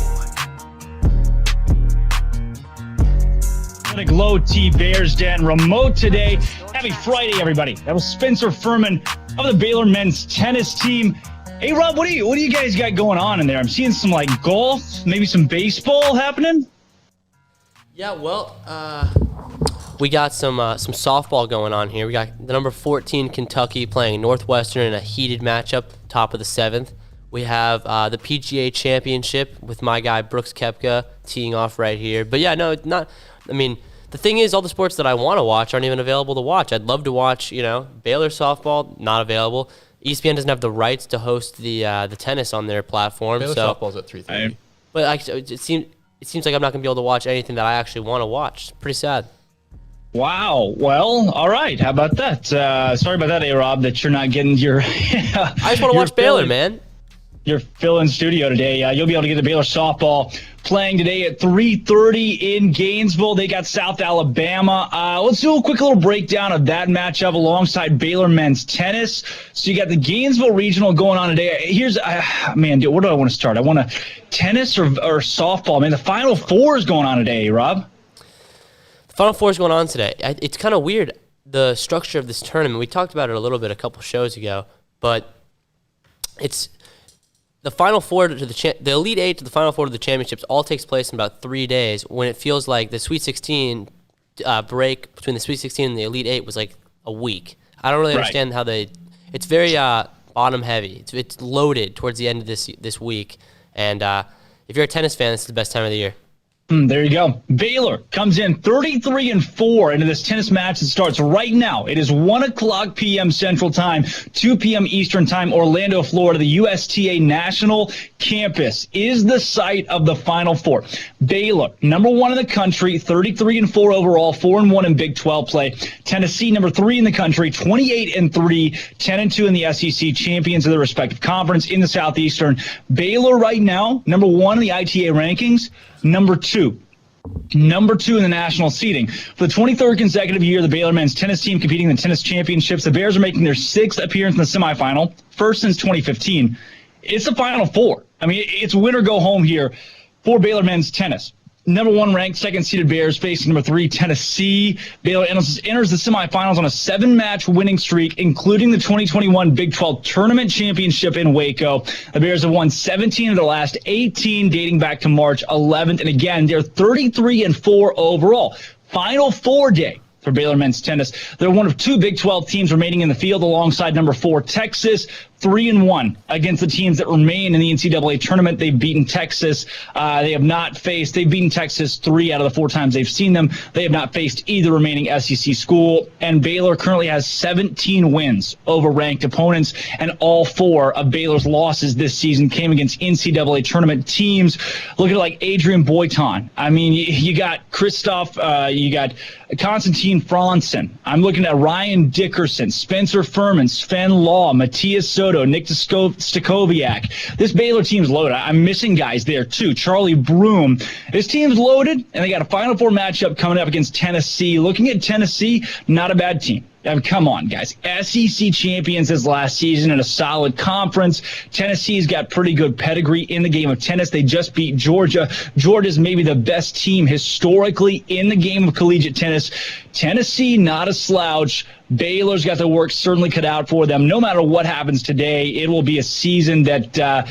Glow T Bears Den remote today. Happy Friday, everybody. That was Spencer Furman of the Baylor men's tennis team. Hey, Rob, what do you guys got going on in there? I'm seeing some golf, maybe some baseball happening. Yeah, well, we got some softball going on here. We got the number 14 Kentucky playing Northwestern in a heated matchup, top of the 7th. We have the PGA Championship with my guy Brooks Koepka teeing off right here. But yeah, no, not. I mean, the thing is, all the sports that I want to watch aren't even available to watch. I'd love to watch, Baylor softball, not available. ESPN doesn't have the rights to host the tennis on their platform. Baylor softball's at 3:30. But it seems like I'm not going to be able to watch anything that I actually want to watch. It's pretty sad. Wow. Well, all right. How about that? Sorry about that, A-Rob, that you're not getting your... I just want to watch Baylor, man. Your fill-in studio today. You'll be able to get the Baylor softball playing today at 3:30 in Gainesville. They got South Alabama. Let's do a quick little breakdown of that matchup alongside Baylor men's tennis. So you got the Gainesville Regional going on today. Here's, where do I want to start? I want to tennis or softball. Man, the Final Four is going on today, Rob. The Final Four is going on today. It's kind of weird, the structure of this tournament. We talked about it a little bit a couple shows ago, but it's... The Final Four to the Elite Eight to the Final Four to the championships all takes place in about 3 days, when it feels like the Sweet 16 break between the Sweet 16 and the Elite Eight was like a week. I don't really understand how it's very bottom heavy. It's loaded towards the end of this week, and if you're a tennis fan, this is the best time of the year. There you go. Baylor comes in 33-4 into this tennis match that starts right now. It is 1:00 p.m. Central Time, 2 p.m. Eastern Time, Orlando, Florida. The USTA National Campus is the site of the Final Four. Baylor, number 1 in the country, 33-4 overall, 4-1 in Big 12 play. Tennessee, number 3 in the country, 28-3, 10-2 in the SEC, champions of their respective conference in the Southeastern. Baylor right now, number 1 in the ITA rankings. Number two in the national seeding. For the 23rd consecutive year, the Baylor men's tennis team competing in the tennis championships. The Bears are making their 6th appearance in the semifinal, first since 2015. It's the Final Four. I mean, it's win or go home here for Baylor men's tennis. Number 1 ranked, 2nd seeded Bears facing number 3 Tennessee. Baylor enters the semifinals on a 7-match winning streak, including the 2021 Big 12 Tournament Championship in Waco. The Bears have won 17 of their last 18, dating back to March 11th. And again, they're 33-4 overall. Final Four day for Baylor men's tennis. They're one of 2 Big 12 teams remaining in the field alongside number 4 Texas. 3-1 against the teams that remain in the NCAA tournament. They've beaten Texas. They've beaten Texas 3 out of the 4 times they've seen them. They have not faced either remaining SEC school. And Baylor currently has 17 wins over ranked opponents. And all 4 of Baylor's losses this season came against NCAA tournament teams. Look at like Adrian Boiton. I mean, you got Christoph, you got Konstantin Franzen. I'm looking at Ryan Dickerson, Spencer Furman, Sven Law, Matthias Soto, Nick Stakoviak. This Baylor team's loaded. I'm missing guys there too. Charlie Broom. This team's loaded, and they got a Final Four matchup coming up against Tennessee. Looking at Tennessee, not a bad team. I mean, come on, guys. SEC champions this last season in a solid conference. Tennessee's got pretty good pedigree in the game of tennis. They just beat Georgia. Georgia's maybe the best team historically in the game of collegiate tennis. Tennessee, not a slouch. Baylor's got the work certainly cut out for them. No matter what happens today, it will be a season a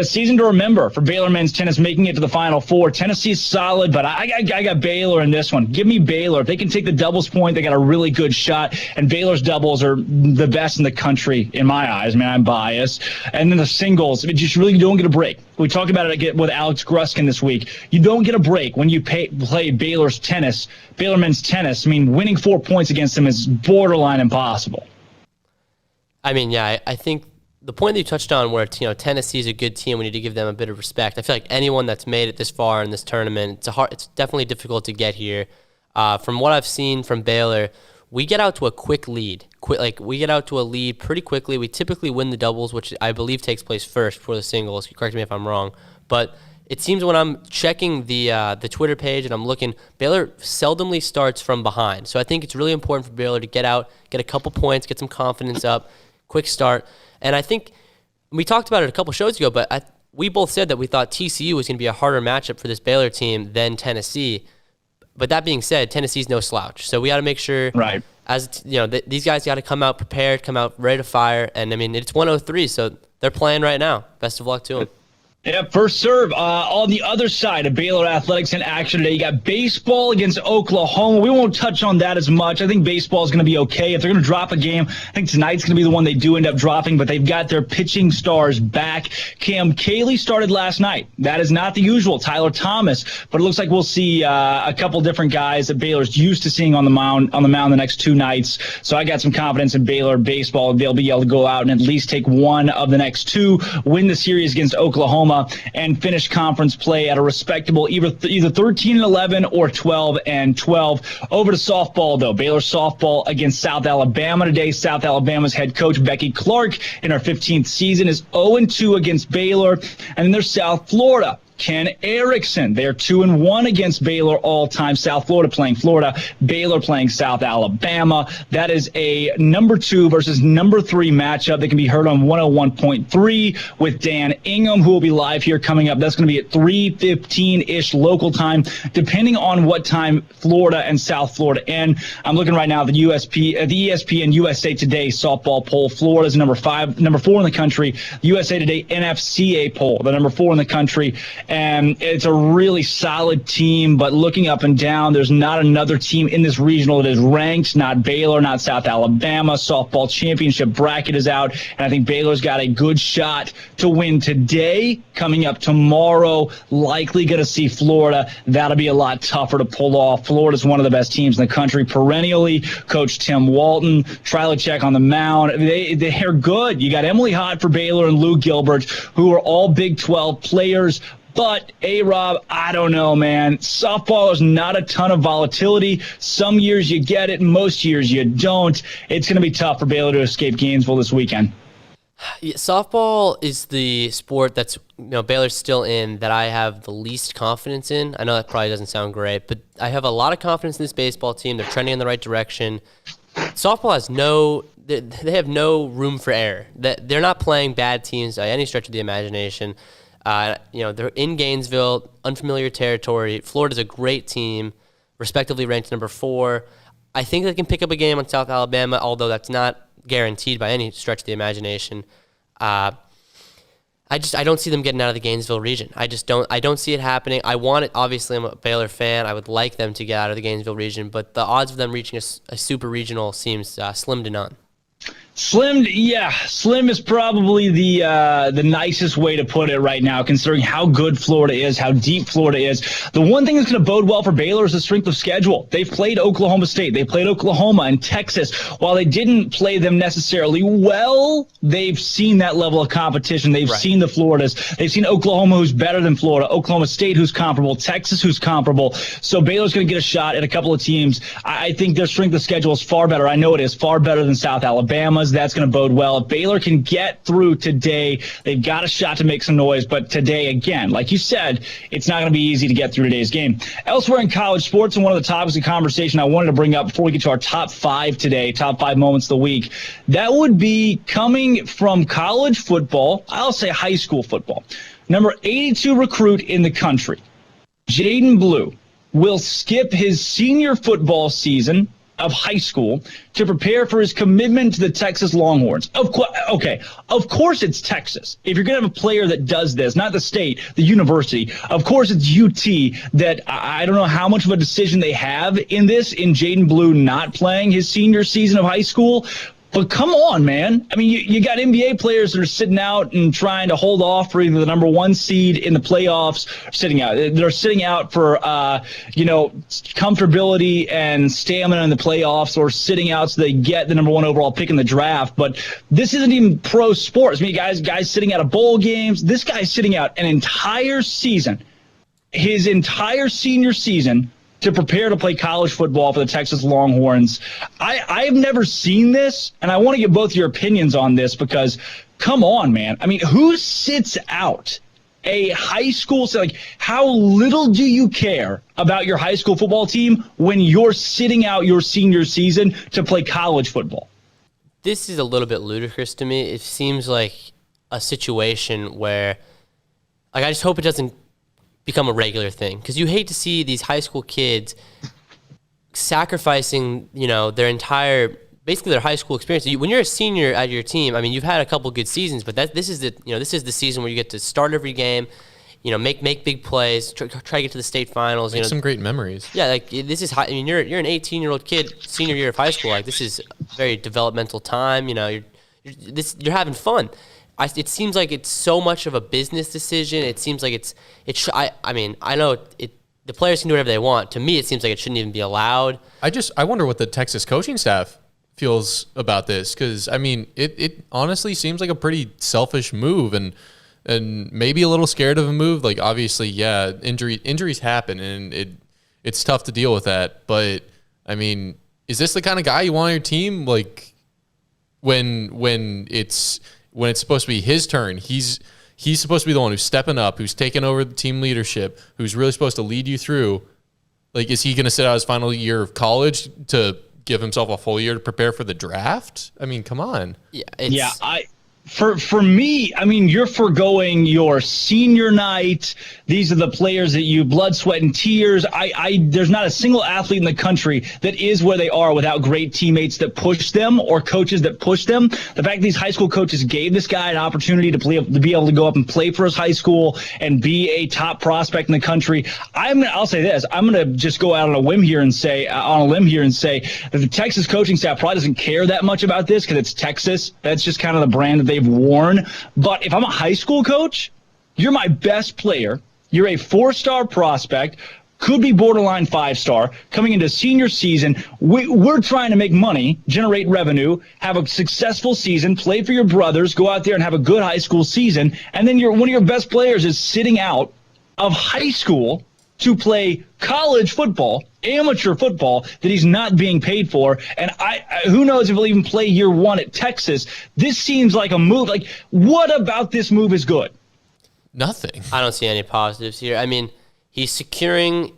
season to remember for Baylor men's tennis making it to the Final Four. Tennessee's solid, but I got Baylor in this one. Give me Baylor. If they can take the doubles point, they got a really good shot. And Baylor's doubles are the best in the country in my eyes. Man, I'm biased. And then the singles, it just really don't get a break. We talked about it again with Alex Gruskin this week. You don't get a break when you play Baylor's tennis, Baylor men's tennis. I mean, winning 4 points against them is borderline impossible. I mean, yeah, I think the point that you touched on where, Tennessee is a good team, we need to give them a bit of respect. I feel like anyone that's made it this far in this tournament, it's definitely difficult to get here. From what I've seen from Baylor, we get out to a quick lead. We get out to a lead pretty quickly. We typically win the doubles, which I believe takes place first before the singles. Correct me if I'm wrong. But it seems when I'm checking the Twitter page and I'm looking, Baylor seldomly starts from behind. So I think it's really important for Baylor to get out, get a couple points, get some confidence up, quick start. And I think we talked about it a couple shows ago, but we both said that we thought TCU was going to be a harder matchup for this Baylor team than Tennessee. But that being said, Tennessee's no slouch. So we got to make sure, right? These guys got to come out prepared, come out ready to fire. And I mean, it's 103, so they're playing right now. Best of luck to them. Yeah, first serve. On the other side of Baylor Athletics in action today, you got baseball against Oklahoma. We won't touch on that as much. I think baseball is going to be okay. If they're going to drop a game, I think tonight's going to be the one they do end up dropping, but they've got their pitching stars back. Cam Cayley started last night. That is not the usual. Tyler Thomas, but it looks like we'll see a couple different guys that Baylor's used to seeing on the mound the next two nights. So I got some confidence in Baylor baseball. They'll be able to go out and at least take one of the next two, win the series against Oklahoma, and finish conference play at a respectable either 13-11 or 12-12. Over to softball, though. Baylor softball against South Alabama today. South Alabama's head coach, Becky Clark, in her 15th season, is 0-2 against Baylor. And then there's South Florida. Ken Erickson. They're 2-1 against Baylor all time. South Florida playing Florida, Baylor playing South Alabama. That is a number 2 versus number 3 matchup that can be heard on 101.3 with Dan Ingham, who will be live here coming up. That's going to be at 3:15-ish local time, depending on what time Florida and South Florida end. I'm looking right now at the ESPN USA Today softball poll. Florida's number 4 in the country. USA Today NFCA poll, the number 4 in the country. And it's a really solid team, but looking up and down, there's not another team in this regional that is ranked, not Baylor, not South Alabama. Softball championship bracket is out, and I think Baylor's got a good shot to win today. Coming up tomorrow, likely going to see Florida. That'll be a lot tougher to pull off. Florida's one of the best teams in the country perennially. Coach Tim Walton, Trilachek on the mound. They're good. You got Emily Hott for Baylor and Lou Gilbert, who are all Big 12 players. But, A-Rob, I don't know, man. Softball is not a ton of volatility. Some years you get it, most years you don't. It's going to be tough for Baylor to escape Gainesville this weekend. Yeah, softball is the sport that's Baylor's still in that I have the least confidence in. I know that probably doesn't sound great, but I have a lot of confidence in this baseball team. They're trending in the right direction. Softball has they have no room for error. They're not playing bad teams by any stretch of the imagination. They're in Gainesville, unfamiliar territory. Florida's a great team, respectively ranked number 4. I think they can pick up a game on South Alabama, although that's not guaranteed by any stretch of the imagination. I don't see them getting out of the Gainesville region. I don't see it happening. I want it. Obviously, I'm a Baylor fan. I would like them to get out of the Gainesville region, but the odds of them reaching a super regional seems slim to none. Slim is probably the nicest way to put it right now, considering how good Florida is, how deep Florida is. The one thing that's going to bode well for Baylor is the strength of schedule. They've played Oklahoma State. They played Oklahoma and Texas. While they didn't play them necessarily well, they've seen that level of competition. They've seen the Floridas. They've seen Oklahoma, who's better than Florida, Oklahoma State, who's comparable, Texas, who's comparable. So Baylor's going to get a shot at a couple of teams. I think their strength of schedule is far better. I know it is far better than South Alabama. Bahamas. That's going to bode well. If Baylor can get through today, they've got a shot to make some noise. But today, again, like you said, it's not going to be easy to get through today's game. Elsewhere in college sports, and one of the topics of conversation I wanted to bring up before we get to our top 5 today, top 5 moments of the week, that would be coming from college football, I'll say high school football. Number 82 recruit in the country, Jaden Blue, will skip his senior football season of high school to prepare for his commitment to the Texas Longhorns. Of course it's Texas. If you're going to have a player that does this, not the state, the university, of course it's UT. That I don't know how much of a decision they have in this, in Jaden Blue not playing his senior season of high school. But come on, man. I mean, you got NBA players that are sitting out and trying to hold off for either the number 1 seed in the playoffs, sitting out. They're sitting out for, comfortability and stamina in the playoffs, or sitting out so they get the number 1 overall pick in the draft. But this isn't even pro sports. I mean, guys sitting out of bowl games. This guy's sitting out an entire season, his entire senior season, to prepare to play college football for the Texas Longhorns. I've never seen this, and I want to get both your opinions on this, because come on, man. I mean, who sits out a high school? Like, how little do you care about your high school football team when you're sitting out your senior season to play college football? This is a little bit ludicrous to me. It seems like a situation where, like, I just hope it doesn't become a regular thing, because you hate to see these high school kids sacrificing, their entire, basically their high school experience. When you're a senior at your team, I mean, you've had a couple good seasons, but this is the season where you get to start every game, make big plays, try to get to the state finals. Make some great memories. Yeah, like this is high. I mean, you're an 18-year-old kid, senior year of high school. Like, this is a very developmental time. You're having fun. It seems like it's so much of a business decision. It seems like I know the players can do whatever they want. To me, it seems like it shouldn't even be allowed. I wonder what the Texas coaching staff feels about this, because I mean, it honestly seems like a pretty selfish move, and maybe a little scared of a move. Like, obviously, yeah, injuries happen, and it's tough to deal with that. But I mean, is this the kind of guy you want on your team? Like, when it's supposed to be his turn, he's supposed to be the one who's stepping up, who's taking over the team leadership, who's really supposed to lead you through. Like, is he going to sit out his final year of college to give himself a full year to prepare for the draft? I mean, come on. Yeah, For me, I mean, you're foregoing your senior night. These are the players that you blood, sweat, and tears. There's not a single athlete in the country that is where they are without great teammates that push them, or coaches that push them. The fact these high school coaches gave this guy an opportunity to be able to go up and play for his high school and be a top prospect in the country. I'll say this. I'm going to just go out on a limb here and say that the Texas coaching staff probably doesn't care that much about this, because it's Texas. That's just kind of the brand that they've worn. But if I'm a high school coach, you're my best player. You're a 4-star prospect, could be borderline 5-star, coming into senior season. We're trying to make money, generate revenue, have a successful season, play for your brothers, go out there and have a good high school season. And then one of your best players is sitting out of high school to play college football, amateur football, that he's not being paid for. And who knows if he'll even play year 1 at Texas. This seems like a move. Like, what about this move is good? Nothing. I don't see any positives here. I mean, he's securing,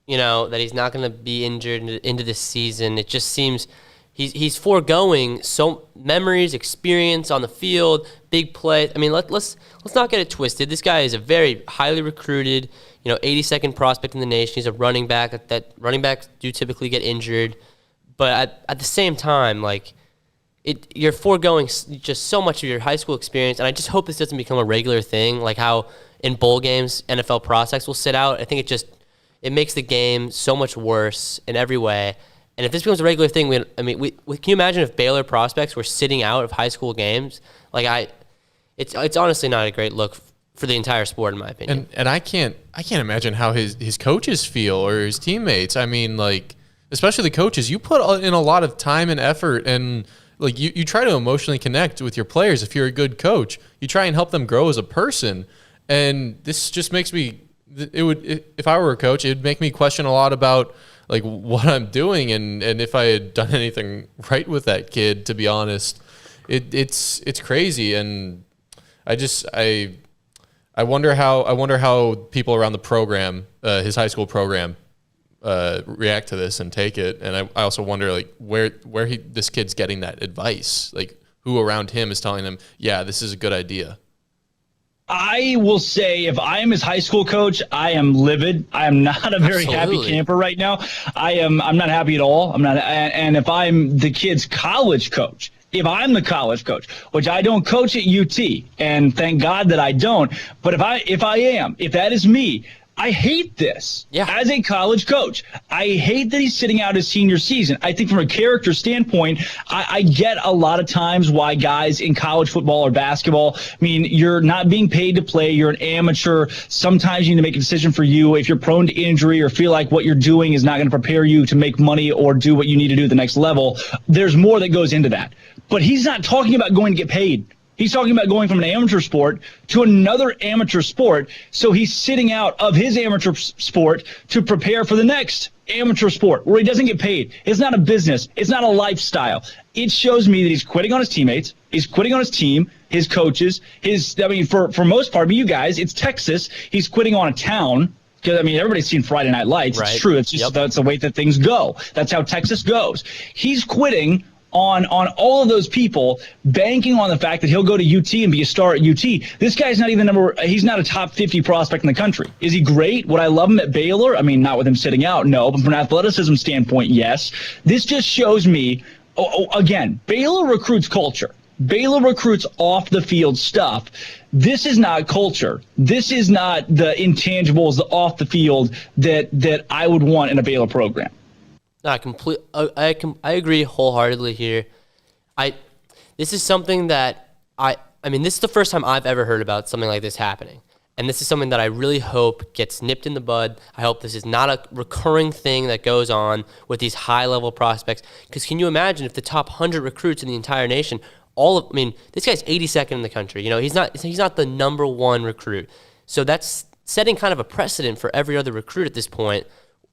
that he's not going to be injured into this season. It just seems he's foregoing so memories, experience on the field, big plays. I mean, let's not get it twisted. This guy is a very highly recruited, 82nd prospect in the nation. He's a running back. That running backs do typically get injured, but at the same time, like, you're foregoing just so much of your high school experience. And I just hope this doesn't become a regular thing, like how in bowl games NFL prospects will sit out. I think it makes the game so much worse in every way. And if this becomes a regular thing, can you imagine if Baylor prospects were sitting out of high school games? Like, it's honestly not a great look for the entire sport, in my opinion. And I can't imagine how his coaches feel, or his teammates. I mean, like, especially the coaches, you put in a lot of time and effort, and like you try to emotionally connect with your players. If you're a good coach, you try and help them grow as a person. And this just makes me, if I were a coach, it would make me question a lot about like what I'm doing and if I had done anything right with that kid, to be honest. It's crazy, and I wonder how people around the program, his high school program, react to this and take it. And I also wonder like where this kid's getting that advice, like who around him is telling him, yeah, this is a good idea. I will say, if I am his high school coach, I am livid. I am not a very happy camper right now. I'm not happy at all. I'm not. And if I'm the kid's college coach, if I'm the college coach, which I don't coach at UT, and thank God that I don't, but if that is me, I hate this. Yeah. As a college coach, I hate that he's sitting out his senior season. I think from a character standpoint, I get a lot of times why guys in college football or basketball, I mean, you're not being paid to play. You're an amateur. Sometimes you need to make a decision for you. If you're prone to injury or feel like what you're doing is not going to prepare you to make money or do what you need to do at the next level, there's more that goes into that. But he's not talking about going to get paid. He's talking about going from an amateur sport to another amateur sport. So he's sitting out of his amateur sport to prepare for the next amateur sport where he doesn't get paid. It's not a business. It's not a lifestyle. It shows me that he's quitting on his teammates. He's quitting on his team, his coaches, for most part, you guys, it's Texas. He's quitting on a town. Because, everybody's seen Friday Night Lights. Right. It's true. It's just that's the way that things go. That's how Texas goes. He's quitting on all of those people, banking on the fact that he'll go to UT and be a star at UT. This guy's not even he's not a top 50 prospect in the country. Is he great? Would I love him at Baylor? not with him sitting out, no, but from an athleticism standpoint, yes. This just shows me, again, Baylor recruits culture. Baylor recruits off the field stuff. This is not culture. This is not the intangibles, the off the field that I would want in a Baylor program. No, I agree wholeheartedly here. This is something that this is the first time I've ever heard about something like this happening. And this is something that I really hope gets nipped in the bud. I hope this is not a recurring thing that goes on with these high-level prospects. Because can you imagine if the top 100 recruits in the entire nation, this guy's 82nd in the country. He's not the number one recruit. So that's setting kind of a precedent for every other recruit at this point,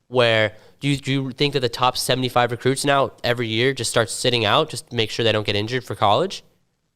where do you think that the top 75 recruits now every year just start sitting out just to make sure they don't get injured for college?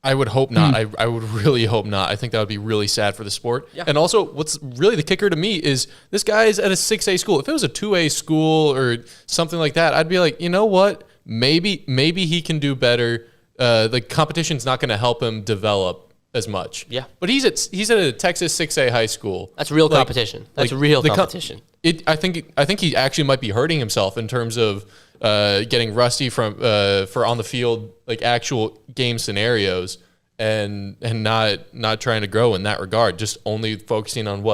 I would hope not. I would really hope not. I think that would be really sad for the sport. Yeah. And also, what's really the kicker to me is this guy's at a 6A school. If it was a 2A school or something like that, I'd be like, you know what? Maybe he can do better. The competition's not going to help him develop as much. Yeah. But he's at a Texas 6A high school. That's real competition. That's real competition. I think he actually might be hurting himself in terms of getting rusty for on the field, like actual game scenarios, and not trying to grow in that regard. Just only focusing on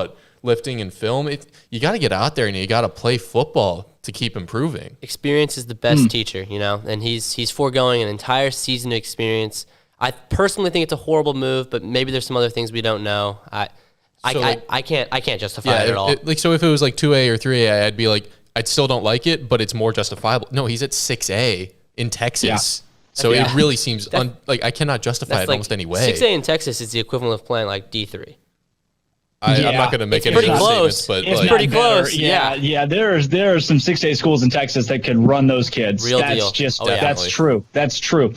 lifting and film. You got to get out there and you got to play football to keep improving. Experience is the best teacher, and he's foregoing an entire season of experience. I personally think it's a horrible move, but maybe there's some other things we don't know. I can't justify it at all. So if it was like 2A or 3A, I'd be like, I still don't like it, but it's more justifiable. No, he's at 6A in Texas. Yeah. So it really seems I cannot justify it almost any way. 6A in Texas is the equivalent of playing like D3. I'm not going to make any statements, but it's pretty close. Yeah. There are some 6A schools in Texas that could run those kids. Real deal. That's true. That's true.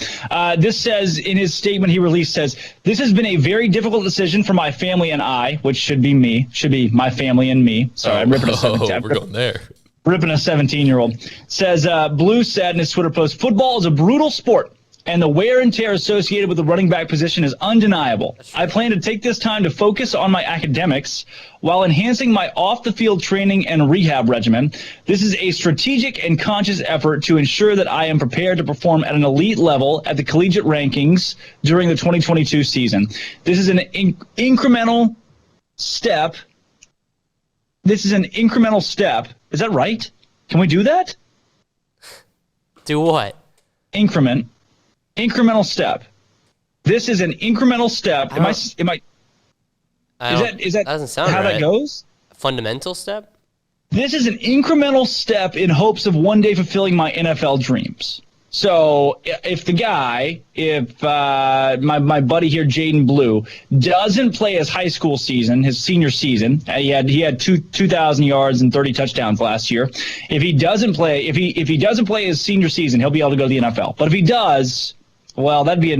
This says in his statement he released this has been a very difficult decision for my family and I, which should be my family and me. Sorry, I'm ripping a 17. We're going there. Ripping a 17-year-old. Says Blue said in his Twitter post, "Football is a brutal sport, and the wear and tear associated with the running back position is undeniable. I plan to take this time to focus on my academics while enhancing my off-the-field training and rehab regimen. This is a strategic and conscious effort to ensure that I am prepared to perform at an elite level at the collegiate rankings during the 2022 season. This is an incremental step. This is an incremental step." Is that right? Can we do that? Do what? Incremental step. This is an incremental step. Is that doesn't sound how right. that goes? A fundamental step? This is an incremental step in hopes of one day fulfilling my NFL dreams. So if my buddy here, Jaden Blue, doesn't play his high school season, his senior season, he had 2,000 yards and 30 touchdowns last year. If he doesn't play his senior season, he'll be able to go to the NFL. But if he does, well, that'd be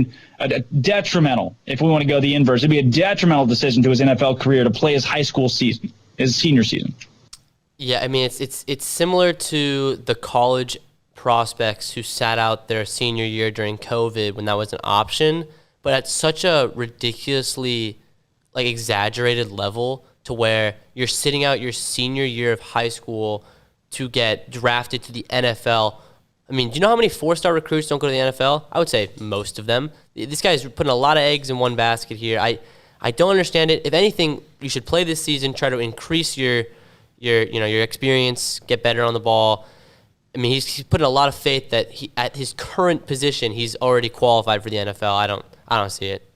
detrimental, if we want to go the inverse. It'd be a detrimental decision to his NFL career to play his high school season, his senior season. Yeah, I mean, it's similar to the college prospects who sat out their senior year during COVID when that was an option, but at such a ridiculously exaggerated level to where you're sitting out your senior year of high school to get drafted to the NFL. I mean, do you know how many 4-star recruits don't go to the NFL? I would say most of them. This guy's putting a lot of eggs in one basket here. I don't understand it. If anything, you should play this season, try to increase your experience, get better on the ball. I mean, he's putting a lot of faith that at his current position, he's already qualified for the NFL. I don't see it.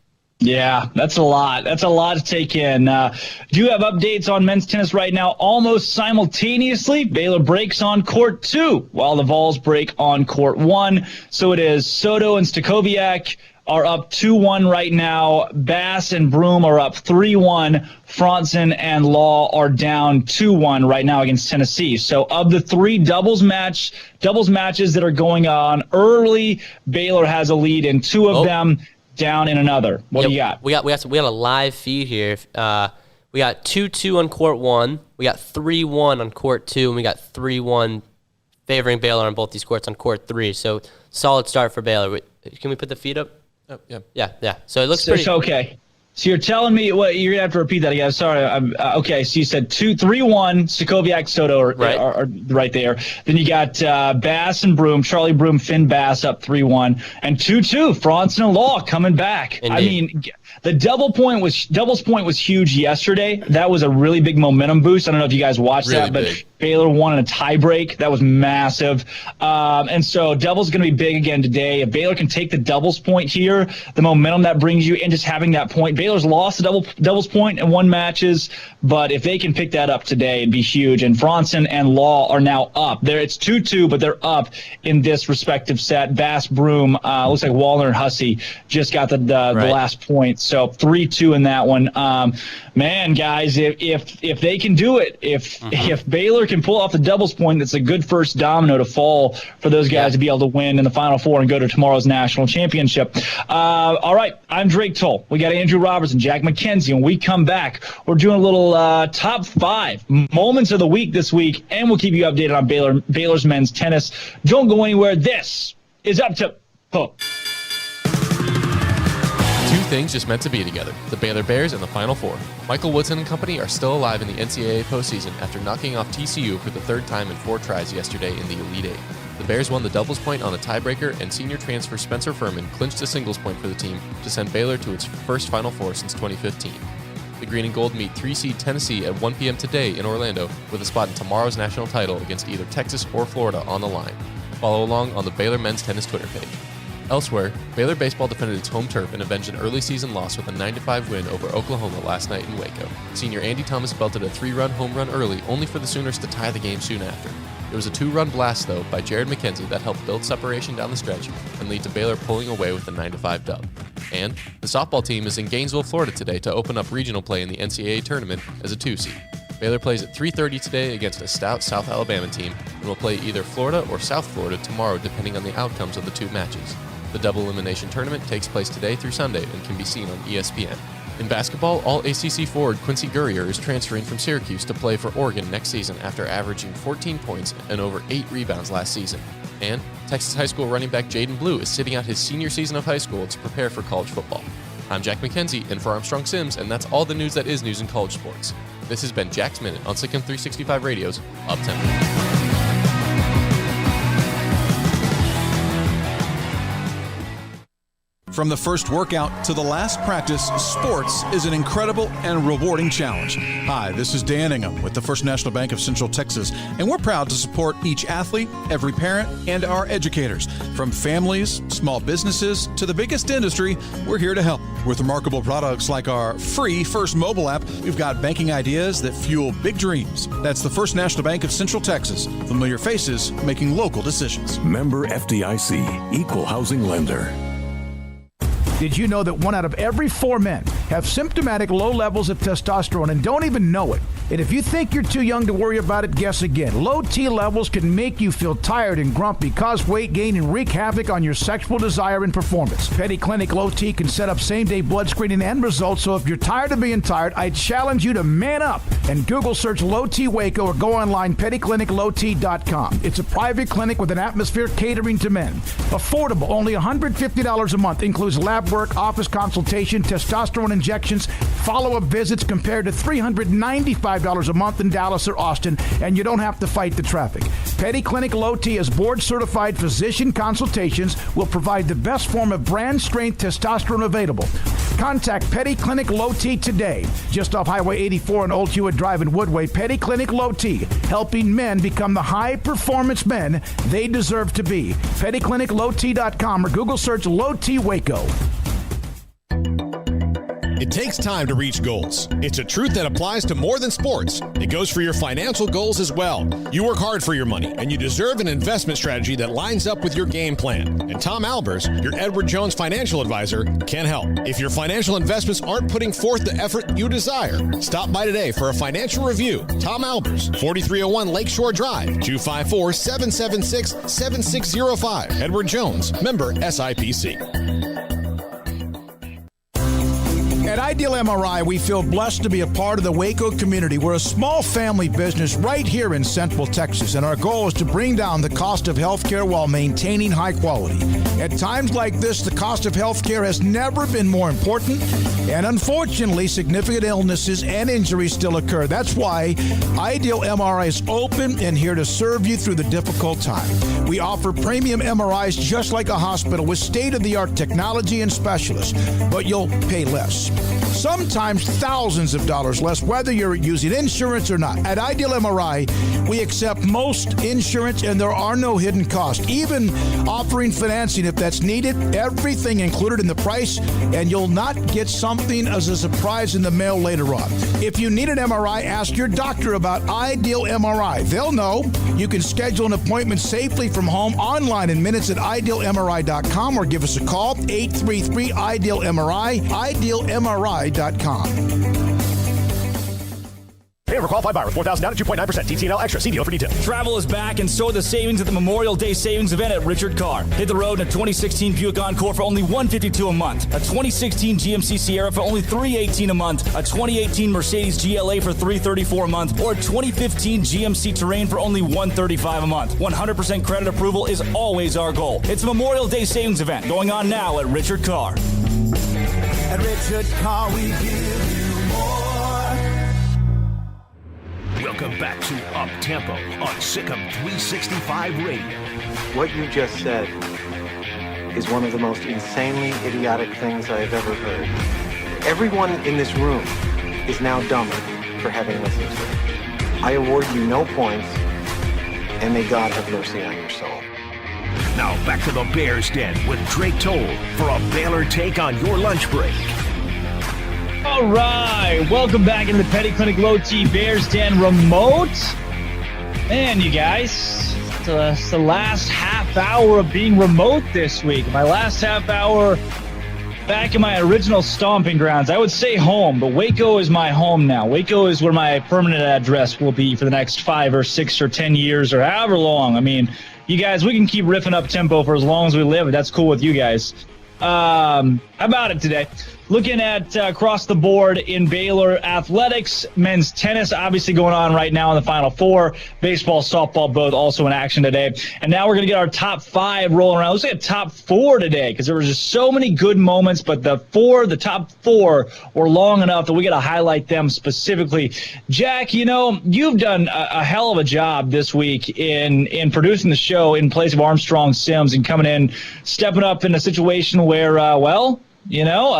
Yeah, that's a lot. That's a lot to take in. Do you have updates on men's tennis right now? Almost simultaneously, Baylor breaks on court 2 while the Vols break on court 1. So it is Soto and Stakoviak are up 2-1 right now. Bass and Broom are up 3-1. Franzen and Law are down 2-1 right now against Tennessee. So of the 3 doubles matches that are going on early, Baylor has a lead in 2 of them, down in another. What do you got? We got a live feed here. We got 2-2 on court 1. We got 3-1 on court 2, and we got 3-1 favoring Baylor on both these courts on court 3. So solid start for Baylor. Can we put the feed up? Oh, yeah. Yeah. So it looks pretty. Okay. So you're telling me what you're gonna have to repeat that again. Sorry. Okay. So you said 2-3-1. Stakoviak, Soto are right there. Then you got Bass and Broom, Charlie Broom, Finn Bass up 3-1, and 2-2. Franzen and Law coming back. Indeed. I mean, the doubles point was huge yesterday. That was a really big momentum boost. I don't know if you guys watched that, but Baylor won in a tiebreak. That was massive. And so doubles going to be big again today. If Baylor can take the doubles point here, the momentum that brings you, and just having that point. Baylor's lost the doubles point in 1 matches, but if they can pick that up today, it'd be huge. And Franzen and Law are now up. It's 2-2, but they're up in this respective set. Bass, Broom, looks like Wallner and Hussey just got the last point. So 3-2 in that one. Man, guys, if they can do it, if Baylor can pull off the doubles point, that's a good first domino to fall for those guys to be able to win in the Final Four and go to tomorrow's national championship. All right, I'm Drake Toll. We got Andrew Roberts and Jack McKenzie. When we come back, we're doing a little top 5 moments of the week this week, and we'll keep you updated on Baylor's men's tennis. Don't go anywhere. This is Up Tempo. 2 things just meant to be together, the Baylor Bears and the Final Four. Michael Woodson and company are still alive in the NCAA postseason after knocking off TCU for the 3rd time in 4 tries yesterday in the Elite 8. The Bears won the doubles point on a tiebreaker, and senior transfer Spencer Furman clinched a singles point for the team to send Baylor to its first Final Four since 2015. The Green and Gold meet 3-seed Tennessee at 1 p.m. today in Orlando, with a spot in tomorrow's national title against either Texas or Florida on the line. Follow along on the Baylor Men's Tennis Twitter page. Elsewhere, Baylor baseball defended its home turf and avenged an early season loss with a 9-5 win over Oklahoma last night in Waco. Senior Andy Thomas belted a 3-run home run early, only for the Sooners to tie the game soon after. It was a 2-run blast, though, by Jared McKenzie that helped build separation down the stretch and lead to Baylor pulling away with a 9-5 dub. And the softball team is in Gainesville, Florida today to open up regional play in the NCAA tournament as a 2-seed. Baylor plays at 3:30 today against a stout South Alabama team and will play either Florida or South Florida tomorrow depending on the outcomes of the 2 matches. The double elimination tournament takes place today through Sunday and can be seen on ESPN. In basketball, All-ACC forward Quincy Gurrier is transferring from Syracuse to play for Oregon next season after averaging 14 points and over 8 rebounds last season. And Texas high school running back Jaden Blue is sitting out his senior season of high school to prepare for college football. I'm Jack McKenzie, in for Armstrong Sims, and that's all the news that is news in college sports. This has been Jack's Minute on SicEm365 Radio's Up Tempo. From the first workout to the last practice, sports is an incredible and rewarding challenge. Hi, this is Dan Ingham with the First National Bank of Central Texas, and we're proud to support each athlete, every parent, and our educators. From families, small businesses, to the biggest industry, we're here to help. With remarkable products like our free First mobile app, we've got banking ideas that fuel big dreams. That's the First National Bank of Central Texas. Familiar faces making local decisions. Member FDIC, Equal Housing Lender. Did you know that 1 out of every 4 men have symptomatic low levels of testosterone and don't even know it? And if you think you're too young to worry about it, guess again. Low T levels can make you feel tired and grumpy, cause weight gain, and wreak havoc on your sexual desire and performance. Petty Clinic Low T can set up same-day blood screening and results, so if you're tired of being tired, I challenge you to man up and Google search Low T Waco or go online pettycliniclowt.com. It's a private clinic with an atmosphere catering to men. Affordable, only $150 a month, includes lab work, office consultation, testosterone injections, follow-up visits compared to $395 a month in Dallas or Austin, and you don't have to fight the traffic. Petty Clinic Low T is board-certified physician consultations, will provide the best form of brand-strength testosterone available. Contact Petty Clinic Low T today, just off Highway 84 and Old Hewitt Drive in Woodway. Petty Clinic Low T, helping men become the high-performance men they deserve to be. PettyClinicLowT.com or Google search Low T Waco. It takes time to reach goals. It's a truth that applies to more than sports. It goes for your financial goals as well. You work hard for your money, and you deserve an investment strategy that lines up with your game plan. And Tom Albers, your Edward Jones financial advisor, can help. If your financial investments aren't putting forth the effort you desire, stop by today for a financial review. Tom Albers, 4301 Lakeshore Drive, 254-776-7605. Edward Jones, member SIPC. At Ideal MRI, we feel blessed to be a part of the Waco community. We're a small family business right here in Central Texas, and our goal is to bring down the cost of healthcare while maintaining high quality. At times like this, the cost of healthcare has never been more important, and unfortunately, significant illnesses and injuries still occur. That's why Ideal MRI is open and here to serve you through the difficult time. We offer premium MRIs just like a hospital with state-of-the-art technology and specialists, but you'll pay less. Sometimes thousands of dollars less, whether you're using insurance or not. At Ideal MRI, we accept most insurance and there are no hidden costs, even offering financing if that's needed. Everything included in the price, and you'll not get something as a surprise in the mail later on. If you need an MRI, ask your doctor about Ideal MRI. They'll know. You can schedule an appointment safely from home online in minutes at idealmri.com or give us a call, 833-IDEAL-MRI, idealmri.com. Pay for qualified buyer with 4,000 down at 2.9% TTL extra. CDO for details. Travel is back, and so are the savings at the Memorial Day Savings Event at Richard Carr. Hit the road in a 2016 Buick Encore for only $152 a month, a 2016 GMC Sierra for only $318 a month, a 2018 Mercedes GLA for $334 a month, or a 2015 GMC Terrain for only $135 a month. 100% credit approval is always our goal. It's a Memorial Day Savings Event going on now at Richard Carr. At Richard Carr, we give you more. Welcome back to Up Tempo on SicEm365 Radio. What you just said is one of the most insanely idiotic things I have ever heard. Everyone in this room is now dumber for having listened to it. I award you no points, and may God have mercy on your soul. Now back to the Bears Den with Drake Toll for a Baylor take on your lunch break. All right, welcome back in the Petty Clinic Low T Bears Den remote. Man, you guys, it's the last half hour of being remote this week. My last half hour back in my original stomping grounds. I would say home, but Waco is my home now. Waco is where my permanent address will be for the next 5 or 6 or 10 years or however long. I mean, you guys, we can keep riffing up tempo for as long as we live. That's cool with you guys. How about it today? Looking at across the board in Baylor athletics, men's tennis obviously going on right now in the Final Four. Baseball, softball, both also in action today. And now we're going to get our top 5 rolling around. Let's get top 4 today because there were just so many good moments, but the top 4 were long enough that we got to highlight them specifically. Jack, you know, you've done a hell of a job this week in producing the show in place of Armstrong Sims and coming in, stepping up in a situation where,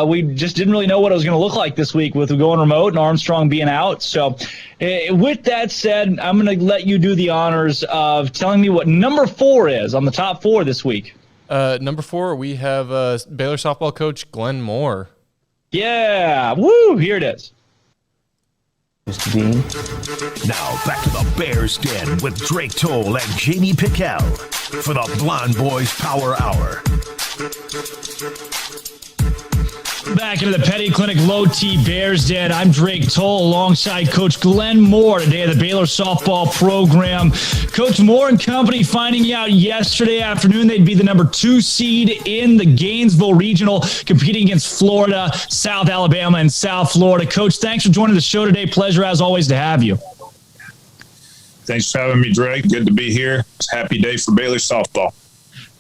we just didn't really know what it was going to look like this week with going remote and Armstrong being out. So with that said, I'm going to let you do the honors of telling me what number 4 is on the top 4 this week. Number 4, we have Baylor softball coach Glenn Moore. Yeah. Woo. Here it is. Mr. Dean. Now back to the Bears Den with Drake Toll and J.D. PicKell for the Blonde Boys Power Hour. Back into the Petty Clinic Low T Bears Den. I'm Drake Toll alongside Coach Glenn Moore today of the Baylor softball program. Coach Moore and company finding out yesterday afternoon they'd be the number 2 seed in the Gainesville Regional, competing against Florida, South Alabama, and South Florida. Coach, thanks for joining the show today. Pleasure as always to have you. Thanks for having me, Drake. Good to be here. It's a happy day for Baylor softball.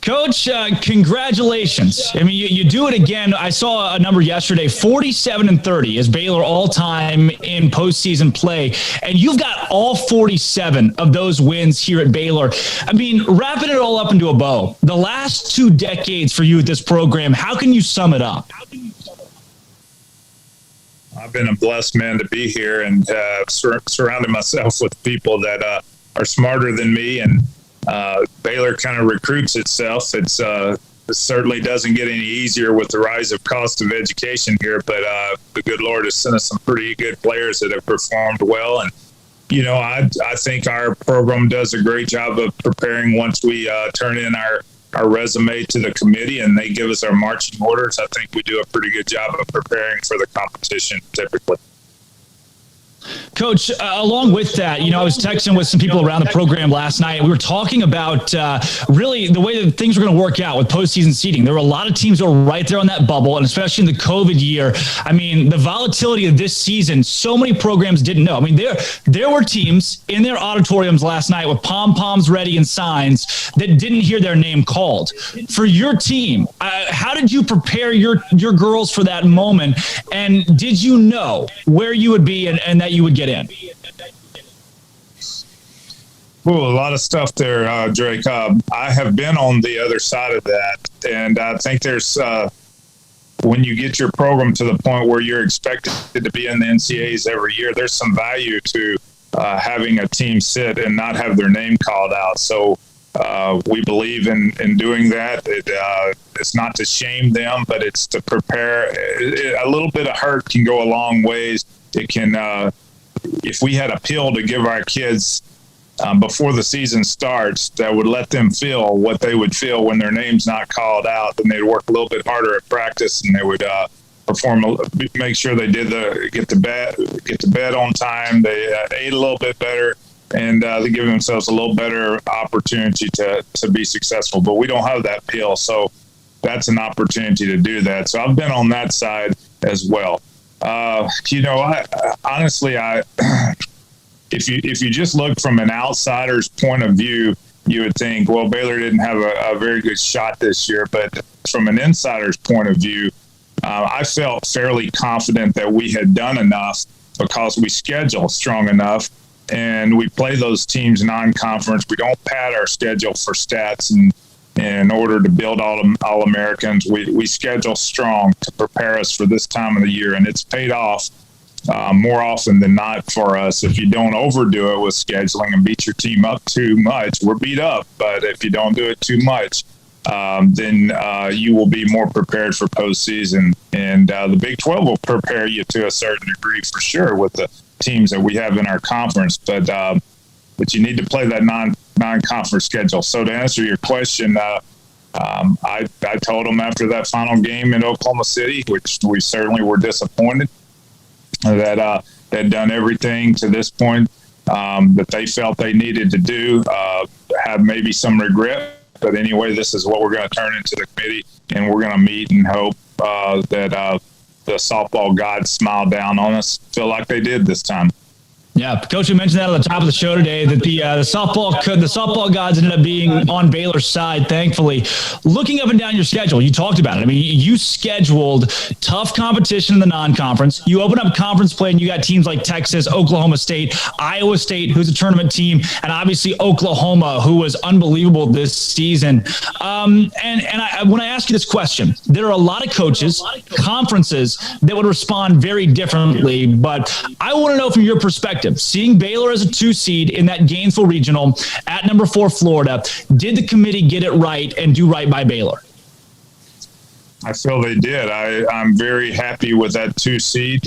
Coach, congratulations. I mean, you do it again. I saw a number yesterday, 47-30 is Baylor all-time in postseason play, and you've got all 47 of those wins here at Baylor. I mean, wrapping it all up into a bow, the last 2 decades for you at this program, how can you sum it up? I've been a blessed man to be here and surrounded myself with people that are smarter than me, and Baylor kind of recruits itself. It certainly doesn't get any easier with the rise of cost of education here, but the good Lord has sent us some pretty good players that have performed well. And, you know, I think our program does a great job of preparing once we turn in our resume to the committee and they give us our marching orders. I think we do a pretty good job of preparing for the competition typically. Coach, along with that, you know, I was texting with some people around the program last night. We were talking about really the way that things were going to work out with postseason seeding. There were a lot of teams that were right there on that bubble, and especially in the COVID year. I mean, the volatility of this season, so many programs didn't know. I mean, there were teams in their auditoriums last night with pom-poms ready and signs that didn't hear their name called. For your team, how did you prepare your girls for that moment? And did you know where you would be and that you would get in? Well, a lot of stuff there, Drake. I have been on the other side of that, and I think there's when you get your program to the point where you're expected to be in the NCAAs every year, there's some value to having a team sit and not have their name called out. So we believe in doing that. It's not to shame them, but it's to prepare. A little bit of hurt can go a long ways. It can, if we had a pill to give our kids before the season starts that would let them feel what they would feel when their name's not called out, then they'd work a little bit harder at practice and they would perform, make sure they did get to bed on time. They ate a little bit better, and they give themselves a little better opportunity to be successful. But we don't have that pill, so that's an opportunity to do that. So I've been on that side as well. You know, honestly, if you just look from an outsider's point of view, you would think, well, Baylor didn't have a very good shot this year. But from an insider's point of view, I felt fairly confident that we had done enough because we schedule strong enough and we play those teams non-conference. We don't pad our schedule for stats and in order to build All-Americans. We schedule strong to prepare us for this time of the year, and it's paid off more often than not for us. If you don't overdo it with scheduling and beat your team up too much, we're beat up, but if you don't do it too much, then you will be more prepared for postseason. And the Big 12 will prepare you to a certain degree for sure with the teams that we have in our conference, but you need to play that non-conference schedule. So to answer your question, I told them after that final game in Oklahoma City, which we certainly were disappointed, that they'd done everything to this point that they felt they needed to do, have maybe some regret. But anyway, this is what we're going to turn into the committee, and we're going to meet and hope that the softball gods smile down on us, feel like they did this time. Yeah, Coach, you mentioned that at the top of the show today, that the softball gods ended up being on Baylor's side, thankfully. Looking up and down your schedule, you talked about it. I mean, you scheduled tough competition in the non-conference. You open up conference play, and you got teams like Texas, Oklahoma State, Iowa State, who's a tournament team, and obviously Oklahoma, who was unbelievable this season. When I ask you this question, there are a lot of coaches, conferences that would respond very differently, but I want to know from your perspective, seeing Baylor as a 2 seed in that Gainesville Regional at number 4 Florida, did the committee get it right and do right by Baylor? I feel they did. I'm very happy with that 2 seed.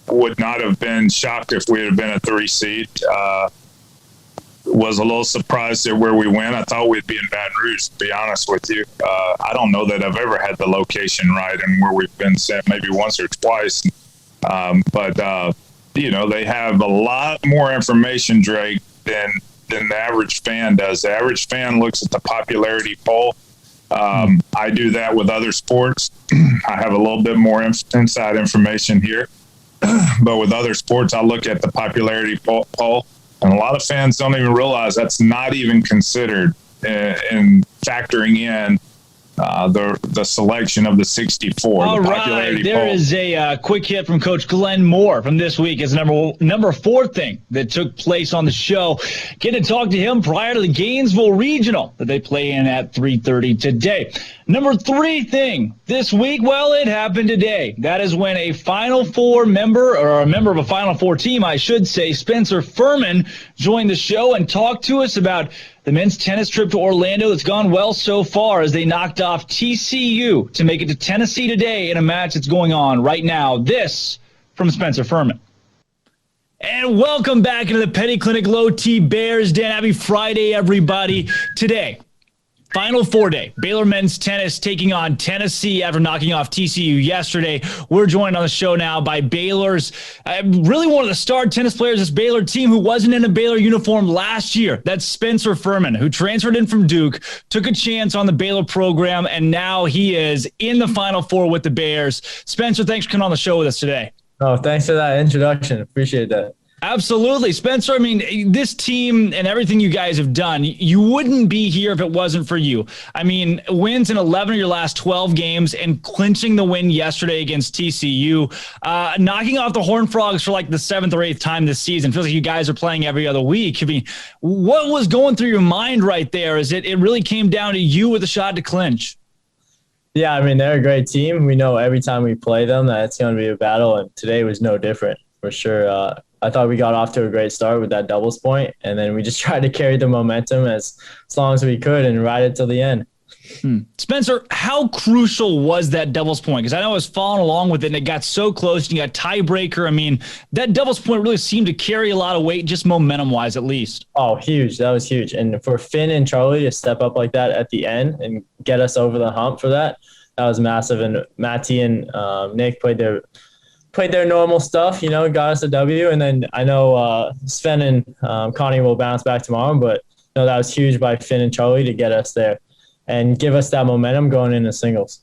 Would not have been shocked if we had been a 3 seed. was a little surprised at where we went. I thought we'd be in Baton Rouge, to be honest with you. I don't know that I've ever had the location right and where we've been sent, maybe once or twice. But they have a lot more information, Drake, than the average fan does. The average fan looks at the popularity poll. I do that with other sports. I have a little bit more inside information here. But with other sports, I look at the popularity poll. And a lot of fans don't even realize that's not even considered in factoring in the selection of the 64. All the right, there is a quick hit from Coach Glenn Moore from this week as number 4 thing that took place on the show. Get to talk to him prior to the Gainesville Regional that they play in at 3:30 today. Number 3 thing this week, well, it happened today. That is when a Final Four member, or a member of a Final Four team, I should say, Spencer Furman, joined the show and talked to us about the men's tennis trip to Orlando that's gone well so far as they knocked off TCU to make it to Tennessee today in a match that's going on right now. This from Spencer Furman. And welcome back into the Petty Clinic Low T Bears Den. Happy Friday, everybody. Today, Final Four day, Baylor men's tennis taking on Tennessee after knocking off TCU yesterday. We're joined on the show now by Baylor's really one of the star tennis players, this Baylor team who wasn't in a Baylor uniform last year. That's Spencer Furman, who transferred in from Duke, took a chance on the Baylor program, and now he is in the Final Four with the Bears. Spencer, thanks for coming on the show with us today. Oh, thanks for that introduction. Appreciate that. Absolutely. Spencer, I mean, this team and everything you guys have done, you wouldn't be here if it wasn't for you. I mean, wins in 11 of your last 12 games and clinching the win yesterday against TCU, knocking off the Horned Frogs for like the 7th or 8th time this season. Feels like you guys are playing every other week. I mean, what was going through your mind right there? Is it really came down to you with a shot to clinch? Yeah, I mean, they're a great team. We know every time we play them that it's going to be a battle, and today was no different for sure. I thought we got off to a great start with that doubles point, and then we just tried to carry the momentum as long as we could and ride it till the end. Spencer, how crucial was that doubles point? Because I know I was following along with it, and it got so close, and you got tiebreaker. I mean, that doubles point really seemed to carry a lot of weight, just momentum-wise at least. Oh, huge. That was huge. And for Finn and Charlie to step up like that at the end and get us over the hump for that was massive. And Matty and Nick played their normal stuff, got us a W. And then I know Sven and Connie will bounce back tomorrow, but that was huge by Finn and Charlie to get us there and give us that momentum going into singles.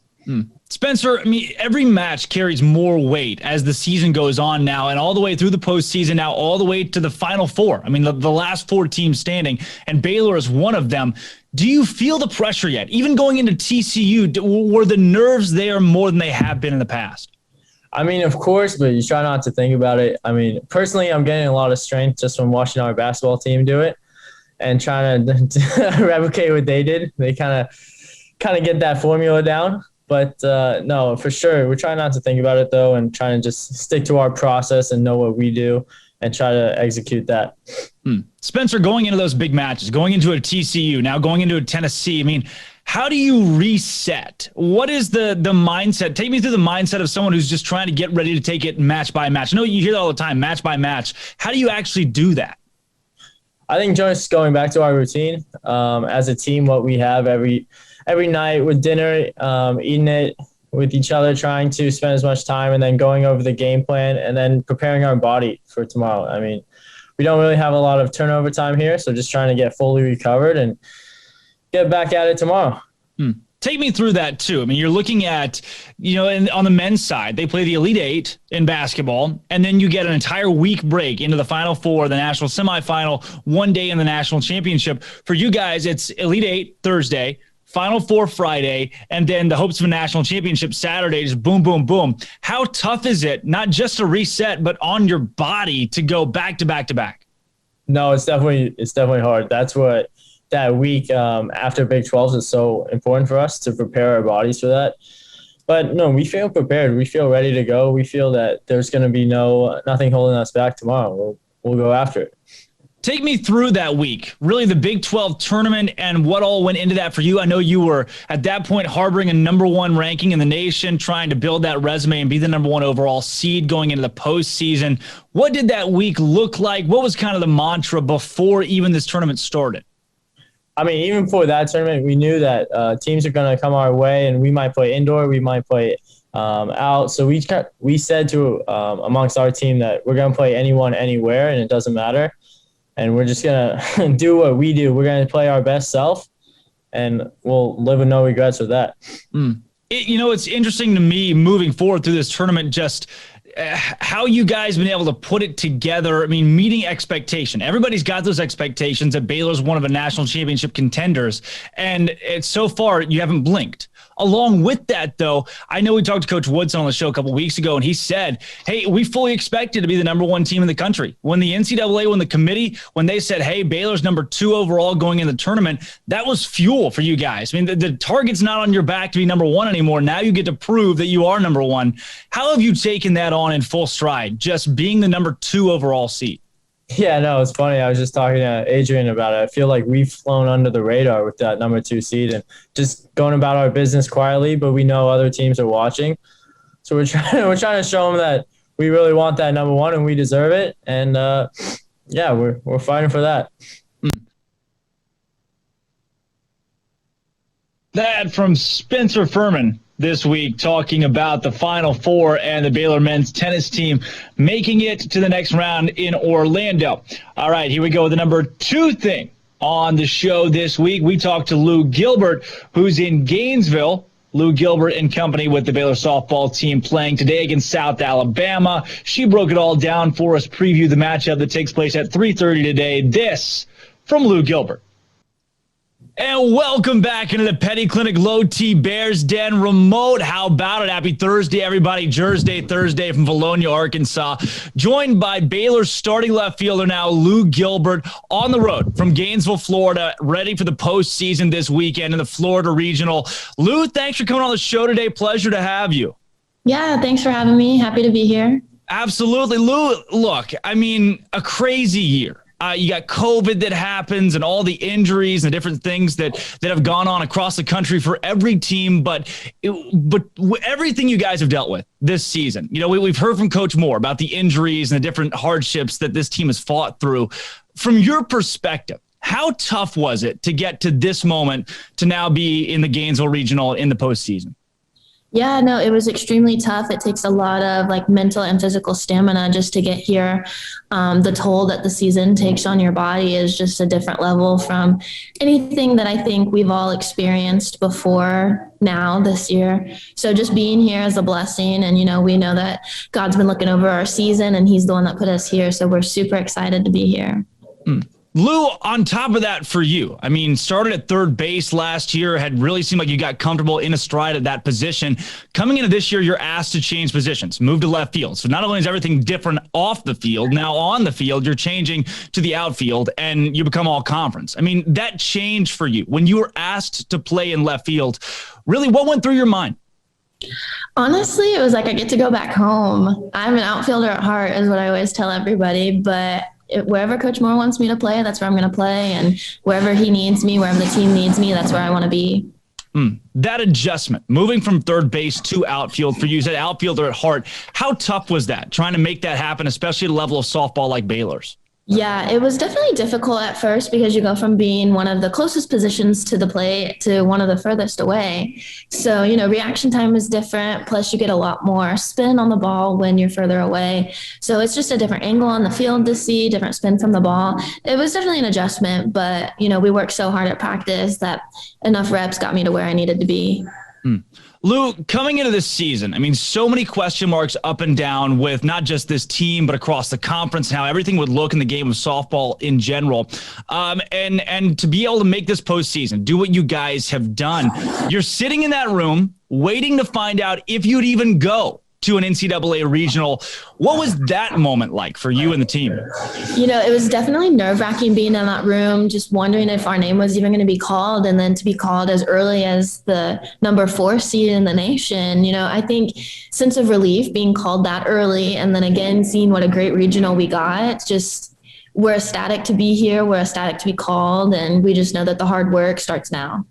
Spencer, I mean, every match carries more weight as the season goes on now, and all the way through the postseason now, all the way to the Final Four. I mean, the last 4 teams standing, and Baylor is one of them. Do you feel the pressure yet? Even going into TCU, were the nerves there more than they have been in the past? I mean, of course, but you try not to think about it. I mean, personally, I'm getting a lot of strength just from watching our basketball team do it and trying to replicate what they did. They kind of get that formula down. But no, for sure, we're trying not to think about it, though, and trying to just stick to our process and know what we do and try to execute that. Spencer, going into those big matches, going into a TCU, now going into a Tennessee, I mean, how do you reset? What is the mindset? Take me through the mindset of someone who's just trying to get ready to take it match by match. I know you hear that all the time, match by match. How do you actually do that? I think just going back to our routine as a team, what we have every night with dinner, eating it with each other, trying to spend as much time, and then going over the game plan and then preparing our body for tomorrow. I mean, we don't really have a lot of turnover time here, so just trying to get fully recovered and get back at it tomorrow. Take me through that too. I mean, you're looking at, on the men's side, they play the Elite Eight in basketball, and then you get an entire week break into the Final Four, the national semifinal, 1 day in the national championship. For you guys, it's Elite Eight Thursday, Final Four Friday, and then the hopes of a national championship Saturday, just boom, boom, boom. How tough is it, not just to reset, but on your body to go back to back to back? No, it's definitely hard. That's what that week after Big 12s is so important for us, to prepare our bodies for that. But no, we feel prepared. We feel ready to go. We feel that there's going to be nothing holding us back tomorrow. We'll go after it. Take me through that week, really the Big 12 tournament and what all went into that for you. I know you were at that point harboring a number 1 ranking in the nation, trying to build that resume and be the number 1 overall seed going into the postseason. What did that week look like? What was kind of the mantra before even this tournament started? I mean, even for that tournament, we knew that teams are going to come our way, and we might play indoor, we might play out. So we said to amongst our team that we're going to play anyone, anywhere, and it doesn't matter. And we're just going to do what we do. We're going to play our best self, and we'll live with no regrets with that. It's interesting to me moving forward through this tournament, just how you guys been able to put it together. I mean, meeting expectation. Everybody's got those expectations that Baylor's one of the national championship contenders, and so far you haven't blinked. Along with that, though, I know we talked to Coach Woodson on the show a couple weeks ago, and he said, hey, we fully expected to be the number 1 team in the country. When the NCAA, when the committee, when they said, hey, Baylor's number 2 overall going in the tournament, that was fuel for you guys. I mean, the target's not on your back to be number 1 anymore. Now you get to prove that you are number 1. How have you taken that on in full stride, just being the number 2 overall seed? Yeah, no, it's funny. I was just talking to Adrian about it. I feel like we've flown under the radar with that number 2 seed and just going about our business quietly, but we know other teams are watching. So we're trying to show them that we really want that number 1 and we deserve it. And we're fighting for that. That from Spencer Furman this week, talking about the Final Four and the Baylor men's tennis team making it to the next round in Orlando. All right, here we go with the number 2 thing on the show this week. We talked to Lou Gilbert, who's in Gainesville. Lou Gilbert and company with the Baylor softball team playing today against South Alabama. She broke it all down for us, preview the matchup that takes place at 3:30 today. This from Lou Gilbert. And welcome back into the Petty Clinic Low T Bears Den remote. How about it? Happy Thursday, everybody. Jersey Thursday from Valonia, Arkansas. Joined by Baylor's starting left fielder now, Lou Gilbert, on the road from Gainesville, Florida, ready for the postseason this weekend in the Florida Regional. Lou, thanks for coming on the show today. Pleasure to have you. Yeah, thanks for having me. Happy to be here. Absolutely. Lou, look, I mean, a crazy year. You got COVID that happens and all the injuries and different things that have gone on across the country for every team. But everything you guys have dealt with this season, we've heard from Coach Moore about the injuries and the different hardships that this team has fought through. From your perspective, how tough was it to get to this moment to now be in the Gainesville Regional in the postseason? Yeah, no, it was extremely tough. It takes a lot of mental and physical stamina just to get here. The toll that the season takes on your body is just a different level from anything that I think we've all experienced before now this year. So just being here is a blessing. And, we know that God's been looking over our season and he's the one that put us here. So we're super excited to be here. Lou, on top of that for you, I mean, started at third base last year, had really seemed like you got comfortable in a stride at that position. Coming into this year, you're asked to change positions, move to left field. So not only is everything different off the field, now on the field, you're changing to the outfield and you become all conference. I mean, that change for you when you were asked to play in left field, really what went through your mind? Honestly, it was like I get to go back home. I'm an outfielder at heart is what I always tell everybody, but wherever Coach Moore wants me to play, that's where I'm going to play. And wherever he needs me, wherever the team needs me, that's where I want to be. That adjustment, moving from third base to outfield for you, as an outfielder at heart, how tough was that, trying to make that happen, especially at a level of softball like Baylor's? Yeah, it was definitely difficult at first because you go from being one of the closest positions to the plate to one of the furthest away. So, reaction time is different. Plus, you get a lot more spin on the ball when you're further away. So it's just a different angle on the field to see, different spin from the ball. It was definitely an adjustment, but, we worked so hard at practice that enough reps got me to where I needed to be. Lou, coming into this season, I mean, so many question marks up and down with not just this team, but across the conference, and how everything would look in the game of softball in general. And to be able to make this postseason, do what you guys have done, you're sitting in that room waiting to find out if you'd even go to an NCAA regional. What was that moment like for you and the team? It was definitely nerve-wracking being in that room, just wondering if our name was even going to be called, and then to be called as early as the number 4 seed in the nation. I think sense of relief being called that early, and then again, seeing what a great regional we got, just we're ecstatic to be here. We're ecstatic to be called, and we just know that the hard work starts now.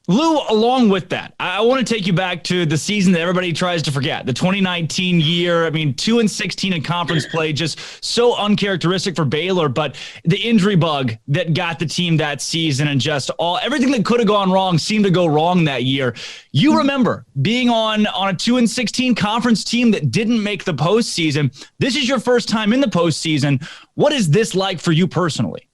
Lou, along with that, I want to take you back to the season that everybody tries to forget, the 2019 year. I mean, 2-16 in conference play, just so uncharacteristic for Baylor, but the injury bug that got the team that season and just everything that could have gone wrong seemed to go wrong that year. You remember being on a 2-16 conference team that didn't make the postseason. This is your first time in the postseason. What is this like for you personally?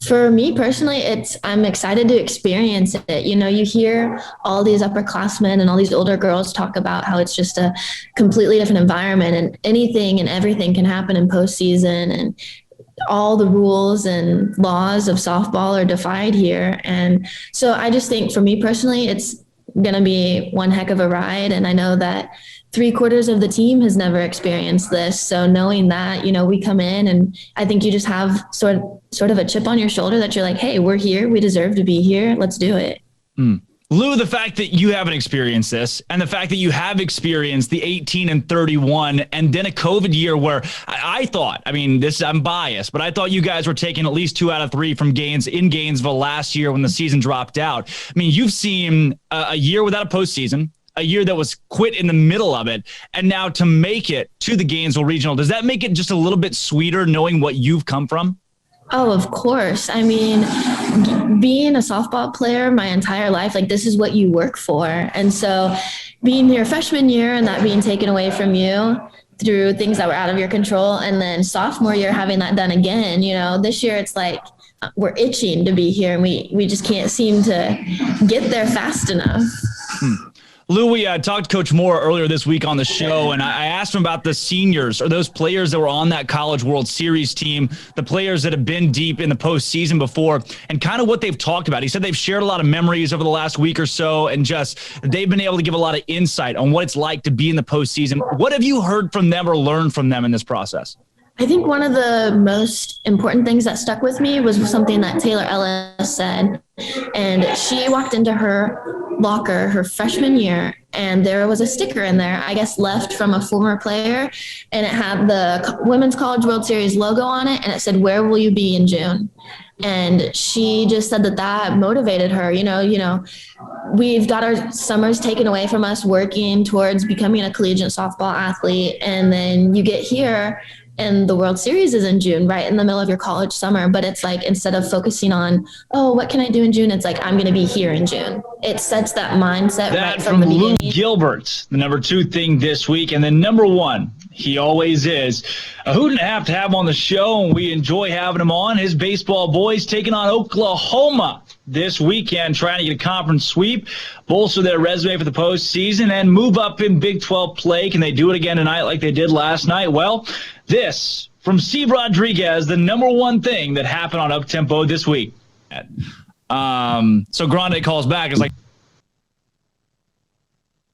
For me personally, I'm excited to experience it. You know, you hear all these upperclassmen and all these older girls talk about how it's just a completely different environment, and anything and everything can happen in postseason, and all the rules and laws of softball are defied here. And so I just think for me personally, it's going to be one heck of a ride. And I know that 3/4 of the team has never experienced this. So knowing that, you know, we come in, and I think you just have sort of a chip on your shoulder that you're like, hey, we're here. We deserve to be here. Let's do it. Lou, the fact that you haven't experienced this, and the fact that you have experienced the 18-31 and then a COVID year where I thought, I mean, I'm biased, but I thought you guys were taking at least 2 out of 3 from in Gainesville last year when the season dropped out. I mean, you've seen a year without a postseason, a year that was quit in the middle of it, and now to make it to the Gainesville Regional. Does that make it just a little bit sweeter knowing what you've come from? Oh, of course. I mean, being a softball player my entire life, like, this is what you work for. And so being your freshman year and that being taken away from you through things that were out of your control, and then sophomore year having that done again, you know, this year it's like we're itching to be here, and we just can't seem to get there fast enough. Lou, we talked to Coach Moore earlier this week on the show, and I asked him about the seniors, or those players that were on that College World Series team, the players that have been deep in the postseason before, and kind of what they've talked about. He said they've shared a lot of memories over the last week or so, and just they've been able to give a lot of insight on what it's like to be in the postseason. What have you heard from them or learned from them in this process? I think one of the most important things that stuck with me was something that Taylor Ellis said. And she walked into her locker her freshman year, and there was a sticker in there, I guess left from a former player, and it had the Women's College World Series logo on it, and it said, "Where will you be in June?" And she just said that motivated her. You know, we've got our summers taken away from us working towards becoming a collegiate softball athlete, and then you get here and the World Series is in June, right in the middle of your college summer. But it's like, instead of focusing on, oh, what can I do in June? It's like, I'm going to be here in June. It sets that mindset right from the beginning. Luke Gilbert, the number 2 thing this week. And then number 1, he always is. Who didn't have to have him on the show, and we enjoy having him on. His baseball boys taking on Oklahoma this weekend, trying to get a conference sweep, bolster their resume for the postseason, and move up in Big 12 play. Can they do it again tonight like they did last night? Well, this from Steve Rodriguez, the number 1 thing that happened on Up Tempo this week. So Grande calls back. It's like,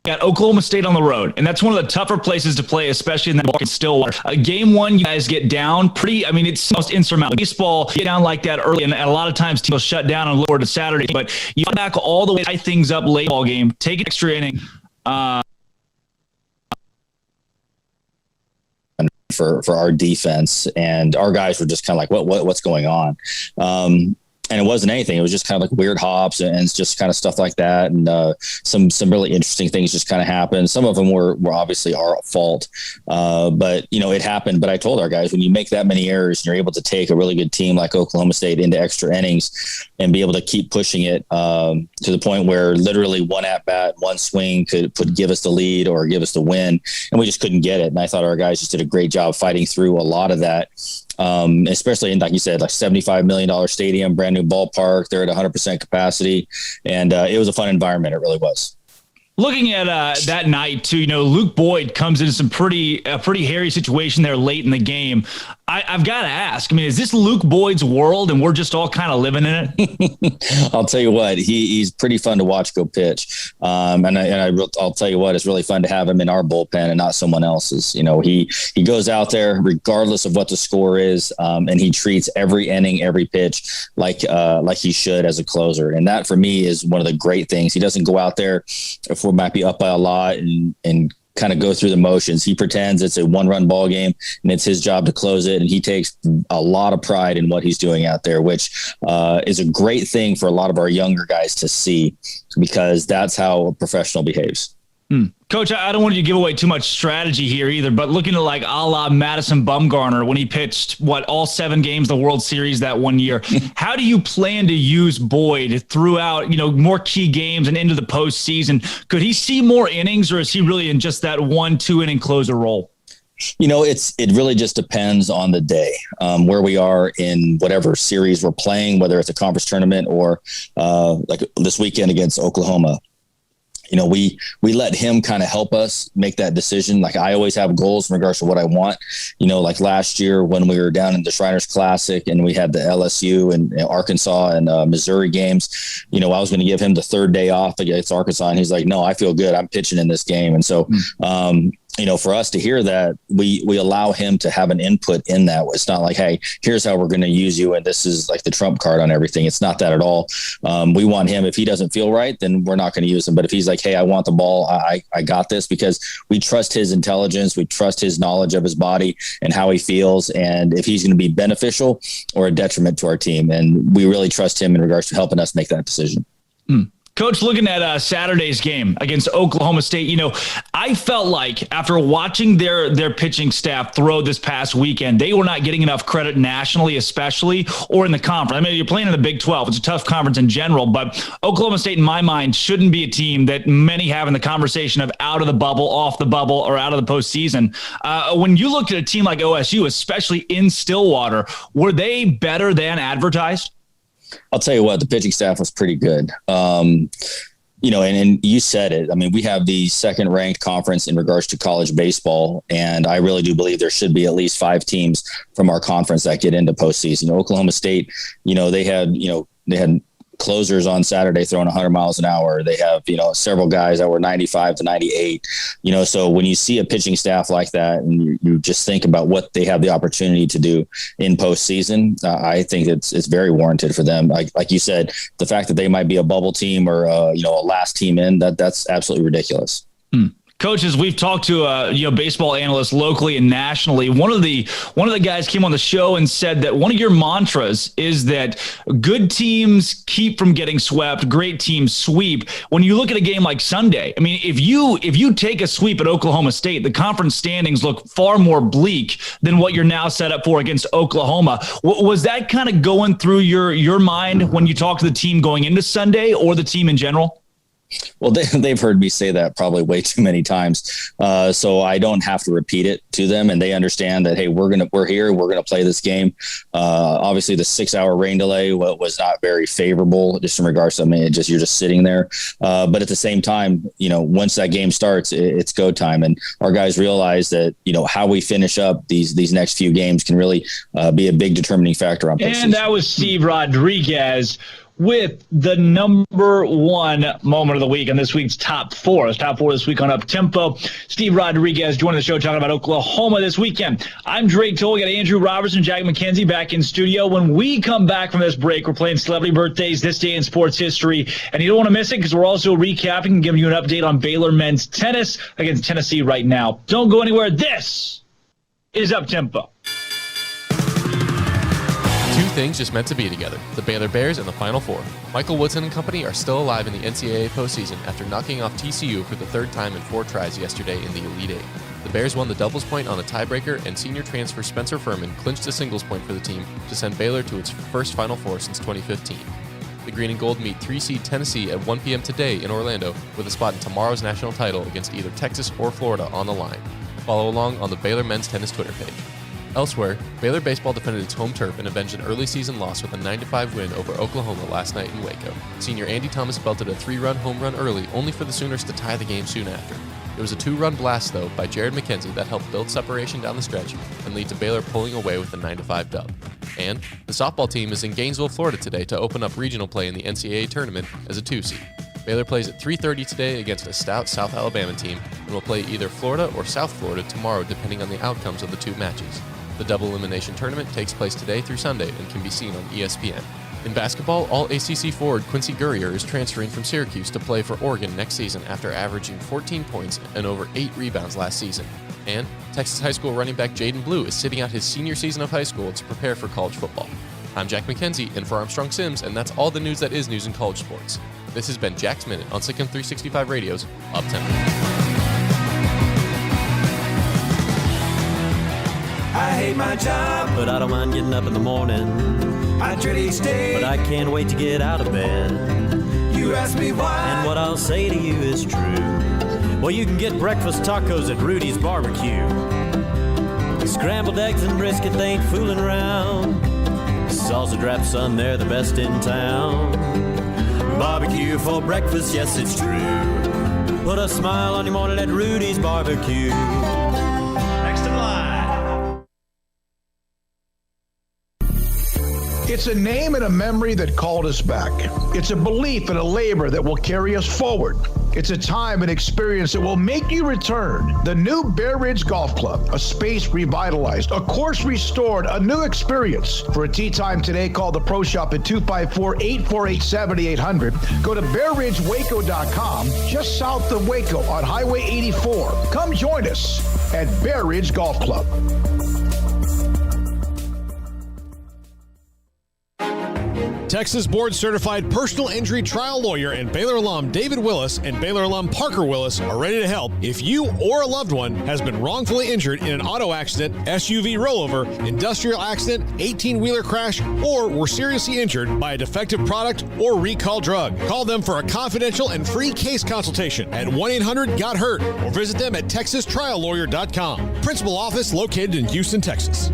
got Oklahoma State on the road, and that's one of the tougher places to play, especially in that market Stillwater. Game 1, you guys get down it's almost insurmountable. Baseball, get down like that early, and a lot of times teams will shut down and lower to Saturday, but you come back all the way, tie things up late ball game, take an extra inning. For our defense, and our guys were just kind of like, what's going on? And it wasn't anything. It was just kind of like weird hops and just kind of stuff like that. And some really interesting things just kind of happened. Some of them were obviously our fault, but it happened. But I told our guys, when you make that many errors and you're able to take a really good team like Oklahoma State into extra innings and be able to keep pushing it to the point where literally one at bat, one swing could give us the lead or give us the win, and we just couldn't get it. And I thought our guys just did a great job fighting through a lot of that. Especially in, like you said, like $75 million stadium, brand new ballpark. They're at 100% capacity, and it was a fun environment. It really was. Looking at that night too, Luke Boyd comes into a pretty hairy situation there late in the game. I've got to ask, is this Luke Boyd's world and we're just all kind of living in it? I'll tell you what, he's pretty fun to watch go pitch. I'll tell you what, it's really fun to have him in our bullpen and not someone else's. He goes out there regardless of what the score is, and he treats every inning, every pitch like he should as a closer. And that for me is one of the great things. He doesn't go out there if we might be up by a lot and kind of go through the motions. He pretends it's a 1-run ball game and it's his job to close it. And he takes a lot of pride in what he's doing out there, which is a great thing for a lot of our younger guys to see, because that's how a professional behaves. Coach, I don't want you to give away too much strategy here either, but looking at like a la Madison Bumgarner when he pitched all 7 games of the World Series that one year, how do you plan to use Boyd throughout, more key games and into the postseason? Could he see more innings, or is he really in just that 1-2 inning closer role? It really just depends on the day, where we are in whatever series we're playing, whether it's a conference tournament or like this weekend against Oklahoma. We let him kind of help us make that decision. Like, I always have goals in regards to what I want. Like last year when we were down in the Shriners Classic and we had the LSU and Arkansas and Missouri games, I was going to give him the 3rd day off against Arkansas. And he's like, no, I feel good. I'm pitching in this game. And so, for us to hear that, we allow him to have an input in that. It's not like, hey, here's how we're going to use you, and this is like the trump card on everything. It's not that at all. We want him. If he doesn't feel right, then we're not going to use him. But if he's like, hey, I want the ball, I got this, because we trust his intelligence. We trust his knowledge of his body and how he feels, and if he's going to be beneficial or a detriment to our team. And we really trust him in regards to helping us make that decision. Coach, looking at Saturday's game against Oklahoma State, I felt like after watching their pitching staff throw this past weekend, they were not getting enough credit nationally, especially, or in the conference. I mean, you're playing in the Big 12. It's a tough conference in general, but Oklahoma State, in my mind, shouldn't be a team that many have in the conversation of out of the bubble, off the bubble, or out of the postseason. When you looked at a team like OSU, especially in Stillwater, were they better than advertised? I'll tell you what, the pitching staff was pretty good. And you said it. I mean, we have the 2nd ranked conference in regards to college baseball. And I really do believe there should be at least 5 teams from our conference that get into postseason. Oklahoma State, they had closers on Saturday throwing 100 miles an hour. They have, several guys that were 95 to 98, so when you see a pitching staff like that and you just think about what they have the opportunity to do in postseason, I think it's very warranted for them. Like you said, the fact that they might be a bubble team or, a last team in, that's absolutely ridiculous. Coaches, we've talked to baseball analysts locally and nationally. One of the guys came on the show and said that one of your mantras is that good teams keep from getting swept, great teams sweep. When you look at a game like Sunday, I mean, if you take a sweep at Oklahoma State, the conference standings look far more bleak than what you're now set up for against Oklahoma. Was that kind of going through your mind when you talk to the team going into Sunday, or the team in general? Well, they've heard me say that probably way too many times. So I don't have to repeat it to them, and they understand that, hey, we're here. We're going to play this game. Obviously the 6-hour rain delay was not very favorable just in regards to, you're just sitting there. But at the same time, once that game starts, it's go time. And our guys realize that, how we finish up these next few games can really be a big determining factor on postseason. And that was Steve Rodriguez with the number 1 moment of the week on this week's Top 4. It's Top 4 this week on Up Tempo. Steve Rodriguez joining the show talking about Oklahoma this weekend. I'm Drake Toll. We got Andrew Robertson, Jack McKenzie back in studio. When we come back from this break, we're playing Celebrity Birthdays, This Day in Sports History. And you don't want to miss it, because we're also recapping and giving you an update on Baylor men's tennis against Tennessee right now. Don't go anywhere. This is Up Tempo. Two things just meant to be together, the Baylor Bears and the Final Four. Michael Woodson and company are still alive in the NCAA postseason after knocking off TCU for the 3rd time in 4 tries yesterday in the Elite Eight. The Bears won the doubles point on a tiebreaker, and senior transfer Spencer Furman clinched the singles point for the team to send Baylor to its first Final Four since 2015. The Green and Gold meet 3-seed Tennessee at 1 p.m. today in Orlando, with a spot in tomorrow's national title against either Texas or Florida on the line. Follow along on the Baylor men's tennis Twitter page. Elsewhere, Baylor baseball defended its home turf and avenged an early season loss with a 9-5 win over Oklahoma last night in Waco. Senior Andy Thomas belted a 3-run home run early, only for the Sooners to tie the game soon after. It was a 2-run blast, though, by Jared McKenzie that helped build separation down the stretch and lead to Baylor pulling away with a 9-5 dub. And the softball team is in Gainesville, Florida today to open up regional play in the NCAA tournament as a 2-seed. Baylor plays at 3:30 today against a stout South Alabama team and will play either Florida or South Florida tomorrow, depending on the outcomes of the 2 matches. The double elimination tournament takes place today through Sunday and can be seen on ESPN. In basketball, All-ACC forward Quincy Gurrier is transferring from Syracuse to play for Oregon next season after averaging 14 points and over 8 rebounds last season. And Texas high school running back Jaden Blue is sitting out his senior season of high school to prepare for college football. I'm Jack McKenzie, in for Armstrong Sims, and that's all the news that is news in college sports. This has been Jack's Minute on SicEm365 Radio's Up-Tempo. I hate my job, but I don't mind getting up in the morning. I dread each day, but I can't wait to get out of bed. You ask me why, and what I'll say to you is true. Well, you can get breakfast tacos at Rudy's Barbecue. Scrambled eggs and brisket, they ain't fooling around. Salsa Drap, son, they're the best in town. Barbecue for breakfast, yes, it's true. Put a smile on your morning at Rudy's Barbecue. Next in line. It's a name and a memory that called us back. It's a belief and a labor that will carry us forward. It's a time and experience that will make you return. The new Bear Ridge Golf Club, a space revitalized, a course restored, a new experience. For a tee time today, call the Pro Shop at 254-848-7800. Go to BearRidgeWaco.com, just south of Waco on Highway 84. Come join us at Bear Ridge Golf Club. Texas board-certified personal injury trial lawyer and Baylor alum David Willis and Baylor alum Parker Willis are ready to help if you or a loved one has been wrongfully injured in an auto accident, SUV rollover, industrial accident, 18-wheeler crash, or were seriously injured by a defective product or recall drug. Call them for a confidential and free case consultation at 1-800-GOT-HURT or visit them at TexasTrialLawyer.com. Principal office located in Houston, Texas.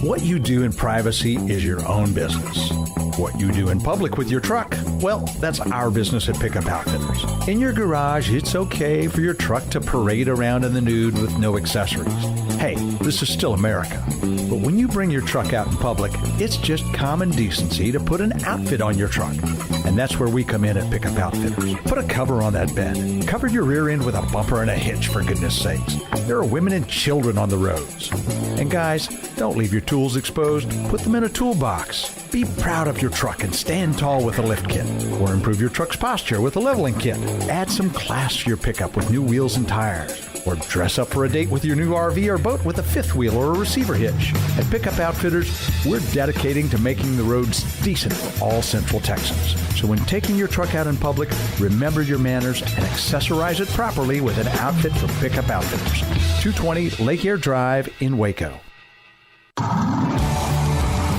What you do in privacy is your own business. What you do in public with your truck, well, that's our business at Pickup Outfitters. In your garage, it's okay for your truck to parade around in the nude with no accessories. Hey, this is still America. But when you bring your truck out in public, it's just common decency to put an outfit on your truck. And that's where we come in at Pickup Outfitters. Put a cover on that bed. Cover your rear end with a bumper and a hitch, for goodness sakes. There are women and children on the roads. And guys, don't leave your tools exposed. Put them in a toolbox. Be proud of your truck and stand tall with a lift kit. Or improve your truck's posture with a leveling kit. Add some class to your pickup with new wheels and tires. Or dress up for a date with your new RV or boat with a fifth wheel or a receiver hitch. At Pickup Outfitters, we're dedicating to making the roads decent for all Central Texans. So when taking your truck out in public, remember your manners and accessorize it properly with an outfit from Pickup Outfitters. 220 Lake Air Drive in Waco.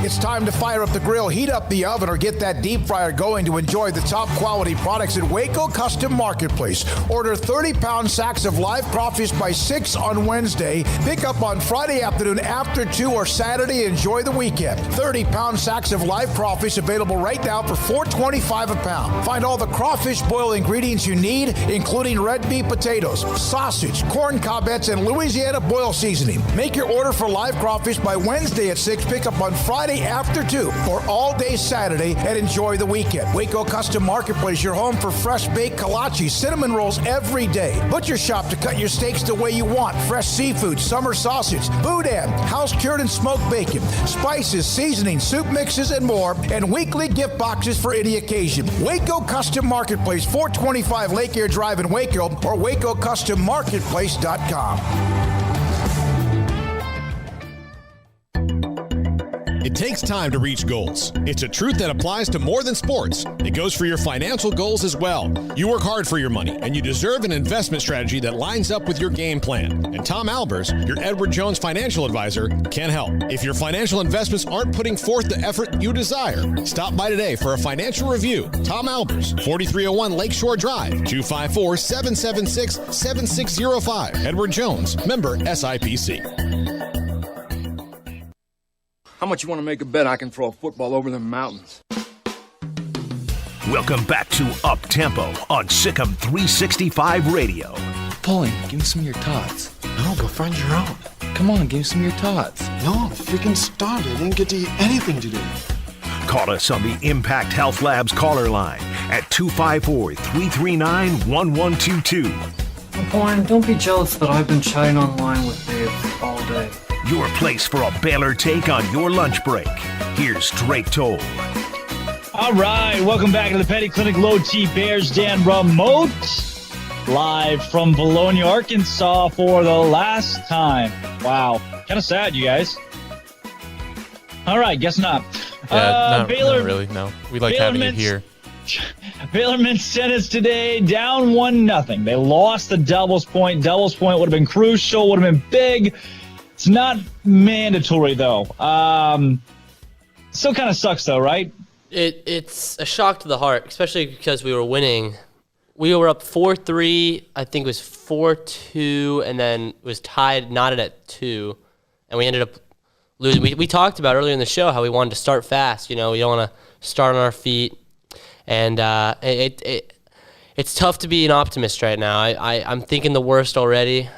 It's time to fire up the grill, heat up the oven, or get that deep fryer going to enjoy the top quality products at Waco Custom Marketplace. Order 30-pound sacks of live crawfish by 6 on Wednesday. Pick up on Friday afternoon after 2 or Saturday. Enjoy the weekend. 30-pound sacks of live crawfish available right now for $4.25 a pound. Find all the crawfish boil ingredients you need, including red beef potatoes, sausage, corn cobettes, and Louisiana boil seasoning. Make your order for live crawfish by Wednesday at 6. Pick up on Friday after 2 or all day Saturday, and enjoy the weekend. Waco Custom Marketplace, your home for fresh baked kolache, cinnamon rolls every day. Butcher shop to cut your steaks the way you want. Fresh seafood, summer sausage, boudin, house cured and smoked bacon, spices, seasonings, soup mixes, and more, and weekly gift boxes for any occasion. Waco Custom Marketplace, 425 Lake Air Drive in Waco, or WacoCustomMarketplace.com. It takes time to reach goals. It's a truth that applies to more than sports. It goes for your financial goals as well. You work hard for your money, and you deserve an investment strategy that lines up with your game plan. And Tom Albers, your Edward Jones financial advisor, can help. If your financial investments aren't putting forth the effort you desire, stop by today for a financial review. Tom Albers, 4301 Lakeshore Drive, 254-776-7605. Edward Jones, member SIPC. How much you want to make a bet I can throw a football over the mountains? Welcome back to Up Tempo on SicEm365 Radio. Paulie, give me some of your tots. No, go find your own. Come on, give me some of your tots. No, I'm freaking starved. I didn't get to eat anything today. Call us on the Impact Health Labs caller line at 254-339-1122. Paulie, don't be jealous that I've been chatting online with Dave all day. your place for a Baylor take on your lunch break. Here's Drake Toll. All right, welcome back to the Petty Clinic Low T Bears. Dan Remote, live from Bologna, Arkansas for the last time. Wow, kind of sad, you guys. All right, guess not. Baylor, not really, no. We like Baylor having you here. Baylor men's tennis today, down 1-0. They lost the doubles point. Doubles point would have been crucial, would have been big. It's not mandatory, though. Still kind of sucks, though, right? It's a shock to the heart, especially because we were winning. We were up 4-3. I think it was 4-2, and then it was tied, knotted at 2. And we ended up losing. We talked about earlier in the show how we wanted to start fast. You know, we don't want to start on our feet. And it's tough to be an optimist right now. I'm thinking the worst already,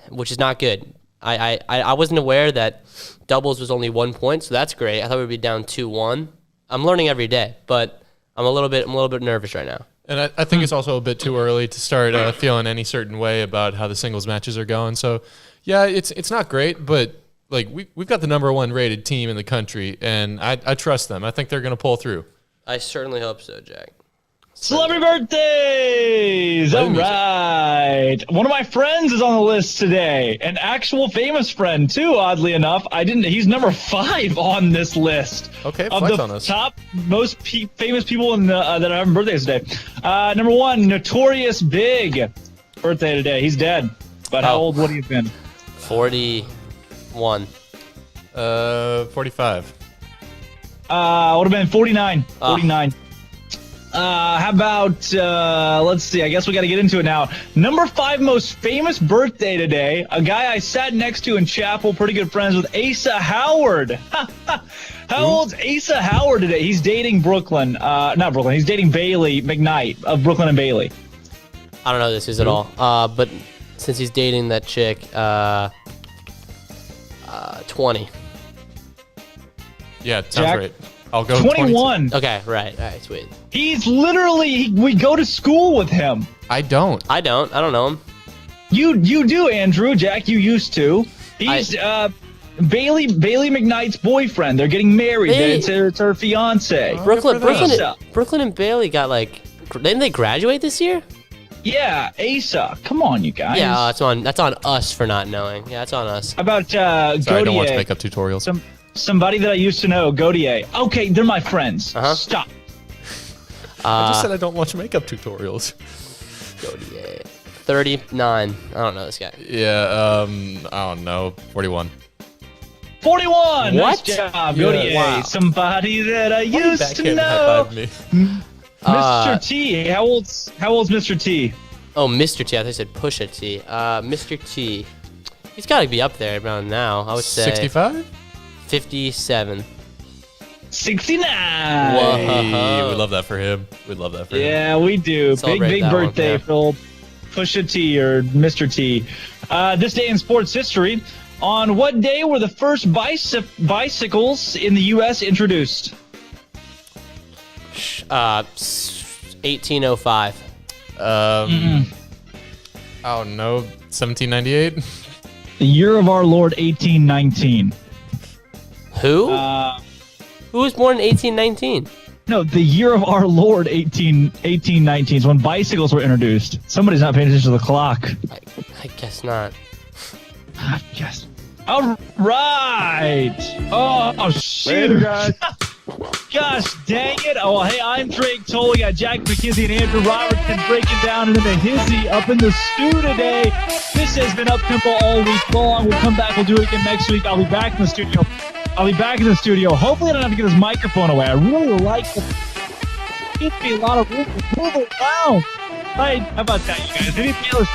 which is not good. I wasn't aware that doubles was only 1 point, so that's great. I thought we'd be down 2-1. I'm learning every day, but I'm a little bit nervous right now. And I think it's also a bit too early to start feeling any certain way about how the singles matches are going. So, yeah, it's not great, but like we've got the number 1 rated team in the country, and I trust them. I think they're going to pull through. I certainly hope so, Jack. Celebrity birthdays! All right. One of my friends is on the list today. An actual famous friend, too, oddly enough. He's number 5 on this list. Okay, of flex the on us. top most famous people in that are having birthdays today. Number 1, Notorious Big. Birthday today. He's dead. But how old would he have been? 41. 45. Would have been 49. 49. How about, let's see, I guess we got to get into it now. Number 5 most famous birthday today, a guy I sat next to in chapel, pretty good friends with, Asa Howard. How old's Asa Howard today? He's dating he's dating Bailey McKnight of Brooklyn and Bailey. I don't know who this is at all, but since he's dating that chick, 20. Yeah, sounds Jack? right. I'll go 21. Okay, right. All right, sweet. He's literally, we go to school with him. I don't know him. You do, Andrew. Jack, you used to. He's Bailey McKnight's boyfriend. They're getting married. It's her fiance. Brooklyn and Bailey got didn't they graduate this year? Yeah, Asa. Come on, you guys. Yeah, that's on us for not knowing. Yeah, that's on us. How about Sorry, Godier? I don't watch makeup tutorials. Somebody that I used to know, Godier. Okay, they're my friends. Stop. I just said I don't watch makeup tutorials. Godier. 39. I don't know this guy. Yeah, I don't know. 41. 41. What? Nice job, Godier. Wow. Somebody that I used to know. Mr. T. How old's Mr. T? Oh, Mr. T. I thought you said Pusha T. Mr. T. He's got to be up there around now. I would say 65. 57. 69. Hey, we love that for him. Yeah, we do. Big birthday for old Pusha T or Mr. T. This day in sports history. On what day were the first bicycles in the U.S. introduced? 1805. I don't know. 1798. The year of our Lord, 1819. Who? Who was born in 1819? No, the year of our Lord, 1819 is when bicycles were introduced. Somebody's not paying attention to the clock. I guess not. Yes. All right. Oh, shoot. Later, guys. Gosh dang it. Oh, hey, I'm Drake Toll. We got Jack McKenzie and Andrew Robertson breaking down into the hizzy up in the stew today. This has been Up-Tempo all week long. We'll come back. We'll do it again next week. I'll be back in the studio. Hopefully I don't have to get this microphone away. I really like it. It gives me a lot of room to move around. Right? How about that, you guys? Maybe Baylor's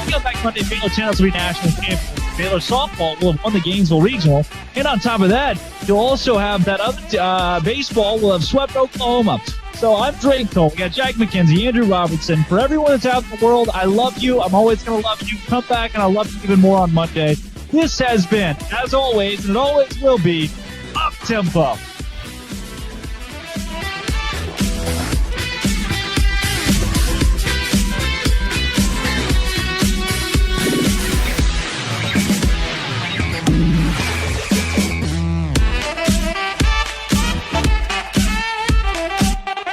come back Monday. Baylor tennis will be national champion. Baylor softball will have won the Gainesville Regional. And on top of that, you'll also have that other baseball will have swept Oklahoma. So I'm Drake Toll. We got Jack McKenzie, Andrew Robertson. For everyone that's out in the world, I love you. I'm always going to love you. Come back, and I'll love you even more on Monday. This has been, as always, and it always will be, Up-Tempo.